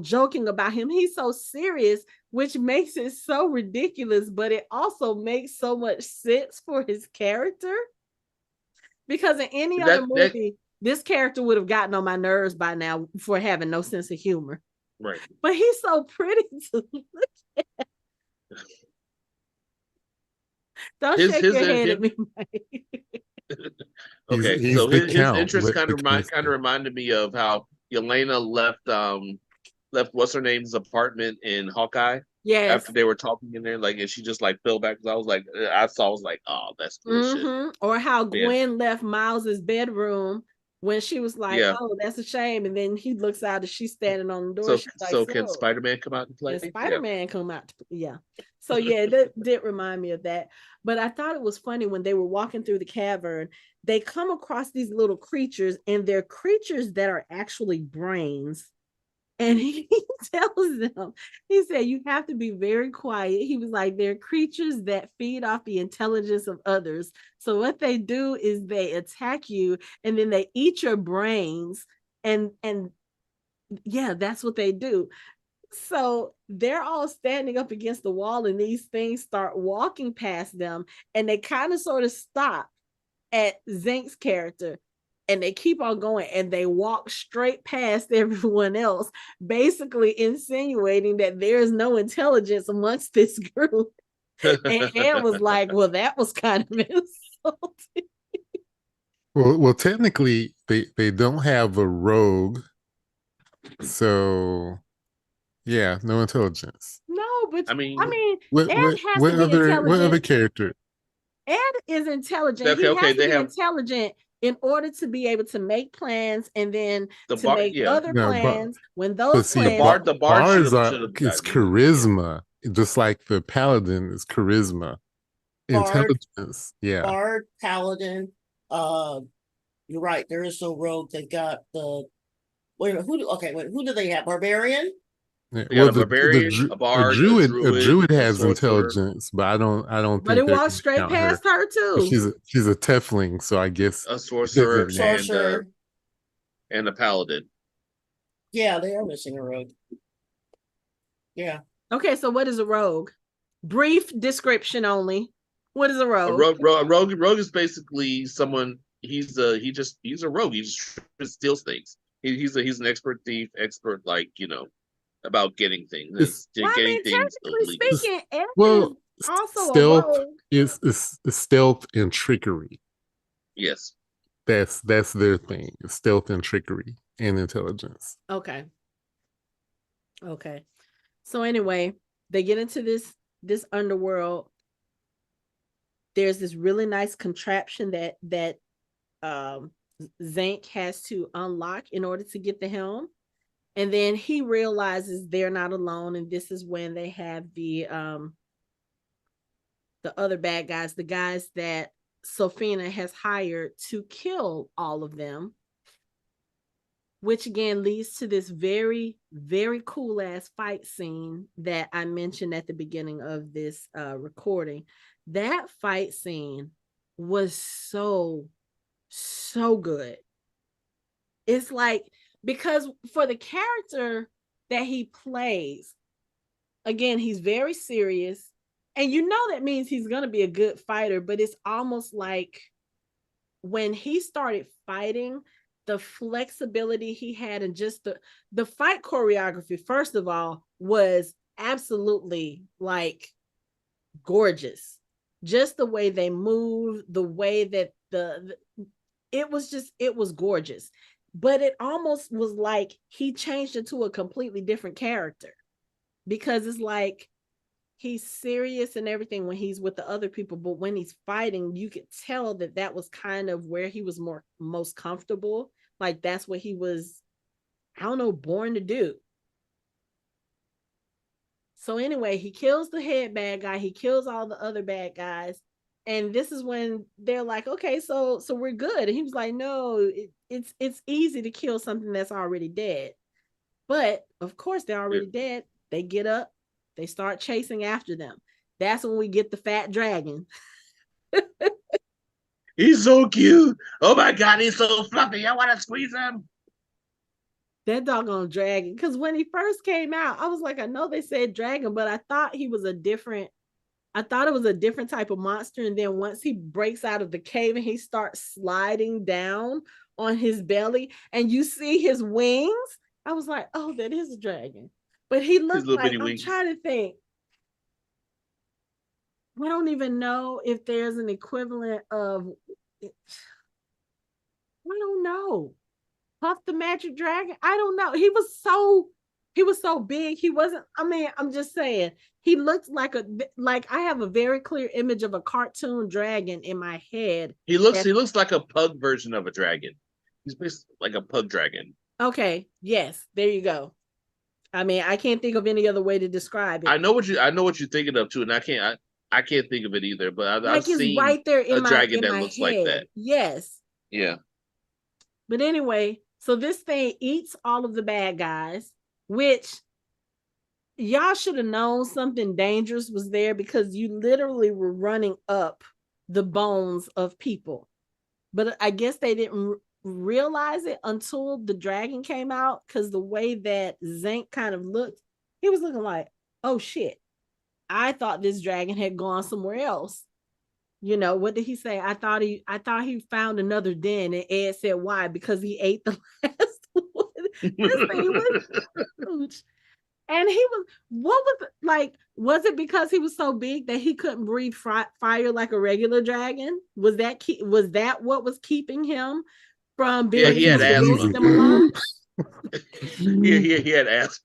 joking about him. He's so serious, which makes it so ridiculous, but it also makes so much sense for his character. Because in any other movie, This character would have gotten on my nerves by now for having no sense of humor. Right. But he's so pretty to look at. Don't shake your head at me, Mike. Okay, he's so the his count. interest kind of reminded me of how Yelena left what's her name's apartment in Hawkeye. Yes. After they were talking in there, like, and she just like fell back. I was like, oh, that's bullshit. Or how Gwen left Miles's bedroom when she was like, oh, that's a shame. And then he looks out and she's standing on the door. So can Spider-Man come out and play? Can Spider-Man come out? So that did remind me of that. But I thought it was funny when they were walking through the cavern, they come across these little creatures, and they're creatures that are actually brains. And he tells them, he said, you have to be very quiet. He was like, they're creatures that feed off the intelligence of others. So what they do is they attack you, and then they eat your brains. And yeah, that's what they do. So they're all standing up against the wall, and these things start walking past them, and they kind of sort of stop at Xenk's character. And they keep on going, and they walk straight past everyone else, basically insinuating that there's no intelligence amongst this group. And Anne was like, well, that was kind of insulting. Well, technically, they don't have a rogue. So, yeah, no intelligence. No, but I mean, what other character? Ed is intelligent. He has to be intelligent in order to be able to make plans, and then to make other plans. When those plans, the bars it's charisma, just like the paladin is charisma, intelligence. Yeah, bard, paladin. You're right. There is no rogue. They got the. Wait a minute. Who do they have? Barbarian. Well, a barbarian, a bard, a druid has intelligence, but I don't but think it walks straight past her too. She's a tiefling, so I guess a sorcerer and a paladin. Yeah, they are missing a rogue. Yeah. Okay, so what is a rogue? Brief description only. What is a rogue? A rogue is basically someone. He's a rogue. He just steals things. He's an expert thief, about getting things. Technically speaking, also stealth is stealth and trickery. Yes, that's their thing. Stealth and trickery and intelligence. Okay. So anyway, they get into this underworld. There's this really nice contraption that Xenk has to unlock in order to get the helm. And then he realizes they're not alone, and this is when they have the other bad guys, the guys that Sofina has hired to kill all of them, which again leads to this very, very cool ass fight scene that I mentioned at the beginning of this recording. That fight scene was so good. It's like, because for the character that he plays, again, he's very serious, and that means he's going to be a good fighter, but it's almost like when he started fighting, the flexibility he had, and just the fight choreography, first of all, was absolutely like gorgeous. Just the way they move, the way that it was gorgeous. But it almost was like he changed into a completely different character, because it's like he's serious and everything when he's with the other people, but when he's fighting, you could tell that was kind of where he was most comfortable. Like that's what he was, I don't know, born to do. So anyway, he kills the head bad guy. He kills all the other bad guys. And this is when they're like, okay, so we're good. And he was like, no, it's easy to kill something that's already dead. But of course, they're already dead. They get up, they start chasing after them. That's when we get the fat dragon. He's so cute. Oh my God, he's so fluffy. I want to squeeze him. That doggone dragon. Because when he first came out, I was like, I know they said dragon, but I thought it was a different type of monster. And then once he breaks out of the cave and he starts sliding down on his belly and you see his wings, I was like, oh, that is a dragon. But he looked like, I'm trying to think. I don't even know if there's an equivalent of, I don't know. Puff the Magic Dragon? I don't know. He was so big. He wasn't, I mean, I'm just saying, he looked like I have a very clear image of a cartoon dragon in my head. He looks like a pug version of a dragon. He's basically like a pug dragon. Okay. Yes. There you go. I mean, I can't think of any other way to describe it. I know what you're thinking of too, and I can't think of it either. But I've seen right there in a dragon that my looks head. like that. Yes. Yeah. But anyway, so this thing eats all of the bad guys, which y'all should have known something dangerous was there because you literally were running up the bones of people. But I guess they didn't realize it until the dragon came out, because the way that Xenk kind of looked, he was looking like, oh shit, I thought this dragon had gone somewhere else. You know, what did he say? I thought he found another den, and Ed said why? Because he ate the last one. This thing was huge. And he was, what was like, was it because he was so big that he couldn't breathe fire like a regular dragon? Was that what was keeping him from being he had asthma. Them alive? He had asthma.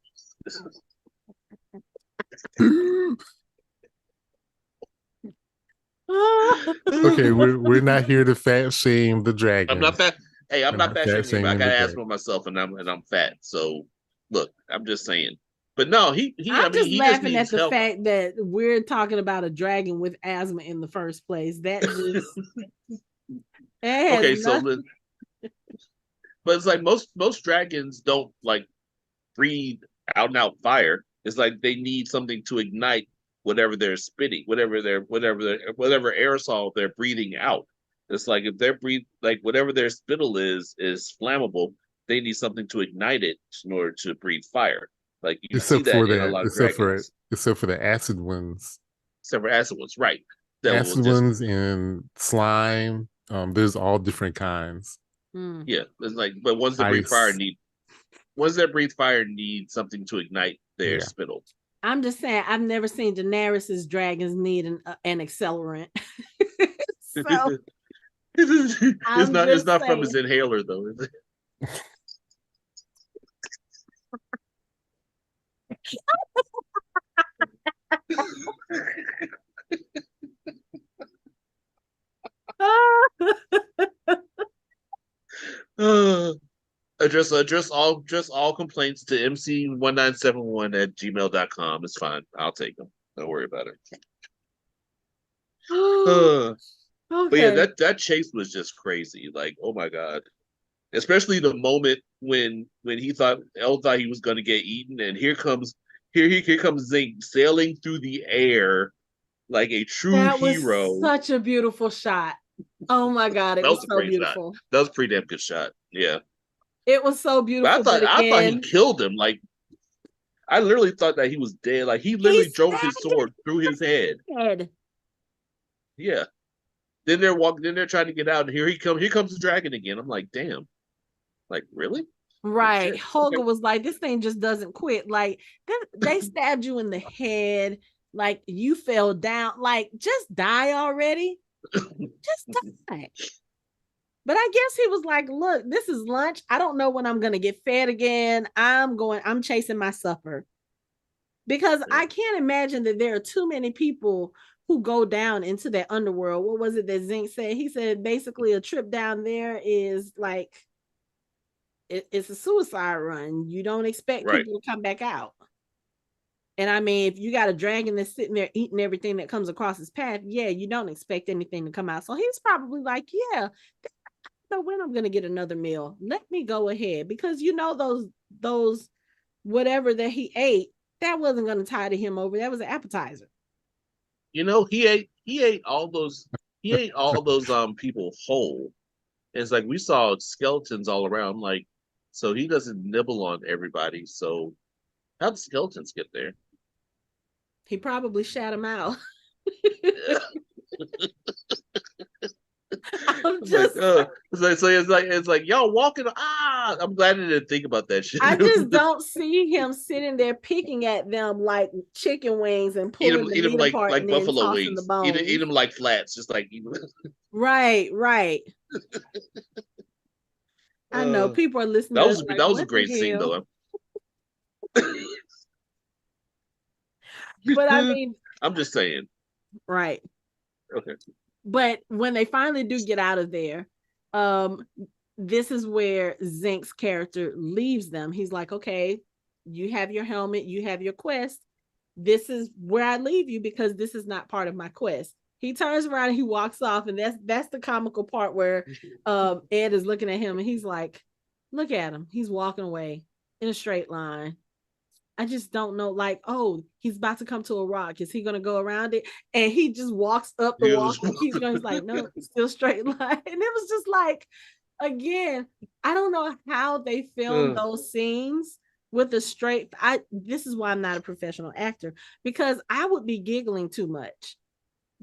Okay, we're not here to fat shame the dragon. I'm not fat. Hey, I'm not fat shaming. I got asthma myself, and I'm fat. So look, I'm just saying. But no, I'm just laughing at the fact that we're talking about a dragon with asthma in the first place. That just okay. So, but it's like most dragons don't like breathe out and out fire. It's like they need something to ignite whatever they're spitting, whatever aerosol they're breathing out. It's like if they're whatever their spittle is flammable, they need something to ignite it in order to breathe fire. Like you see that in a lot of dragons. Except for the acid ones. Except for acid ones, right. Acid ones and slime. There's all different kinds. Yeah. It's like, but ones that breathe fire need something to ignite their spittle. I'm just saying, I've never seen Daenerys's dragons need an accelerant. So it's not from his inhaler though, is it? Address all complaints to mc1971@gmail.com. It's fine. I'll take them. Don't worry about it. Okay. But yeah, that chase was just crazy. Like, oh my god. Especially the moment when he thought he was gonna get eaten, and here comes Xenk sailing through the air like a true hero. Was such a beautiful shot. Oh my god, it was so beautiful. Shot. That was a pretty damn good shot. Yeah. It was so beautiful. But I thought he killed him. Like, I literally thought that he was dead. Like, he literally drove his sword through his head. Yeah. Then they're trying to get out, and here comes the dragon again. I'm like, damn. Like, really? Right. Holga was like, this thing just doesn't quit. Like, they stabbed you in the head. Like, you fell down. Like, just die already. Just die. But I guess he was like, look, this is lunch. I don't know when I'm going to get fed again. I'm chasing my supper. Because I can't imagine that there are too many people who go down into that underworld. What was it that Xenk said? He said basically a trip down there is like, it's a suicide run. You don't expect people to come back out. And I mean, if you got a dragon that's sitting there eating everything that comes across his path, you don't expect anything to come out. So he's probably like, I don't know when I'm going to get another meal. Let me go ahead. Because those whatever that he ate, that wasn't going to tide him over. That was an appetizer. You know, he ate all those people whole. And it's like we saw skeletons all around. Like, so he doesn't nibble on everybody. So how'd the skeletons get there? He probably shat them out. I'm just it's like y'all walking. I'm glad I didn't think about that shit. I just don't see him sitting there picking at them like chicken wings and pulling the meat apart and then buffalo tossing the wings. bones. Eat them like flats, just like right. I know people are listening. That was a great scene though. But I mean, I'm just saying. Right. Okay. But when they finally do get out of there, this is where Xenk's character leaves them. He's like, okay, you have your helmet, you have your quest. This is where I leave you because this is not part of my quest. He turns around and he walks off, and that's the comical part where Ed is looking at him and he's like, look at him. He's walking away in a straight line. I just don't know, like, oh, he's about to come to a rock. Is he going to go around it? And he just walks up the wall and keeps going. He's like, no, still straight line. And it was just like, again, I don't know how they filmed those scenes with a straight. This is why I'm not a professional actor, because I would be giggling too much.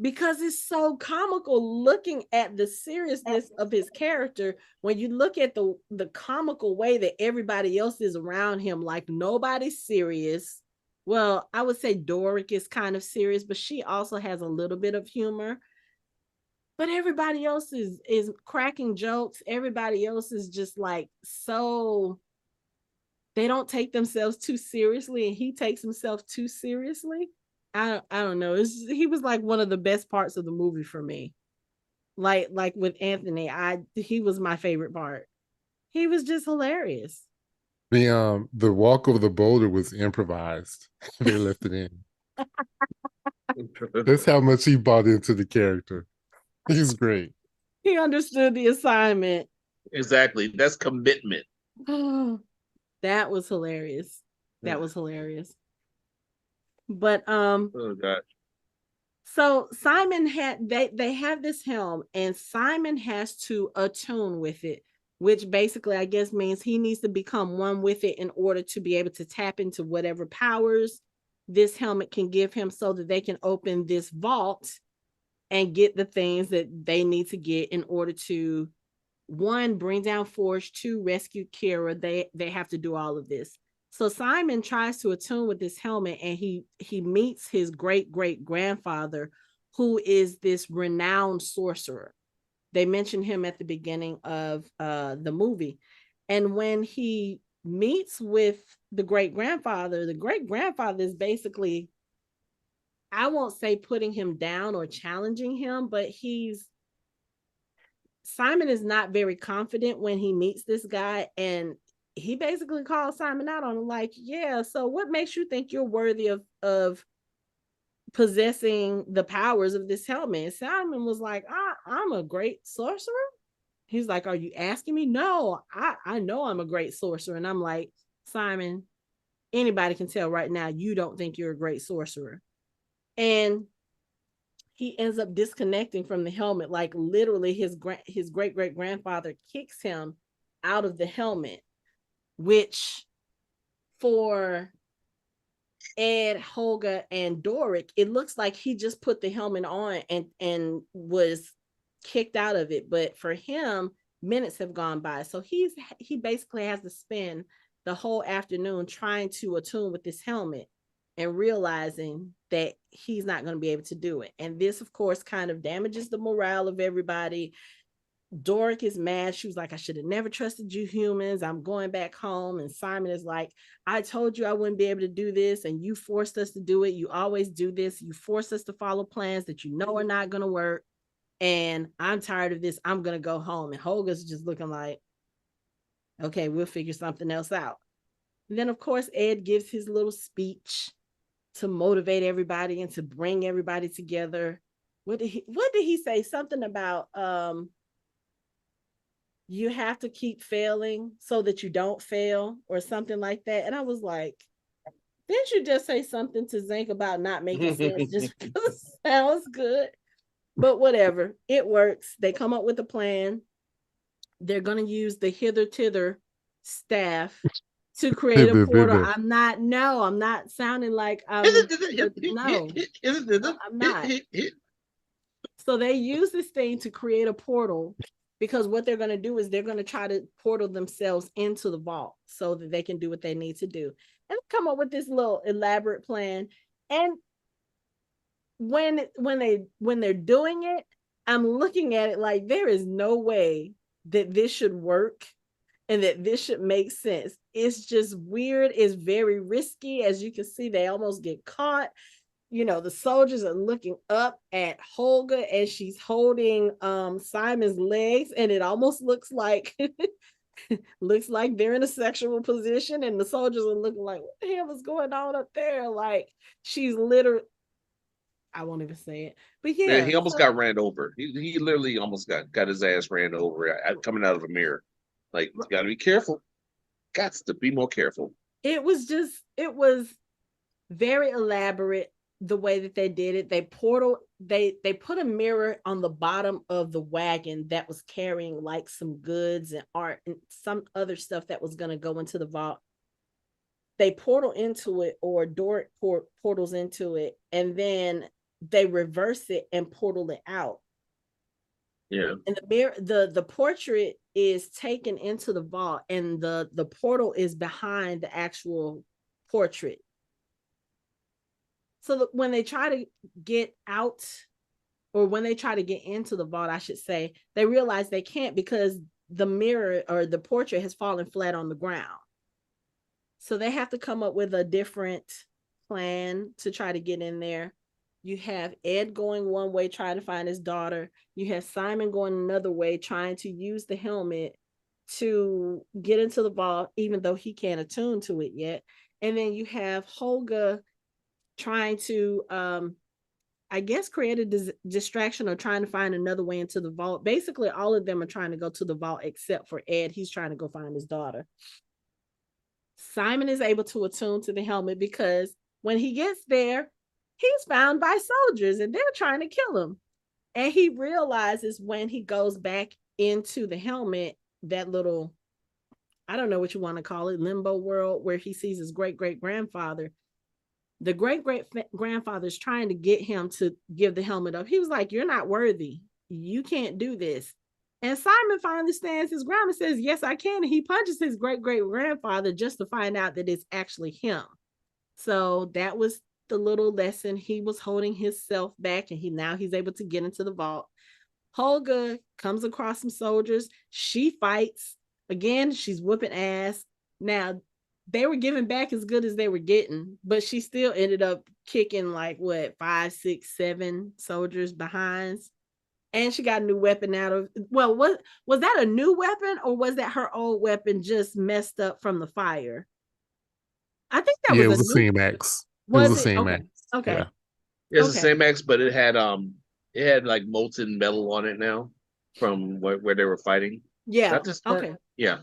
Because it's so comical looking at the seriousness of his character when you look at the comical way that everybody else is around him, like nobody's serious. Well, I would say Doric is kind of serious, but she also has a little bit of humor. But everybody else is cracking jokes. Everybody else is just like, so they don't take themselves too seriously, and he takes himself too seriously. I don't know. He was like one of the best parts of the movie for me. Like with Anthony, he was my favorite part. He was just hilarious. The walk over the boulder was improvised. They left it in. That's how much he bought into the character. He's great. He understood the assignment. Exactly. That's commitment. That was hilarious. That was hilarious. But oh god. So Simon they have this helm, and Simon has to attune with it, which basically I guess means he needs to become one with it in order to be able to tap into whatever powers this helmet can give him, so that they can open this vault and get the things that they need to get in order to, one, bring down Forge, two, rescue Kira. They have to do all of this. So Simon tries to attune with this helmet, and he meets his great-great-grandfather, who is this renowned sorcerer. They mentioned him at the beginning of the movie. And when he meets with the great-grandfather is basically, I won't say putting him down or challenging him, but Simon is not very confident when he meets this guy, and he basically calls Simon out on it, like, yeah, so what makes you think you're worthy of possessing the powers of this helmet? And Simon was like, I'm a great sorcerer. He's like, are you asking me? No, I know I'm a great sorcerer. And I'm like, Simon, anybody can tell right now you don't think you're a great sorcerer. And he ends up disconnecting from the helmet. Like literally his great-great-grandfather kicks him out of the helmet, which for Ed, Holga, and Doric, it looks like he just put the helmet on and was kicked out of it. But for him, minutes have gone by. So he basically has to spend the whole afternoon trying to attune with this helmet and realizing that he's not going to be able to do it. And this, of course, kind of damages the morale of everybody. Doric is mad. She was like, I should have never trusted you humans. I'm going back home. And Simon is like, I told you I wouldn't be able to do this, and you forced us to do it. You always do this. You force us to follow plans that you know are not going to work. And I'm tired of this. I'm going to go home. And Holga's just looking like, okay, we'll figure something else out. And then, of course, Ed gives his little speech to motivate everybody and to bring everybody together. What did he say? Something about you have to keep failing so that you don't fail, or something like that. And I was like, didn't you just say something to Xenk about not making sense just because it sounds good? But whatever, it works. They come up with a plan. They're going to use the hither-tither staff to create a portal. I'm not sounding like I'm not. So they use this thing to create a portal, because what they're going to do is they're going to try to portal themselves into the vault so that they can do what they need to do, and come up with this little elaborate plan. And when they're doing it, I'm looking at it like there is no way that this should work and that this should make sense. It's just weird. It's very risky. As you can see, they almost get caught. The soldiers are looking up at Holga as she's holding Simon's legs, and it almost looks like they're in a sexual position, and the soldiers are looking like, what the hell is going on up there? Like, she's literally, I won't even say it, but yeah, he almost got ran over. He literally almost got his ass ran over coming out of a mirror. Like, you got to be careful. Got to be more careful. It was very elaborate the way that they did it. They put a mirror on the bottom of the wagon that was carrying like some goods and art and some other stuff that was going to go into the vault. They portal into it, or Doric portals into it, and then they reverse it and portal it out. Yeah. And the mirror, the portrait is taken into the vault, and the portal is behind the actual portrait. So when they try to get out, or when they try to get into the vault, I should say, they realize they can't, because the mirror or the portrait has fallen flat on the ground. So they have to come up with a different plan to try to get in there. You have Ed going one way, trying to find his daughter. You have Simon going another way, trying to use the helmet to get into the vault, even though he can't attune to it yet. And then you have Holga trying to, I guess, create a distraction, or trying to find another way into the vault. Basically, all of them are trying to go to the vault except for Ed. He's trying to go find his daughter. Simon is able to attune to the helmet, because when he gets there, he's found by soldiers and they're trying to kill him. And he realizes when he goes back into the helmet, that little, I don't know what you want to call it, limbo world, where he sees his great-great-grandfather. The great-great-grandfather is trying to get him to give the helmet up. He was like, you're not worthy. You can't do this. And Simon finally stands his ground and says, yes, I can. And he punches his great-great-grandfather just to find out that it's actually him. So that was the little lesson. He was holding himself back, and he's able to get into the vault. Holga comes across some soldiers. She fights. Again, she's whooping ass. Now, they were giving back as good as they were getting, but she still ended up kicking like 5, 6, 7 soldiers behind. And she got a new weapon out of, well, was that a new weapon, or was that her old weapon just messed up from the fire? I think that was the same axe. Was it the same okay. axe. Okay. Yeah. It's the same axe, but it had like molten metal on it now from where they were fighting. Yeah. Okay. Yeah.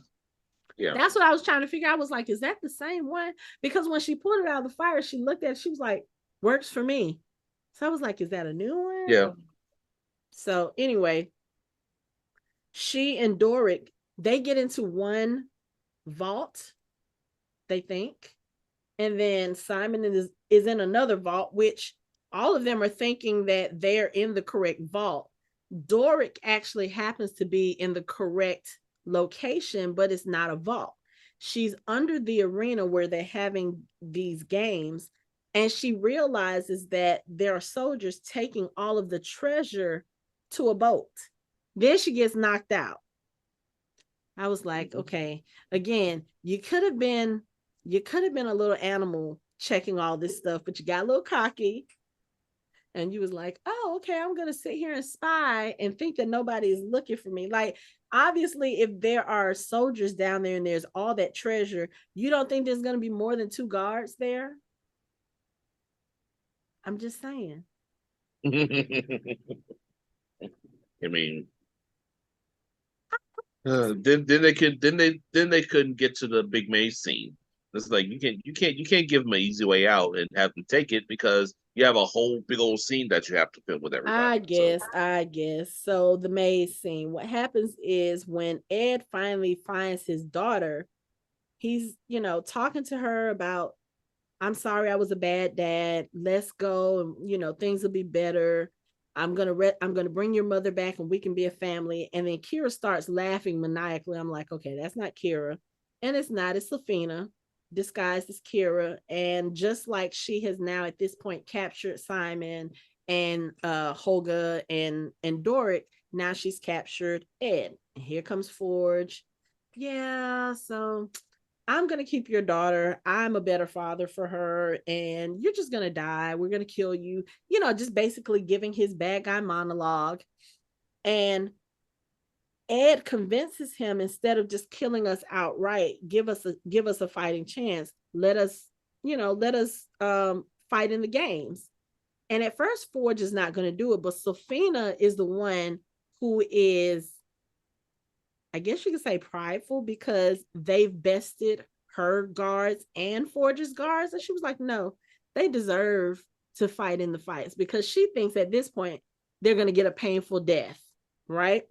That's what I was trying to figure out. I was like, is that the same one? Because when she pulled it out of the fire, she looked at it, she was like, works for me. So I was like, is that a new one? Yeah. So anyway, she and Doric, they get into one vault, they think. And then Simon is in another vault, which all of them are thinking that they're in the correct vault. Doric actually happens to be in the correct location, but it's not a vault. She's under the arena where they're having these games, and she realizes that there are soldiers taking all of the treasure to a boat. Then she gets knocked out. I was like, okay, again, you could have been a little animal checking all this stuff, but you got a little cocky, and you was like, oh, okay, I'm gonna sit here and spy and think that nobody is looking for me. Like, obviously, if there are soldiers down there and there's all that treasure, you don't think there's gonna be more than 2 guards there? I'm just saying. I mean, then they couldn't get to the big maze scene. It's like you can't give them an easy way out and have them take it, because you have a whole big old scene that you have to film with everybody. I guess. So the maze scene. What happens is when Ed finally finds his daughter, he's, talking to her about, I'm sorry, I was a bad dad. Let's go, and things will be better. I'm gonna bring your mother back and we can be a family. And then Kira starts laughing maniacally. I'm like, okay, that's not Kira. And it's not, it's Sofina disguised as Kira. And just like she has now at this point captured Simon and Holga and Doric, now she's captured Ed. And here comes Forge. Yeah, so I'm going to keep your daughter. I'm a better father for her. And you're just going to die. We're going to kill you. You know, just basically giving his bad guy monologue. And Ed convinces him, instead of just killing us outright, give us a fighting chance. Let us fight in the games. And at first, Forge is not going to do it. But Sofina is the one who is, I guess you could say, prideful, because they've bested her guards and Forge's guards. And she was like, no, they deserve to fight in the fights, because she thinks at this point they're going to get a painful death, right?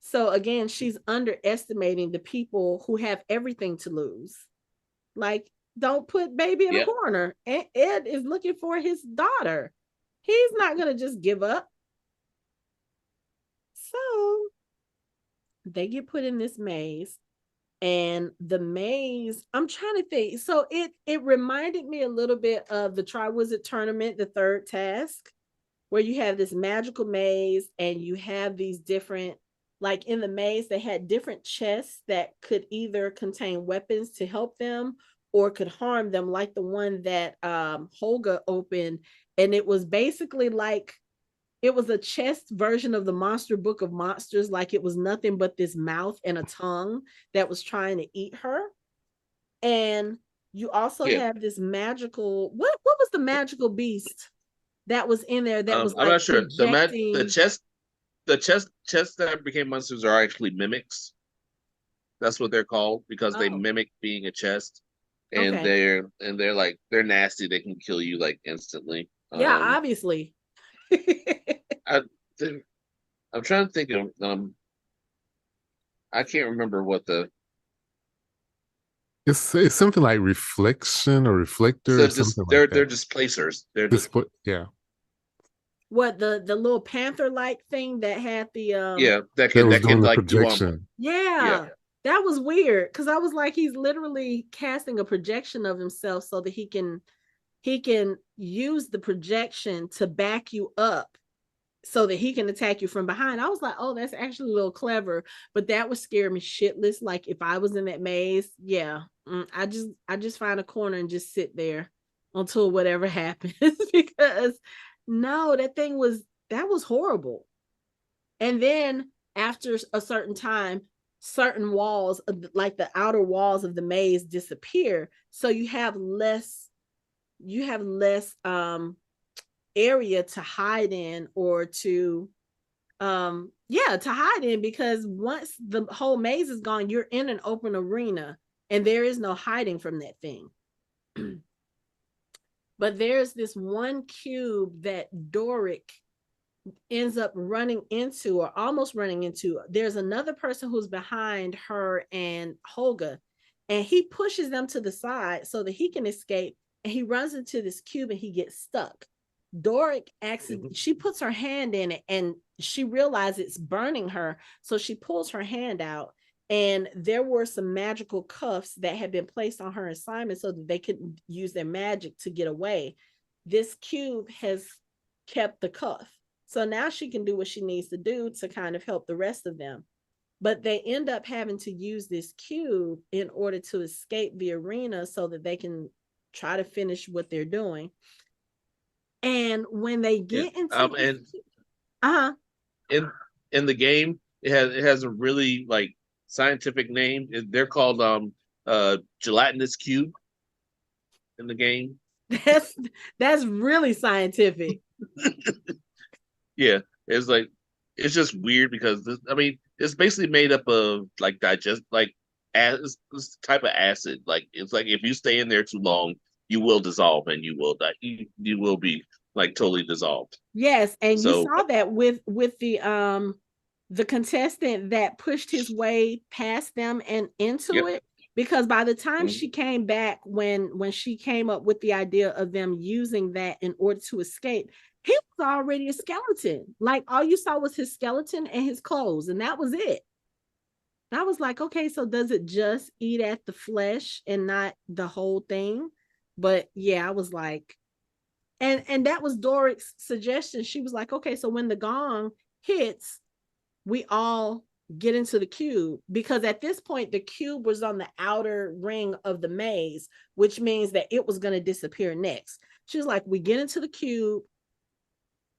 So again, she's underestimating the people who have everything to lose. Like, don't put baby in a corner. And Ed is looking for his daughter. He's not going to just give up. So they get put in this maze, and the maze, I'm trying to think. So it reminded me a little bit of the Triwizard Tournament, the third task, where you have this magical maze and you have these different, like in the maze, they had different chests that could either contain weapons to help them or could harm them, like the one that Holga opened. And it was basically like, it was a chest version of the Monster Book of Monsters. Like, it was nothing but this mouth and a tongue that was trying to eat her. And you also have this magical, what was the magical beast that was in there that was I'm not sure. projecting... The chests that became monsters are actually mimics. That's what they're called, because they mimic being a chest. And they're like, they're nasty. They can kill you like instantly. Yeah, obviously. I'm trying to think of I can't remember what the... It's something like reflection or reflector. So or something they're like that. they're displacers. They're yeah. What, the little panther like thing that had the that can like projection. Yeah, that was weird, because I was like, he's literally casting a projection of himself so that he can use the projection to back you up so that he can attack you from behind. I was like, oh, that's actually a little clever, but that would scare me shitless. Like, if I was in that maze, I just find a corner and just sit there until whatever happens. Because no, that was horrible. And then after a certain time, certain walls, like the outer walls of the maze, disappear. So you have less area to hide in, or to hide in, because once the whole maze is gone, you're in an open arena and there is no hiding from that thing. But there's this one cube that Doric ends up running into, or almost running into. There's another person who's behind her and Holga, and he pushes them to the side so that he can escape, and he runs into this cube and he gets stuck. Doric she puts her hand in it and she realizes it's burning her, so she pulls her hand out, and there were some magical cuffs that had been placed on her assignment so that they could use their magic to get away. This cube has kept the cuff, so now she can do what she needs to do to kind of help the rest of them. But they end up having to use this cube in order to escape the arena so that they can try to finish what they're doing. And when they get into in the game, it has a really like scientific name. They're called gelatinous cube in the game. That's really scientific. Yeah, it's just weird because it's basically made up of like this type of acid. Like, it's like if you stay in there too long, you will dissolve and you will die. You will be like totally dissolved. Yes, and you saw that with the contestant that pushed his way past them and into it, because by the time she came back, when she came up with the idea of them using that in order to escape, he was already a skeleton. Like all you saw was his skeleton and his clothes, and that was it. And I was like, okay, so does it just eat at the flesh and not the whole thing? But yeah, I was like, and that was Doric's suggestion. She was like, okay, so when the gong hits, we all get into the cube, because at this point the cube was on the outer ring of the maze, which means that it was going to disappear next. She was like, we get into the cube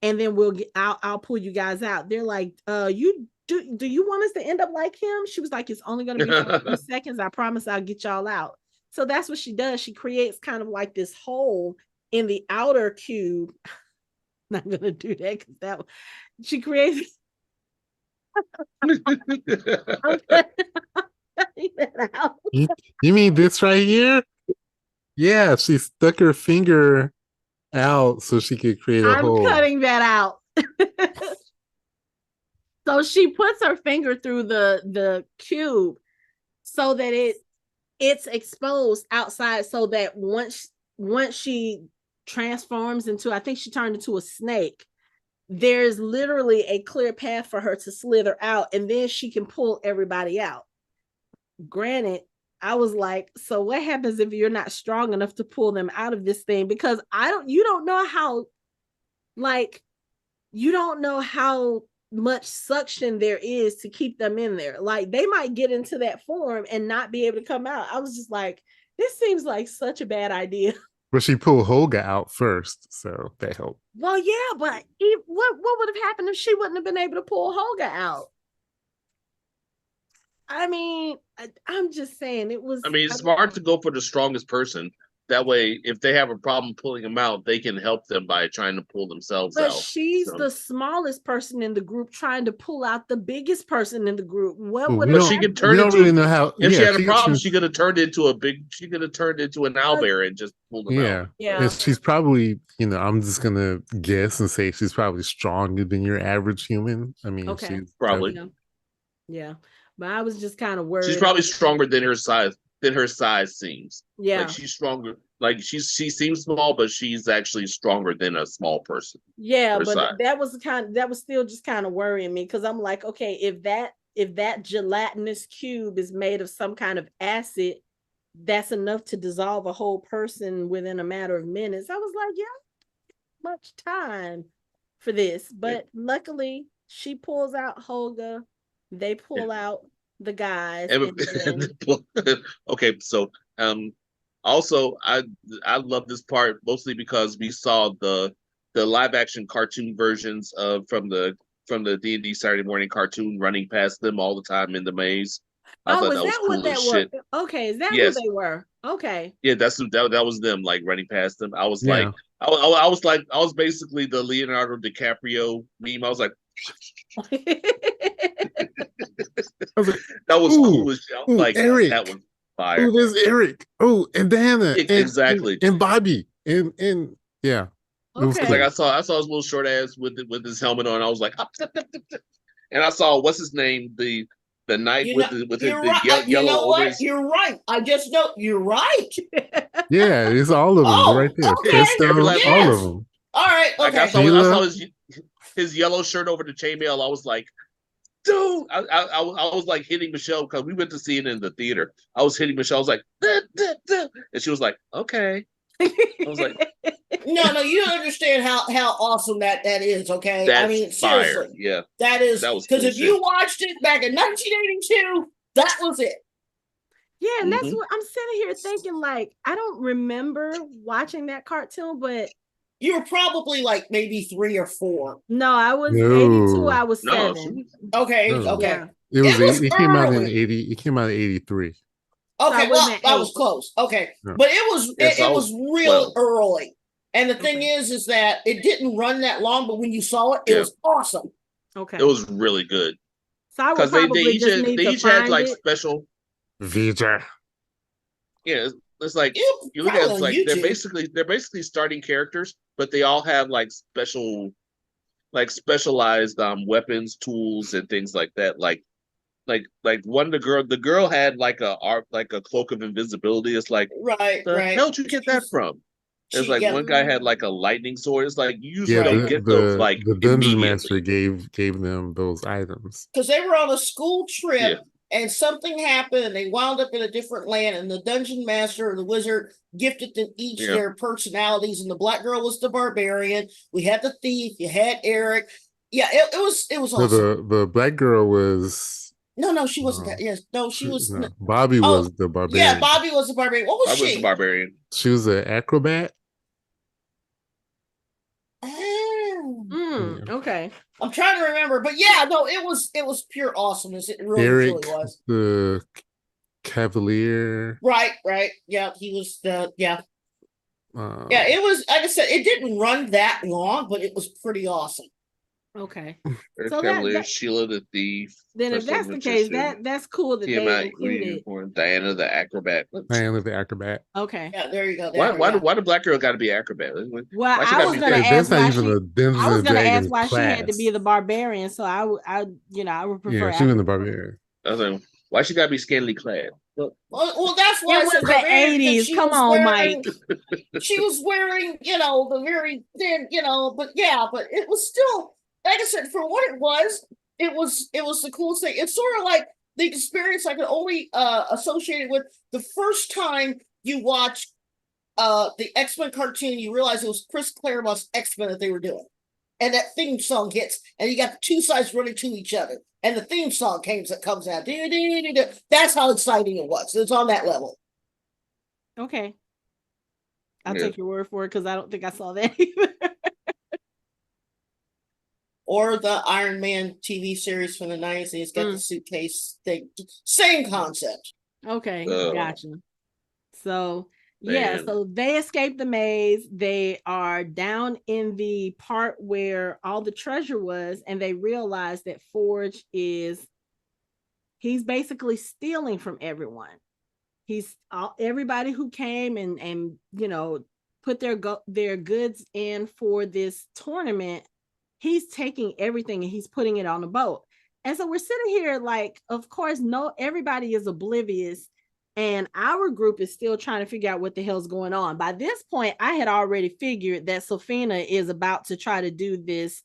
and then I'll pull you guys out. They're like, you do you want us to end up like him? She was like, it's only going to be for a few seconds. I promise I'll get y'all out. So that's what she does. She creates kind of like this hole in the outer cube. I'm not gonna do that because that she creates. You mean this right here? Yeah, she stuck her finger out so she could create a hole. I'm cutting that out. So she puts her finger through the cube so that it's exposed outside, so that once she transforms into, I think she turned into a snake, there's literally a clear path for her to slither out, and then she can pull everybody out. Granted, I was like, so what happens if you're not strong enough to pull them out of this thing? Because you don't know how much suction there is to keep them in there. Like they might get into that form and not be able to come out. I was just like, this seems like such a bad idea. But she pulled Holga out first, so that helped. Well, yeah, but what would have happened if she wouldn't have been able to pull Holga out? I mean, I'm just saying it was. I mean, it's smart to go for the strongest person. That way, if they have a problem pulling them out, they can help them by trying to pull themselves out. But she's the smallest person in the group trying to pull out the biggest person in the group. What would she could turn into? Really know how, if she had a problem, she could have turned into She could have turned into an owlbear and just pulled them out. Yeah, and she's probably, I'm just gonna guess and say she's probably stronger than your average human. I mean, okay, she's probably. Yeah, but I was just kind of worried. She's probably stronger than her size. Her size seems. Yeah, like she's stronger. Like she seems small, but she's actually stronger than a small person. Yeah, but size. that was still just kind of worrying me, because I'm like, okay, if that gelatinous cube is made of some kind of acid, that's enough to dissolve a whole person within a matter of minutes. I was like, yeah, much time for this, but luckily she pulls out Holga. They pull out the guys. Okay, so also I love this part mostly because we saw the live action cartoon versions from the D&D Saturday morning cartoon running past them all the time in the maze. I thought that was cool as shit. Okay, is that who they were? Okay. Yeah, that was them, like running past them. I was like, I was basically the Leonardo DiCaprio meme. I was like, that was cool as shit. Like Eric. That was fire. Oh, there's Eric. Oh, and Dana. Exactly. And Bobby. And yeah. Okay. Like I saw his little short ass with his helmet on. I was like, and I saw what's his name, the knight with the yellow. You know what? You're right. I just know you're right. Yeah, it's all of them right there. Okay. All of them. All right. Okay. Like I saw his yellow shirt over the chainmail. I was like, dude, I was like hitting Michelle because we went to see it in the theater. I was hitting Michelle. I was like, duh, duh, duh. And she was like, okay. I was like, no, you don't understand how awesome that is. Okay, that's I mean, seriously, fire. Yeah, that was because if you watched it back in 1982, that was it. Yeah, and that's what I'm sitting here thinking. Like, I don't remember watching that cartoon, but you were probably like maybe 3 or 4. No, I was 82. I was 7. Okay, no. okay. Yeah. It came out in 80. It came out in 83. Okay, well, that was close. Okay, but it was real early. And the thing is that it didn't run that long, but when you saw it, it was awesome. Okay, it was really good. So I would probably they each had like special Vija. Yeah, it's like you look at it, like they're basically starting characters, but they all have like specialized weapons, tools, and things like that. Like one the girl had like a cloak of invisibility. It's like, right. How'd you get that from? It's like one guy had like a lightning sword. It's like you usually don't get those like the dungeon master gave them those items because they were on a school trip. Yeah. And something happened, and they wound up in a different land. And the dungeon master or the wizard gifted them each their personalities. And the black girl was the barbarian. We had the thief. You had Eric. Yeah, it was awesome. So the black girl was no, she wasn't. Yes, no, she was. No, Bobby was the barbarian. Yeah, Bobby was the barbarian. What was she? I was the barbarian. She was an acrobat. Okay. I'm trying to remember, but yeah, no, it was pure awesomeness. It really was. The Cavalier. Right. Yeah, he was the yeah. It was, like I said, it didn't run that long, but it was pretty awesome. Okay. So Cavalier, Sheila the Thief. Then if that's the case, that's cool that they included Diana the Acrobat. Diana the Acrobat. Okay. Yeah, there you go. Why the black girl got to be acrobat? Well, I was going to ask why she had to be the barbarian. So I would prefer. Yeah, she was the barbarian. I was like, why she got to be scantily clad? Well, that's why it was the 80s. Come on, Mike. She was wearing, the very thin, but it was still, like I said, for what it was the coolest thing. It's sort of like the experience I could only associate it with the first time you watch the X-Men cartoon. You realize it was Chris Claremont's X-Men that they were doing, and that theme song hits, and you got the two sides running to each other, and the theme song comes out. That's how exciting it was. It's on that level. Okay, I'll take your word for it because I don't think I saw that either. Or the Iron Man TV series from the 90s. He's got the suitcase thing. Same concept. Okay, gotcha. So, so they escape the maze. They are down in the part where all the treasure was, and they realize that Forge he's basically stealing from everyone. Everybody who came and put their goods in for this tournament. He's taking everything and he's putting it on a boat. And so we're sitting here like, of course, everybody is oblivious. And our group is still trying to figure out what the hell's going on. By this point, I had already figured that Sofina is about to try to do this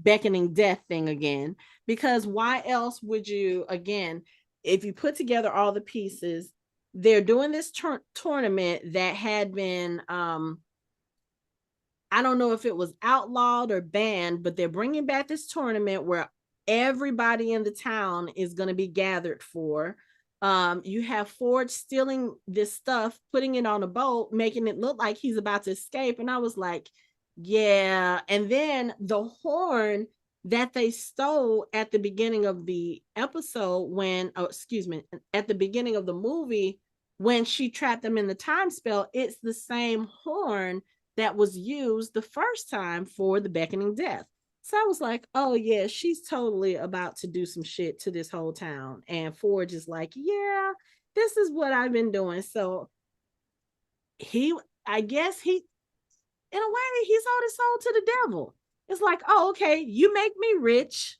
beckoning death thing again. Because why else would you, again, if you put together all the pieces, they're doing this tournament that had been... I don't know if it was outlawed or banned, but they're bringing back this tournament where everybody in the town is going to be gathered for. You have Forge stealing this stuff, putting it on a boat, making it look like he's about to escape. And I was like, yeah. And then the horn that they stole at the beginning of the episode at the beginning of the movie, when she trapped them in the time spell, it's the same horn that was used the first time for the beckoning death. So I was like, oh yeah, she's totally about to do some shit to this whole town. And Forge is like, yeah, this is what I've been doing. So I guess in a way, he sold his soul to the devil. It's like, oh, okay, you make me rich.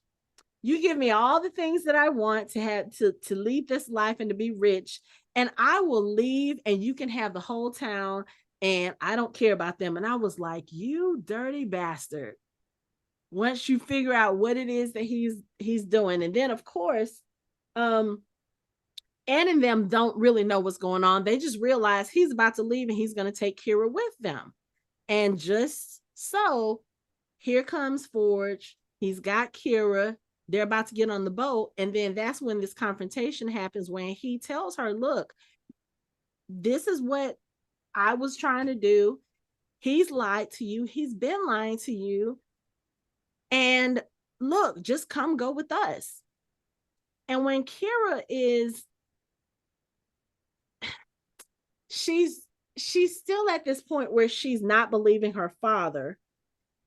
You give me all the things that I want to have to lead this life and to be rich. And I will leave and you can have the whole town. And I don't care about them. And I was like, you dirty bastard. Once you figure out what it is that he's doing. And then, of course, Ann and them don't really know what's going on. They just realize he's about to leave and he's going to take Kira with them. And just so, here comes Forge. He's got Kira. They're about to get on the boat. And then that's when this confrontation happens, when he tells her, look, this is what I was trying to do. He's lied to you. He's been lying to you. And look, just come go with us. And when Kira she's still at this point where she's not believing her father.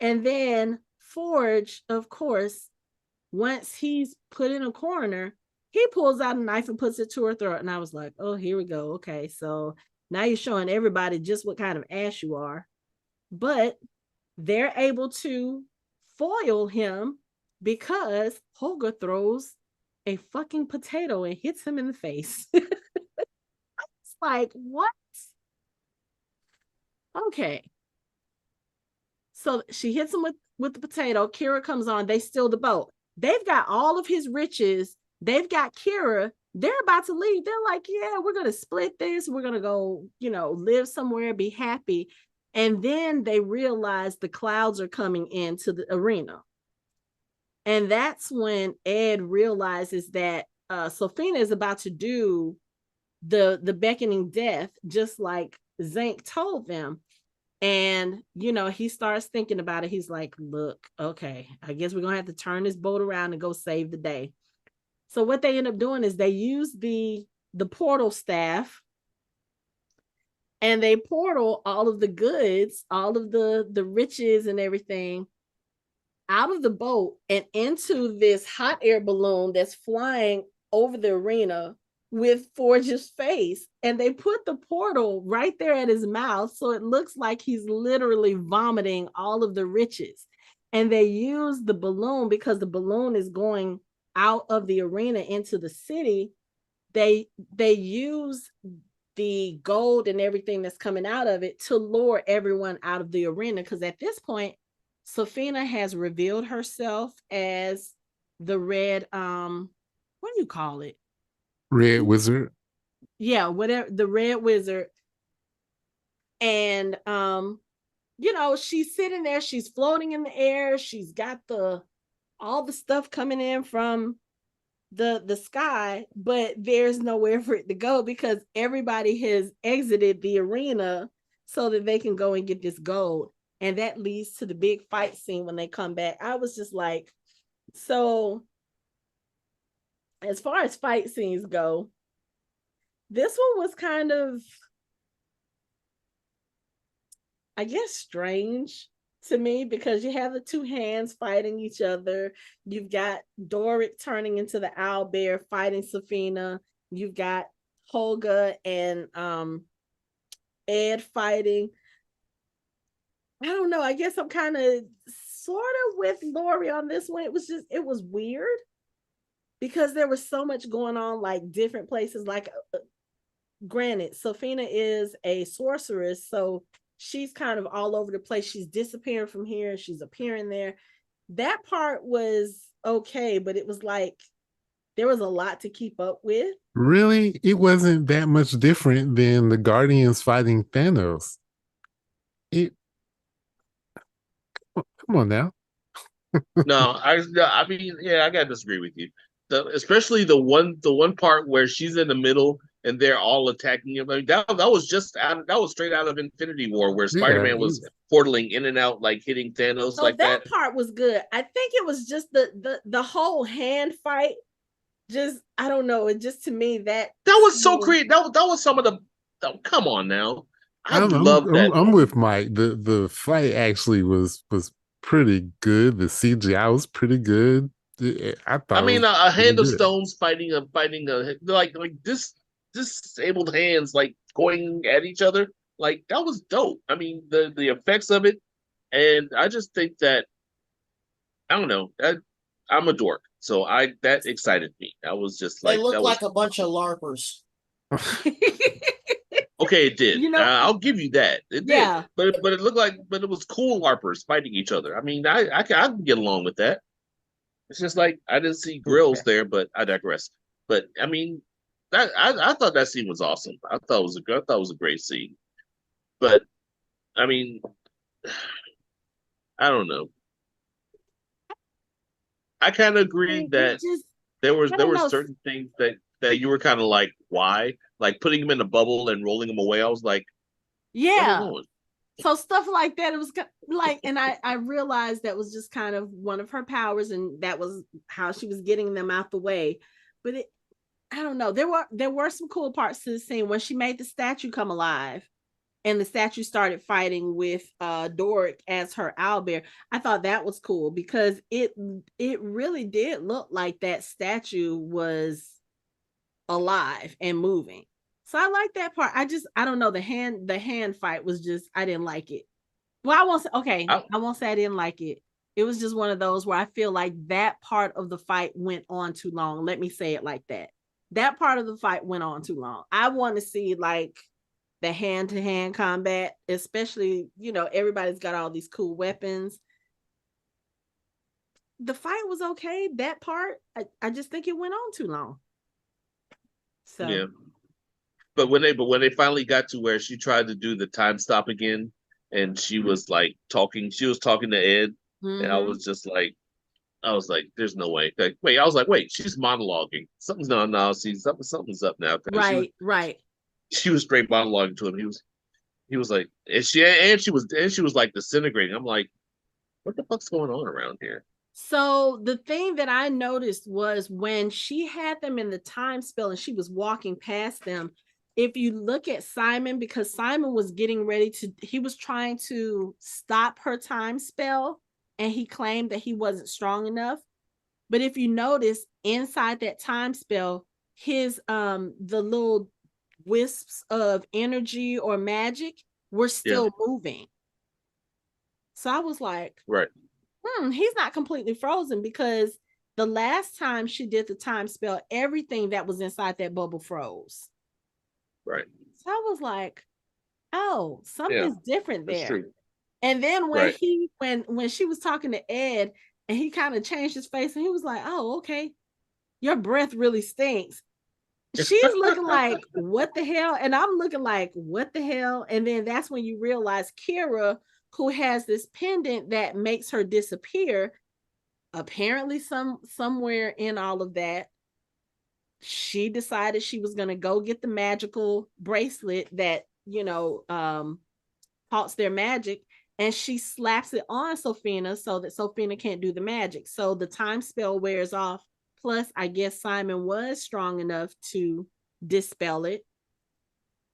And then Forge, of course, once he's put in a corner, he pulls out a knife and puts it to her throat. And I was like, oh, here we go. Okay, so now you're showing everybody just what kind of ass you are. But they're able to foil him because Holga throws a fucking potato and hits him in the face. It's like, what? Okay. So she hits him with the potato. Kira comes on. They steal the boat. They've got all of his riches. They've got Kira. They're about to leave. They're like, yeah, we're going to split this. We're going to go, live somewhere, be happy. And then they realize the clouds are coming into the arena. And that's when Ed realizes that Sofina is about to do the beckoning death, just like Xenk told them. And, he starts thinking about it. He's like, look, okay, I guess we're going to have to turn this boat around and go save the day. So what they end up doing is they use the portal staff and they portal all of the goods, all of the riches and everything out of the boat and into this hot air balloon that's flying over the arena with Forge's face. And they put the portal right there at his mouth, so it looks like he's literally vomiting all of the riches. And they use the balloon because the balloon is going out of the arena into the city. They use the gold and everything that's coming out of it to lure everyone out of the arena, because at this point Sofina has revealed herself as the red what do you call it? Red wizard. Yeah, whatever, the red wizard. And she's sitting there, she's floating in the air, she's got all the stuff coming in from the sky, but there's nowhere for it to go because everybody has exited the arena so that they can go and get this gold. And that leads to the big fight scene when they come back. I was just like, so as far as fight scenes go, this one was kind of, I guess, strange to me, because you have the two hands fighting each other. You've got Doric turning into the owl bear fighting Sofina. You've got Holga and Ed fighting. I don't know. I guess I'm kind of sort of with Lori on this one. It was weird because there was so much going on, like different places. Like, granted, Sofina is a sorceress, so she's kind of all over the place. She's disappearing from here, she's appearing there. That part was okay, but it was like there was a lot to keep up with. Really? It wasn't that much different than the Guardians fighting Thanos. Come on now. No, I mean, yeah, I gotta disagree with you. Especially the one part where she's in the middle and they're all attacking him. I mean, that was that was straight out of Infinity War, where Spider-Man was portaling in and out, like hitting Thanos. So like that part was good. I think it was just the whole hand fight. Just, I don't know. It just, to me, that was so creative. That was some of the. Come on now. I love that. I'm with Mike. The fight actually was pretty good. The CGI was pretty good. I thought. I mean, a hand of stones fighting a like this disabled hands like going at each other. Like, that was dope. I mean, the effects of it, and I just think that, I don't know, I'm a dork, so that excited me. That was just like, they look like a bunch of LARPers. Okay, it did. I'll give you that. It did. But it looked like, but it was cool LARPers fighting each other. I mean, I can get along with that. It's just like, I didn't see grills there, but I digress. But I mean, I thought that scene was awesome. I thought it was a great scene. But I mean, I don't know. I kind of agree that there were certain things that you were kind of like, why? Like putting him in a bubble and rolling him away. I was like, yeah. So stuff like that, it was like, and I realized that was just kind of one of her powers, and that was how she was getting them out the way. But I don't know. There were some cool parts to the scene when she made the statue come alive, and the statue started fighting with Doric as her owlbear. I thought that was cool because it really did look like that statue was alive and moving. So I like that part. I don't know, the hand fight was just, I didn't like it. Well, I won't say I didn't like it. It was just one of those where I feel like that part of the fight went on too long. Let me say it like that. That part of the fight went on too long. I want to see like the hand-to-hand combat, especially, everybody's got all these cool weapons. The fight was okay. That part, I just think it went on too long. So yeah. But when they finally got to where she tried to do the time stop again, and she was like talking to Ed, and I was just like, there's no way. Like, wait, I was like, wait, she's monologuing. Something's no, see, something's up now. Right. She was straight monologuing to him. He was like, and she was like disintegrating. I'm like, what the fuck's going on around here? So the thing that I noticed was when she had them in the time spell and she was walking past them, if you look at Simon, because Simon was getting ready he was trying to stop her time spell, and he claimed that he wasn't strong enough. But if you notice inside that time spell, his the little wisps of energy or magic were still moving. So I was like, right. He's not completely frozen, because the last time she did the time spell, everything that was inside that bubble froze. Right. So I was like, oh, something's different there. True. And then when she was talking to Ed, and he kind of changed his face, and he was like, oh, okay, your breath really stinks. She's looking like, what the hell? And I'm looking like, what the hell? And then that's when you realize Kira, who has this pendant that makes her disappear, apparently somewhere in all of that, she decided she was going to go get the magical bracelet that, halts their magic, and she slaps it on Sofina so that Sofina can't do the magic. So the time spell wears off. Plus, I guess Simon was strong enough to dispel it.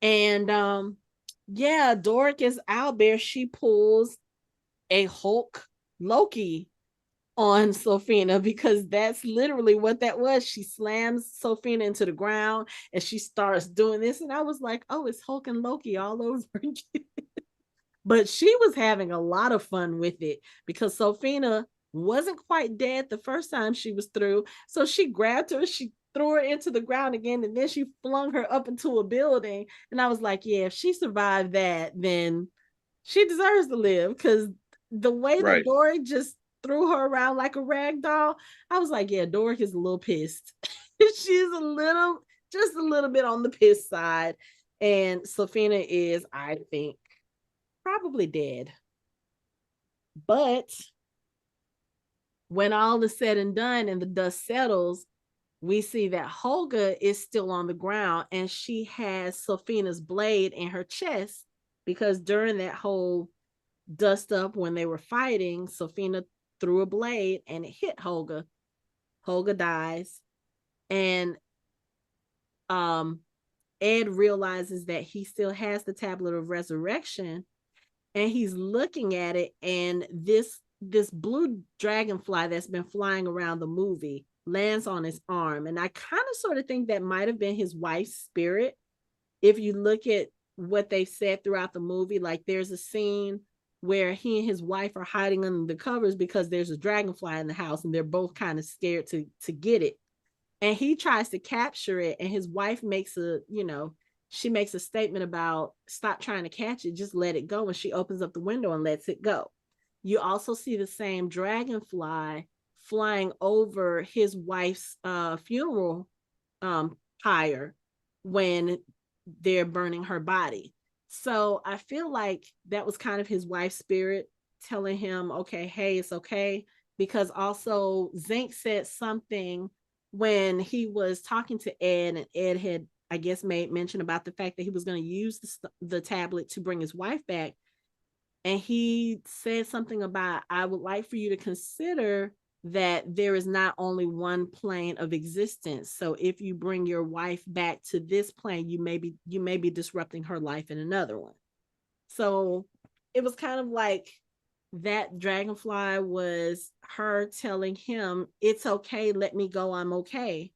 And Doric is out there. She pulls a Hulk Loki on Sofina, because that's literally what that was. She slams Sofina into the ground and she starts doing this. And I was like, oh, it's Hulk and Loki all over again. But she was having a lot of fun with it, because Sofina wasn't quite dead the first time she was through. So she grabbed her, she threw her into the ground again, and then she flung her up into a building. And I was like, yeah, if she survived that, then she deserves to live, because the way that Doric just threw her around like a rag doll, I was like, yeah, Doric is a little pissed. She's just a little bit on the pissed side. And Sofina is, I think, probably dead. But when all is said and done and the dust settles, we see that Holga is still on the ground, and she has Sofina's blade in her chest, because during that whole dust up when they were fighting, Sofina threw a blade and it hit Holga. Holga dies. And Ed realizes that he still has the tablet of resurrection, and he's looking at it, and this blue dragonfly that's been flying around the movie lands on his arm. And I kind of sort of think that might have been his wife's spirit. If you look at what they said throughout the movie, like there's a scene where he and his wife are hiding under the covers because there's a dragonfly in the house, and they're both kind of scared to get it. And he tries to capture it, and his wife makes she makes a statement about, stop trying to catch it, just let it go. And she opens up the window and lets it go. You also see the same dragonfly flying over his wife's funeral pyre when they're burning her body. So I feel like that was kind of his wife's spirit telling him, okay, hey, it's okay. Because also Xenk said something when he was talking to Ed, and Ed had, I guess, made mention about the fact that he was going to use the tablet to bring his wife back. And he said something about, I would like for you to consider that there is not only one plane of existence. So if you bring your wife back to this plane, you may be disrupting her life in another one. So it was kind of like that dragonfly was her telling him, it's okay, let me go, I'm okay.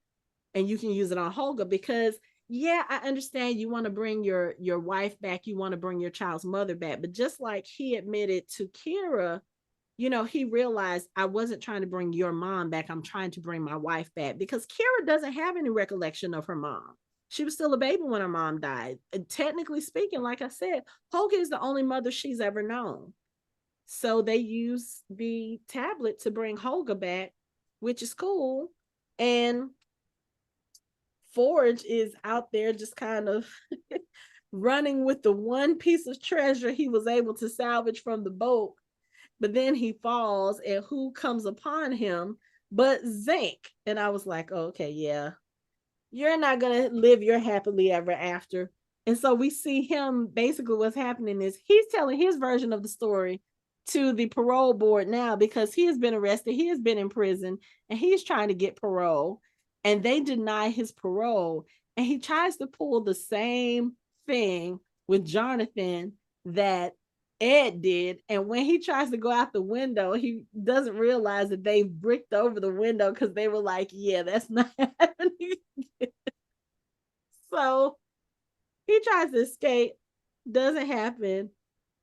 And you can use it on Holga, because yeah, I understand you want to bring your wife back, you want to bring your child's mother back, but just like he admitted to Kira, he realized, I wasn't trying to bring your mom back, I'm trying to bring my wife back, because Kira doesn't have any recollection of her mom. She was still a baby when her mom died. And technically speaking, like I said, Holga is the only mother she's ever known. So they use the tablet to bring Holga back, which is cool. And Forge is out there just kind of running with the one piece of treasure he was able to salvage from the boat. But then he falls, and who comes upon him but Xenk? And I was like, oh, okay, yeah, you're not going to live your happily ever after. And so we see him, basically what's happening is he's telling his version of the story to the parole board now, because he has been arrested, he has been in prison, and he's trying to get parole, and they deny his parole. And he tries to pull the same thing with Jonathan that Ed did. And when he tries to go out the window, he doesn't realize that they've bricked over the window, because they were like, yeah, that's not happening. So he tries to escape, doesn't happen.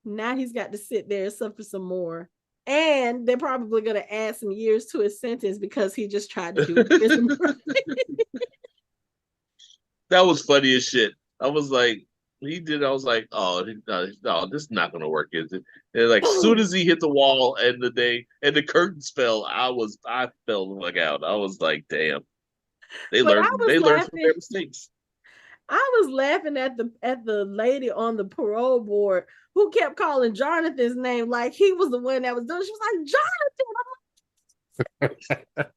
Now he's got to sit there and suffer some more. And they're probably going to add some years to his sentence because he just tried to do prison. That was funny as shit. I was like, he did. I was like, oh no, this is not going to work, is it? And like, as soon as he hit the wall and the curtains fell, I fell the fuck out. I was like, damn. They learned from their mistakes. I was laughing at the lady on the parole board who kept calling Jonathan's name like he was the one that was doing it. She was like, Jonathan.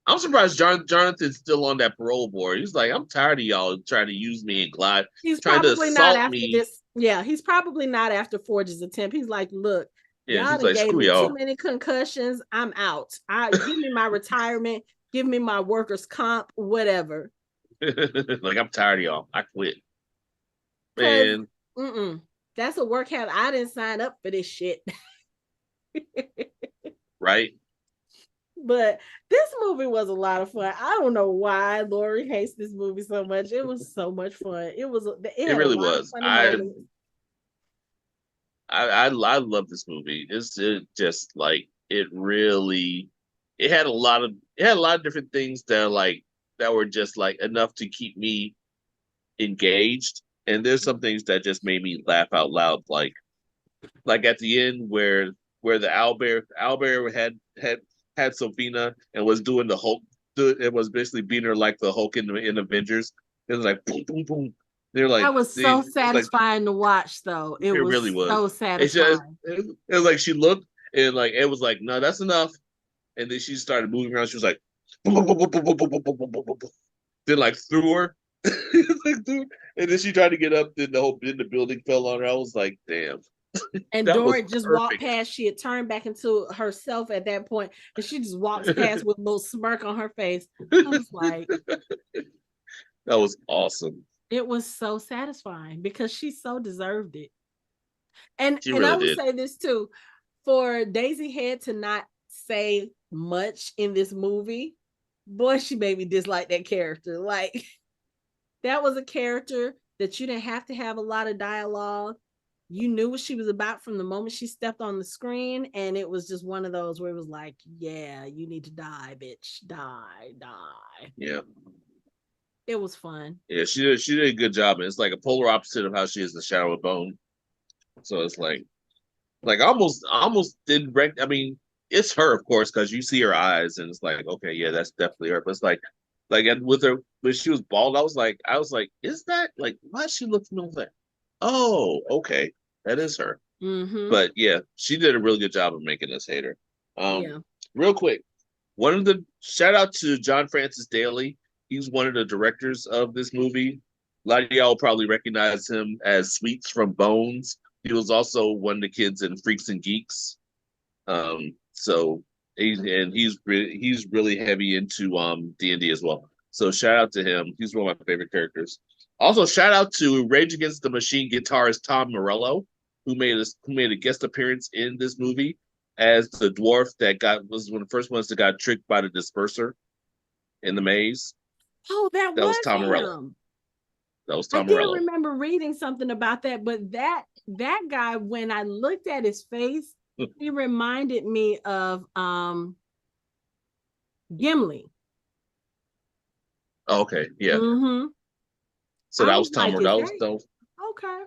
I'm surprised Jonathan's still on that parole board. He's like, I'm tired of y'all trying to use me and Glide. He's trying probably to not after me. this. Yeah, he's probably not after Forge's attempt. He's like, look, y'all like, gave me y'all. too many concussions. I'm out. Give me my retirement. Give me my workers' comp, whatever. Like, I'm tired of y'all. I quit. Man. That's a work habit. I didn't sign up for this shit. Right? But this movie was a lot of fun. I don't know why Lori hates this movie so much. It was so much fun. It really was. I love this movie. It just like it had a lot of different things that were just like enough to keep me engaged. And there's some things that just made me laugh out loud, like at the end where the owlbear had Sofina and was doing the Hulk. It was basically beating her like the Hulk in Avengers. It was like boom, boom, boom. They're like, that was so satisfying to watch, though. It really was so satisfying. It was like she looked and like it was like, no, that's enough. And then she started moving around. She was like, boom, boom, boom, boom, boom, boom, boom, boom, boom, boom. Then like threw her. And then she tried to get up. Then the building fell on her. I was like, damn. And Doric just walked past. She had turned back into herself at that point, and she just walks past with a little smirk on her face. I was like, that was awesome. It was so satisfying because she so deserved it. And I would say this too, for Daisy Head to not say much in this movie, boy, she made me dislike that character. Like, that was a character that you didn't have to have a lot of dialogue. You knew what she was about from the moment she stepped on the screen, and it was just one of those where it was like, yeah, you need to die, bitch. Die. Yeah. It was fun. Yeah, she did a good job. It's like a polar opposite of how she is in Shadow of Bone. So it's like I almost didn't I mean, it's her, of course, because you see her eyes, and it's like, okay, yeah, that's definitely her. But it's like and with her when she was bald, I was like, is that like why she looked familiar? Like, oh, okay, that is her. Mm-hmm. But yeah, she did a really good job of making us hate her. Yeah. Real quick, shout out to John Francis Daly. He's one of the directors of this movie. A lot of y'all probably recognize him as Sweets from Bones. He was also one of the kids in Freaks and Geeks. So he's really heavy into D&D as well. So shout out to him. He's one of my favorite characters. Also, shout out to Rage Against the Machine guitarist Tom Morello, who made a guest appearance in this movie as the dwarf that was one of the first ones that got tricked by the disperser in the maze. Oh, that was Tom Morello. That was Tom Morello. I did remember reading something about that, but that guy, when I looked at his face, he reminded me of Gimli. Oh, okay, yeah. Mm-hmm. So that was Tom. like, okay.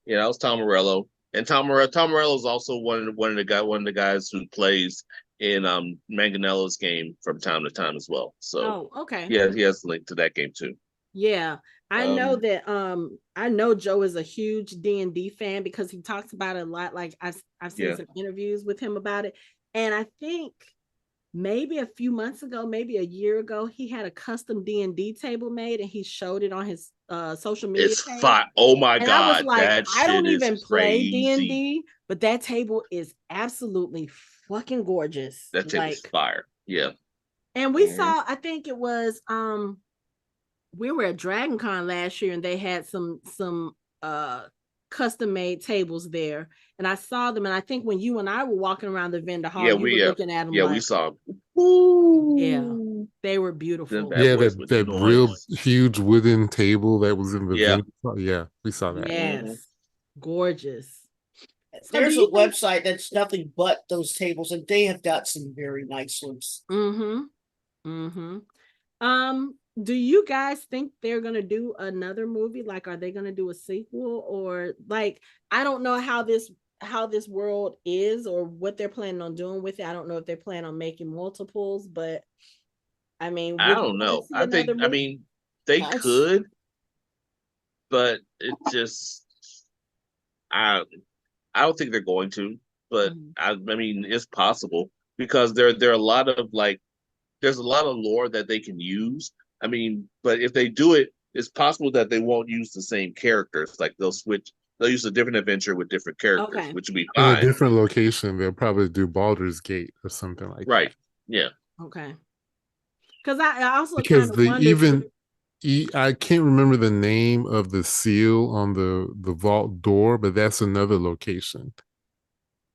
Yeah, that was Tom Morello, and Tom Morello is also one of the guys who plays in Manganella's game from time to time as well. So Oh, okay. yeah, he has a link to that game too. Yeah. I know that I know Joe is a huge D&D fan because he talks about it a lot. Like I've seen some interviews with him about it. And I think maybe a few months ago, maybe a year ago, he had a custom D&D table made and he showed it on his social media page. Fine. Oh my and I was god, like, that I don't shit is even play crazy. D&D, but that table is absolutely fucking gorgeous. That table is fire. Yeah. And we saw, I think it was we were at Dragon Con last year and they had some custom made tables there, and I saw them, and I think when you and I were walking around the vendor hall, you were looking at them. Yeah, like, we saw them. Yeah, they were beautiful. Yeah, that real huge wooden table that was in the vendor. Yeah, we saw that. Yes, gorgeous. There's a website that's nothing but those tables, and they have got some very nice ones. Do you guys think they're gonna do another movie? Like, are they gonna do a sequel, or like, I don't know how this world is or what they're planning on doing with it. I don't know if they're planning on making multiples, but I mean, I don't know. I mean, they could, but it just I don't think they're going to, but I mean, it's possible because there are a lot of there's a lot of lore that they can use. I mean, but if they do it, it's possible that they won't use the same characters. Like they'll use a different adventure with different characters, which would be fine. In a different location, they'll probably do Baldur's Gate or something like that. Right. Yeah. Okay. Because I also because I can't remember the name of the seal on the vault door, but that's another location.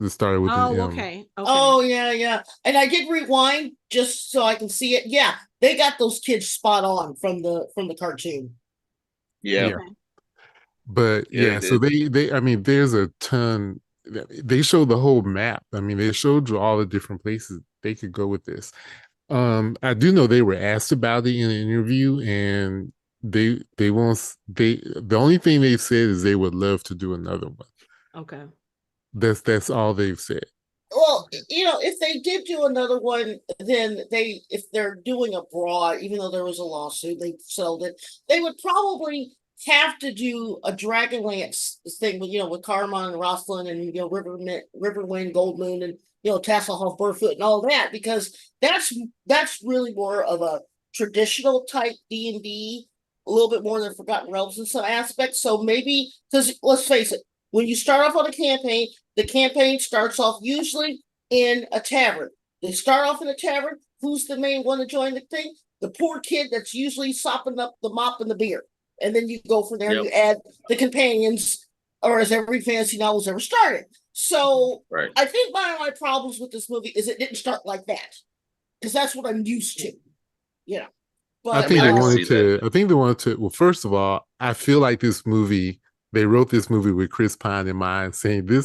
It started with an M. Okay. Oh yeah. And I did rewind just so I can see it. Yeah, they got those kids spot on from the cartoon. Yeah. Okay. But so they I mean, there's a ton. They showed the whole map. I mean, they showed you all the different places they could go with this. I do know they were asked about it in an interview, and the only thing they said is they would love to do another one. Okay. That's all they've said. Well, if they did do another one, then if they're doing abroad, even though there was a lawsuit, they settled it. They would probably have to do a Dragonlance thing with Carmine and Rosalind and Riverwind, Goldmoon, and Tasselhoff, Burfoot, and all that, because that's really more of a traditional type D&D, a little bit more than Forgotten Realms in some aspects. So maybe, because let's face it, when you start off on a campaign, the campaign starts off usually in a tavern. They start off in a tavern. Who's the main one to join the thing? The poor kid that's usually sopping up the mop and the beer. And then you go from there and you add the companions, or as every fantasy novel's ever started. So I think one of my problems with this movie is it didn't start like that, because that's what I'm used to. But I think they wanted to. Well, first of all, I feel like this movie. They wrote this movie with Chris Pine in mind, saying this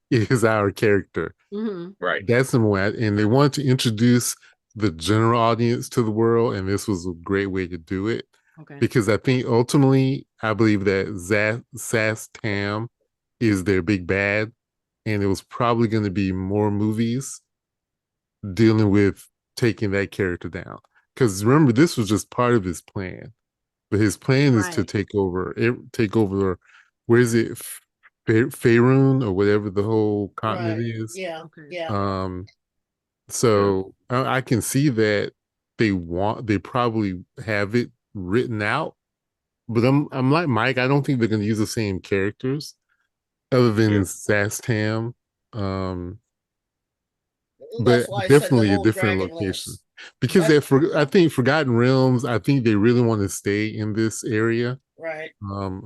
is our character. Right. That's number one. And they wanted to introduce the general audience to the world, and this was a great way to do it. Okay. Because I think ultimately, I believe that Sass Tam is their big bad, and it was probably going to be more movies dealing with taking that character down. Because remember, this was just part of his plan, but his plan is to take over. Where is it? Faerun or whatever the whole continent is. Yeah. Yeah. So I can see that they probably have it written out, but I'm like Mike. I don't think they're going to use the same characters other than Sass Tam. But definitely a different location. Because I think Forgotten Realms, I think they really want to stay in this area. Right.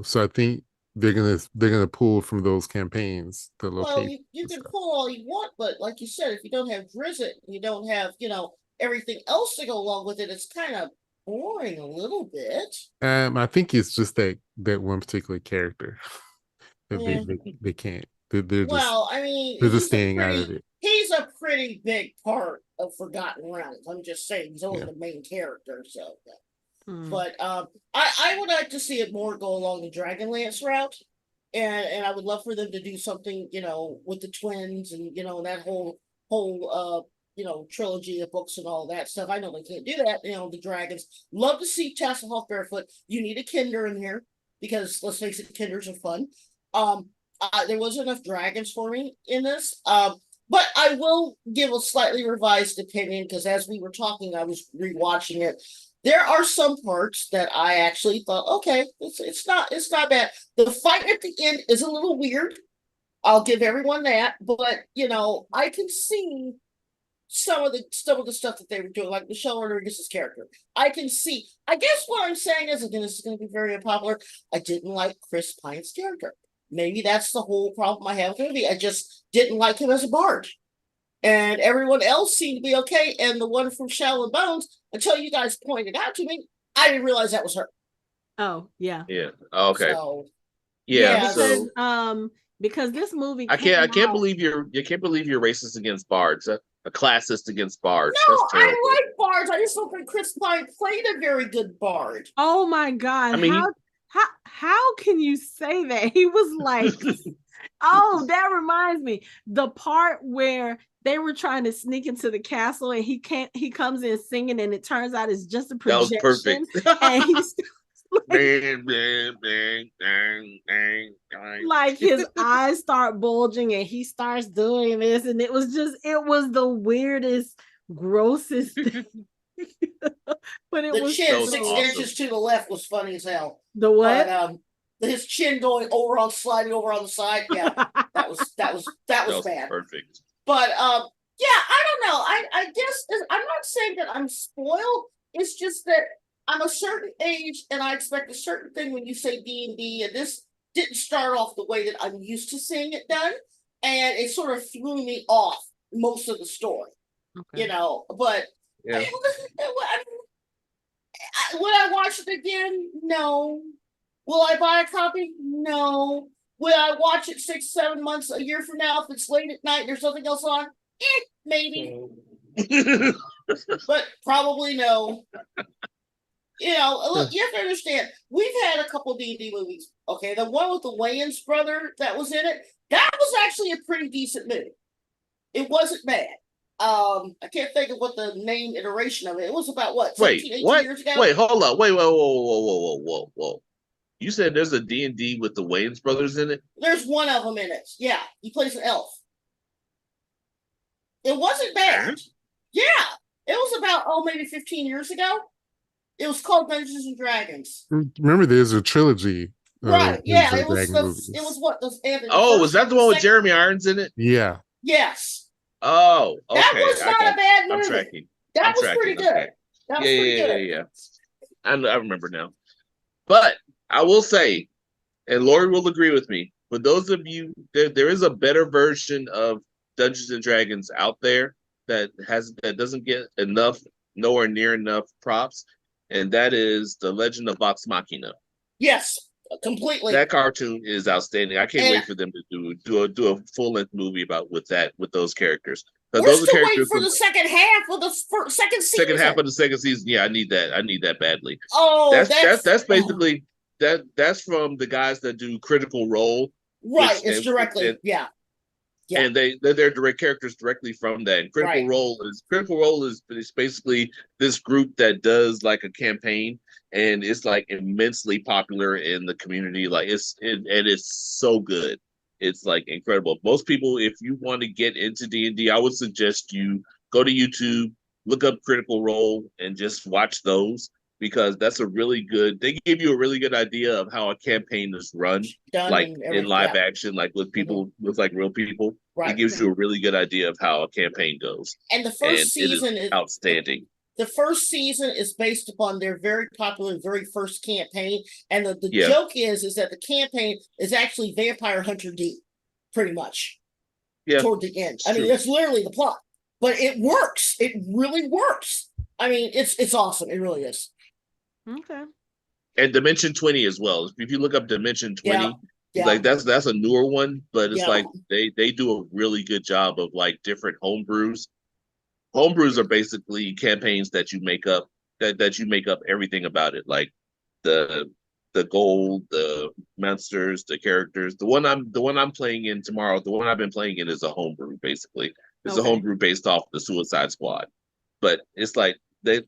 So I think they're gonna pull from those campaigns the location. Well, you can pull all you want, but like you said, if you don't have Drizzt, you don't have everything else to go along with it, it's kind of boring a little bit. I think it's just that one particular character. They can't. They're just staying out of it. He's a pretty big part of Forgotten Realms. I'm just saying, he's only the main character, so. But I would like to see it more go along the Dragonlance route, and I would love for them to do something, with the twins and that whole trilogy of books and all that stuff. I know they can't do that. The dragons. Love to see Tasselhoff barefoot. You need a Kinder in here because let's face it, Kinders are fun. There wasn't enough dragons for me in this. But I will give a slightly revised opinion because as we were talking, I was rewatching it. There are some parts that I actually thought, okay, it's not bad. The fight at the end is a little weird. I'll give everyone that, but I can see some of the stuff that they were doing, like Michelle Rodriguez's character. I can see. I guess what I'm saying is, again, this is going to be very unpopular. I didn't like Chris Pine's character. Maybe that's the whole problem I have with the movie. I just didn't like him as a bard. And everyone else seemed to be okay. And the one from Shell and Bones, until you guys pointed out to me, I didn't realize that was her. Oh, yeah. Yeah. Okay. So, yeah. Because this movie I can't believe you're racist against bards. A classist against bards. No, I like bards. I just don't think Chris Pine played a very good bard. Oh my God. I mean, how can you say that? He was like, oh, that reminds me. The part where they were trying to sneak into the castle and he comes in singing and it turns out it's just a projection. That was perfect. And he's like his eyes start bulging and he starts doing this and it was the weirdest, grossest thing. But it was chin so 6 awesome. inches to the left was funny as hell. The what? But, his chin sliding over on the side. Yeah, that was bad. Perfect. But yeah, I don't know. I guess I'm not saying that I'm spoiled. It's just that I'm a certain age and I expect a certain thing when you say D&D, and this didn't start off the way that I'm used to seeing it done, and it sort of threw me off most of the story. Okay. But yeah. Would I watch it again? No. Will I buy a copy? No. Will I watch it 6-7 months, a year from now if it's late at night and there's something else on? Maybe. But probably no. Look, you have to understand, we've had a couple of D&D movies. Okay, the one with the Wayans brother that was in it, that was actually a pretty decent movie. It wasn't bad. I can't think of what the main iteration of it. It was about 18 years ago? Wait, hold on. Wait, whoa. You said there's a D&D with the Wayans brothers in it? There's one of them in it. Yeah, he plays an elf. It wasn't bad. Yeah, it was about, maybe 15 years ago. It was called Dungeons and Dragons. Remember, there's a trilogy. Right, yeah, it was what? Was that the one with Jeremy Irons in it? Yeah. Yes. Oh, okay. That was not a bad movie. I'm tracking. That was pretty good. Okay. That was pretty good. Yeah. I remember now. But I will say, and Lori will agree with me, for those of you, there is a better version of Dungeons and Dragons out there that doesn't get nowhere near enough props, and that is The Legend of Vox Machina. Yes. Completely. That cartoon is outstanding. I can't wait for them to do a full length movie with those characters. We're those still waiting for the second half of the second season. Second half of the second season. Yeah, I need that badly. Oh, that's basically that's from the guys that do Critical Role. Right, it's directly. Yeah. And they're direct characters directly from that. And Critical Role is basically this group that does like a campaign, and it's like immensely popular in the community. Like it's so good. It's like incredible. Most people, if you want to get into D&D, I would suggest you go to YouTube, look up Critical Role, and just watch those, because that's a really good. They give you a really good idea of how a campaign is run, like in live action, like with people, with like real people. Right. It gives you a really good idea of how a campaign goes. And the first season is outstanding. The first season is based upon their very popular very first campaign, and the joke is that the campaign is actually Vampire Hunter D, pretty much. Yeah. Toward the end, I mean, that's literally the plot, but it works. It really works. I mean, it's awesome. It really is. Okay. And Dimension 20 as well. If you look up Dimension 20, like that's a newer one, but it's like they do a really good job of like different homebrews. Homebrews are basically campaigns that you make up that you make up everything about it, like the gold, the monsters, the characters. The one I'm playing in tomorrow, the one I've been playing in is a homebrew. Basically, it's a homebrew based off the Suicide Squad, but it's like they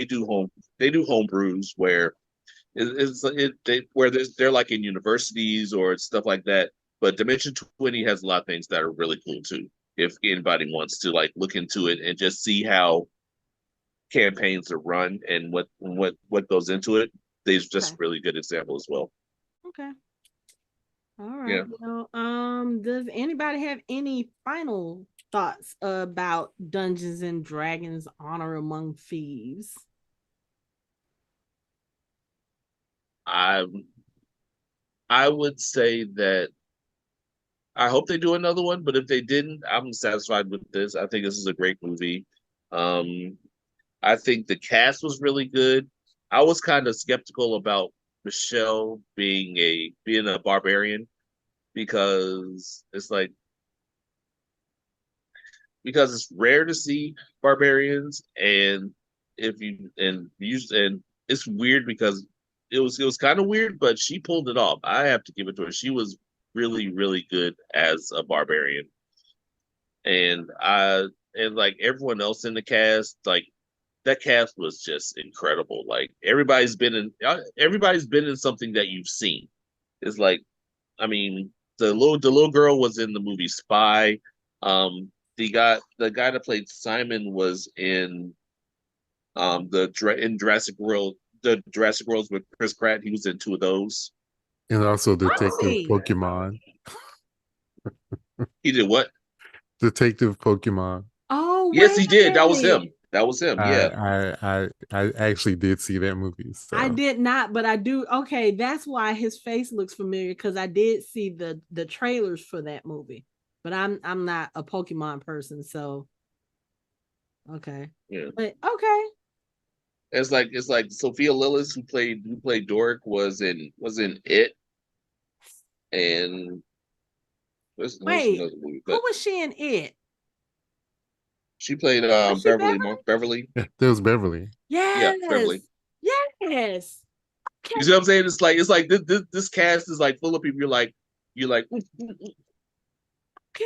do homebrews where they're like in universities or stuff like that. But Dimension 20 has a lot of things that are really cool too. If anybody wants to like look into it and just see how campaigns are run and what goes into it, there's just really good example as well. Okay. All right. Yeah. Well, does anybody have any final thoughts about Dungeons and Dragons Honor Among Thieves? I would say that I hope they do another one, but if they didn't, I'm satisfied with this. I think this is a great movie. I think the cast was really good. I was kind of skeptical about Michelle being a barbarian because it's rare to see barbarians, and it's weird because it was kind of weird, but she pulled it off. I have to give it to her. She was really, really good as a barbarian. And like everyone else in the cast, like that cast was just incredible. Like everybody's been in something that you've seen. It's like, I mean, the little girl was in the movie Spy. The guy that played Simon was in in Jurassic World, the Jurassic Worlds with Chris Pratt. He was in 2 of those. And also Detective Pokemon. He did what? Detective Pokemon. Oh, yes, he did. That was him. Yeah, I actually did see that movie. So. I did not, but I do. Okay, that's why his face looks familiar because I did see the trailers for that movie. But I'm not a Pokemon person, so okay. Yeah. But okay. It's like Sophia Lillis who played Doric was in It, and wait, movie, who was she in It? She played Beverly. Beverly. Yeah, that was Beverly. Yes. Yeah, Beverly. Yes. Okay. You see what I'm saying? It's like this cast is like full of people. You're like, okay.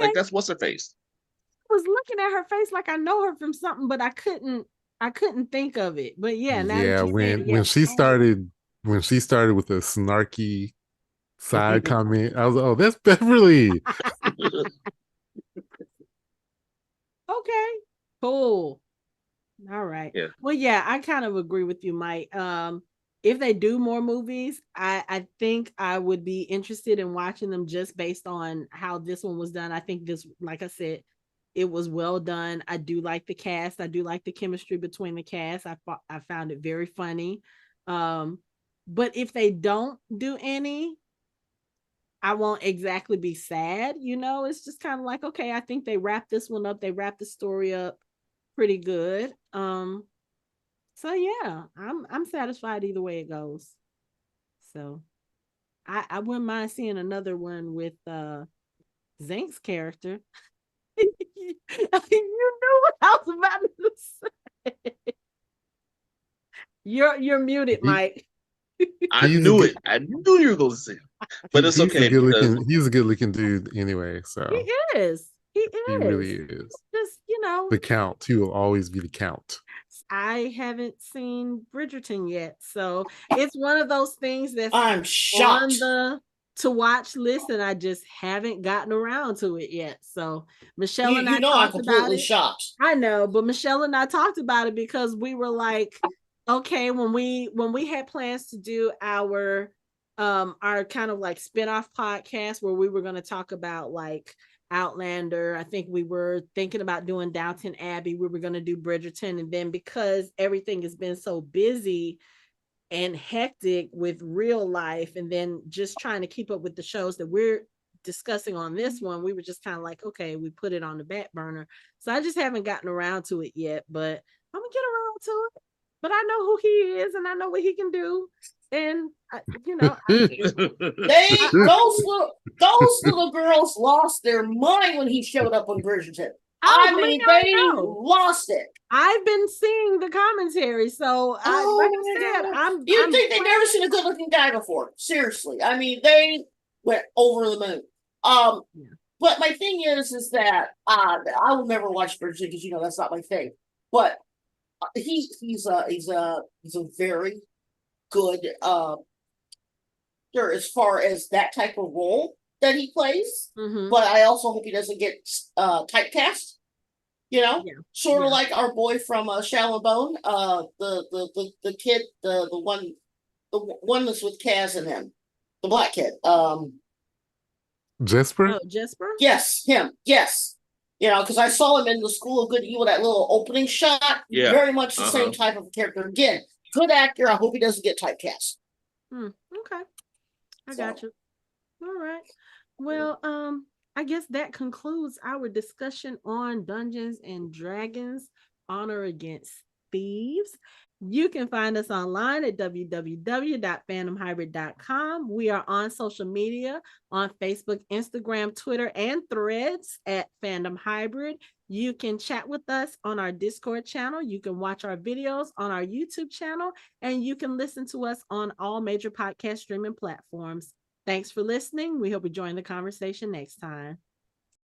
Like that's what's her face. I was looking at her face like I know her from something, but I couldn't think of it. But yeah, when she started with a snarky side comment, I was like, oh, that's Beverly. Okay, cool. All right. Yeah. Well, yeah, I kind of agree with you, Mike. If they do more movies, I think I would be interested in watching them just based on how this one was done. I think this, like I said, it was well done. I do like the cast. I do like the chemistry between the cast. I found it very funny. But if they don't do any, I won't exactly be sad. It's just kind of like, okay, I think they wrapped this one up. They wrapped the story up pretty good. So yeah, I'm satisfied either way it goes. So I wouldn't mind seeing another one with Xenk's character. You knew what I was about to say. You're muted, Mike. I knew it. I knew you were going to say it. But it's okay. He's a good looking dude anyway. So he is. He really is. Just the Count. He will always be the Count. I haven't seen Bridgerton yet, so it's one of those things that's I'm shocked. On the to watch list, and I just haven't gotten around to it yet. So Michelle and I talked about it. Shocked. I know, but Michelle and I talked about it because we were like, okay, when we had plans to do our kind of like spin-off podcast where we were going to talk about like Outlander. I think we were thinking about doing Downton Abbey. We were going to do Bridgerton. And then because everything has been so busy and hectic with real life and then just trying to keep up with the shows that we're discussing on this one, we were just kind of like, okay, we put it on the back burner. So I just haven't gotten around to it yet, but I'm going to get around to it. But I know who he is and I know what he can do. And those little girls lost their mind when he showed up on Bridgerton. I mean, they lost it. I've been seeing the commentary, so like I said, You'd think they've never seen a good-looking guy before. Seriously, I mean, they went over the moon. But my thing is that I will never watch Bridget because that's not my thing. But he's a very good as far as that type of role that he plays. But I also hope he doesn't get typecast. Sort of like our boy from Shadow and Bone, the kid, the one that's with Kaz and him, the black kid. Jesper? Oh, Jesper? Yes, him. Yes. Because I saw him in the School of Good and Evil, that little opening shot. Yeah. Very much the same type of character. Again, good actor. I hope he doesn't get typecast. Okay. I got you. All right. Well, I guess that concludes our discussion on Dungeons and Dragons Honor Against Thieves. You can find us online at www.fandomhybrid.com. We are on social media on Facebook, Instagram, Twitter, and Threads at Fandom Hybrid. You can chat with us on our Discord channel. You can watch our videos on our YouTube channel, and you can listen to us on all major podcast streaming platforms. Thanks for listening. We hope you join the conversation next time.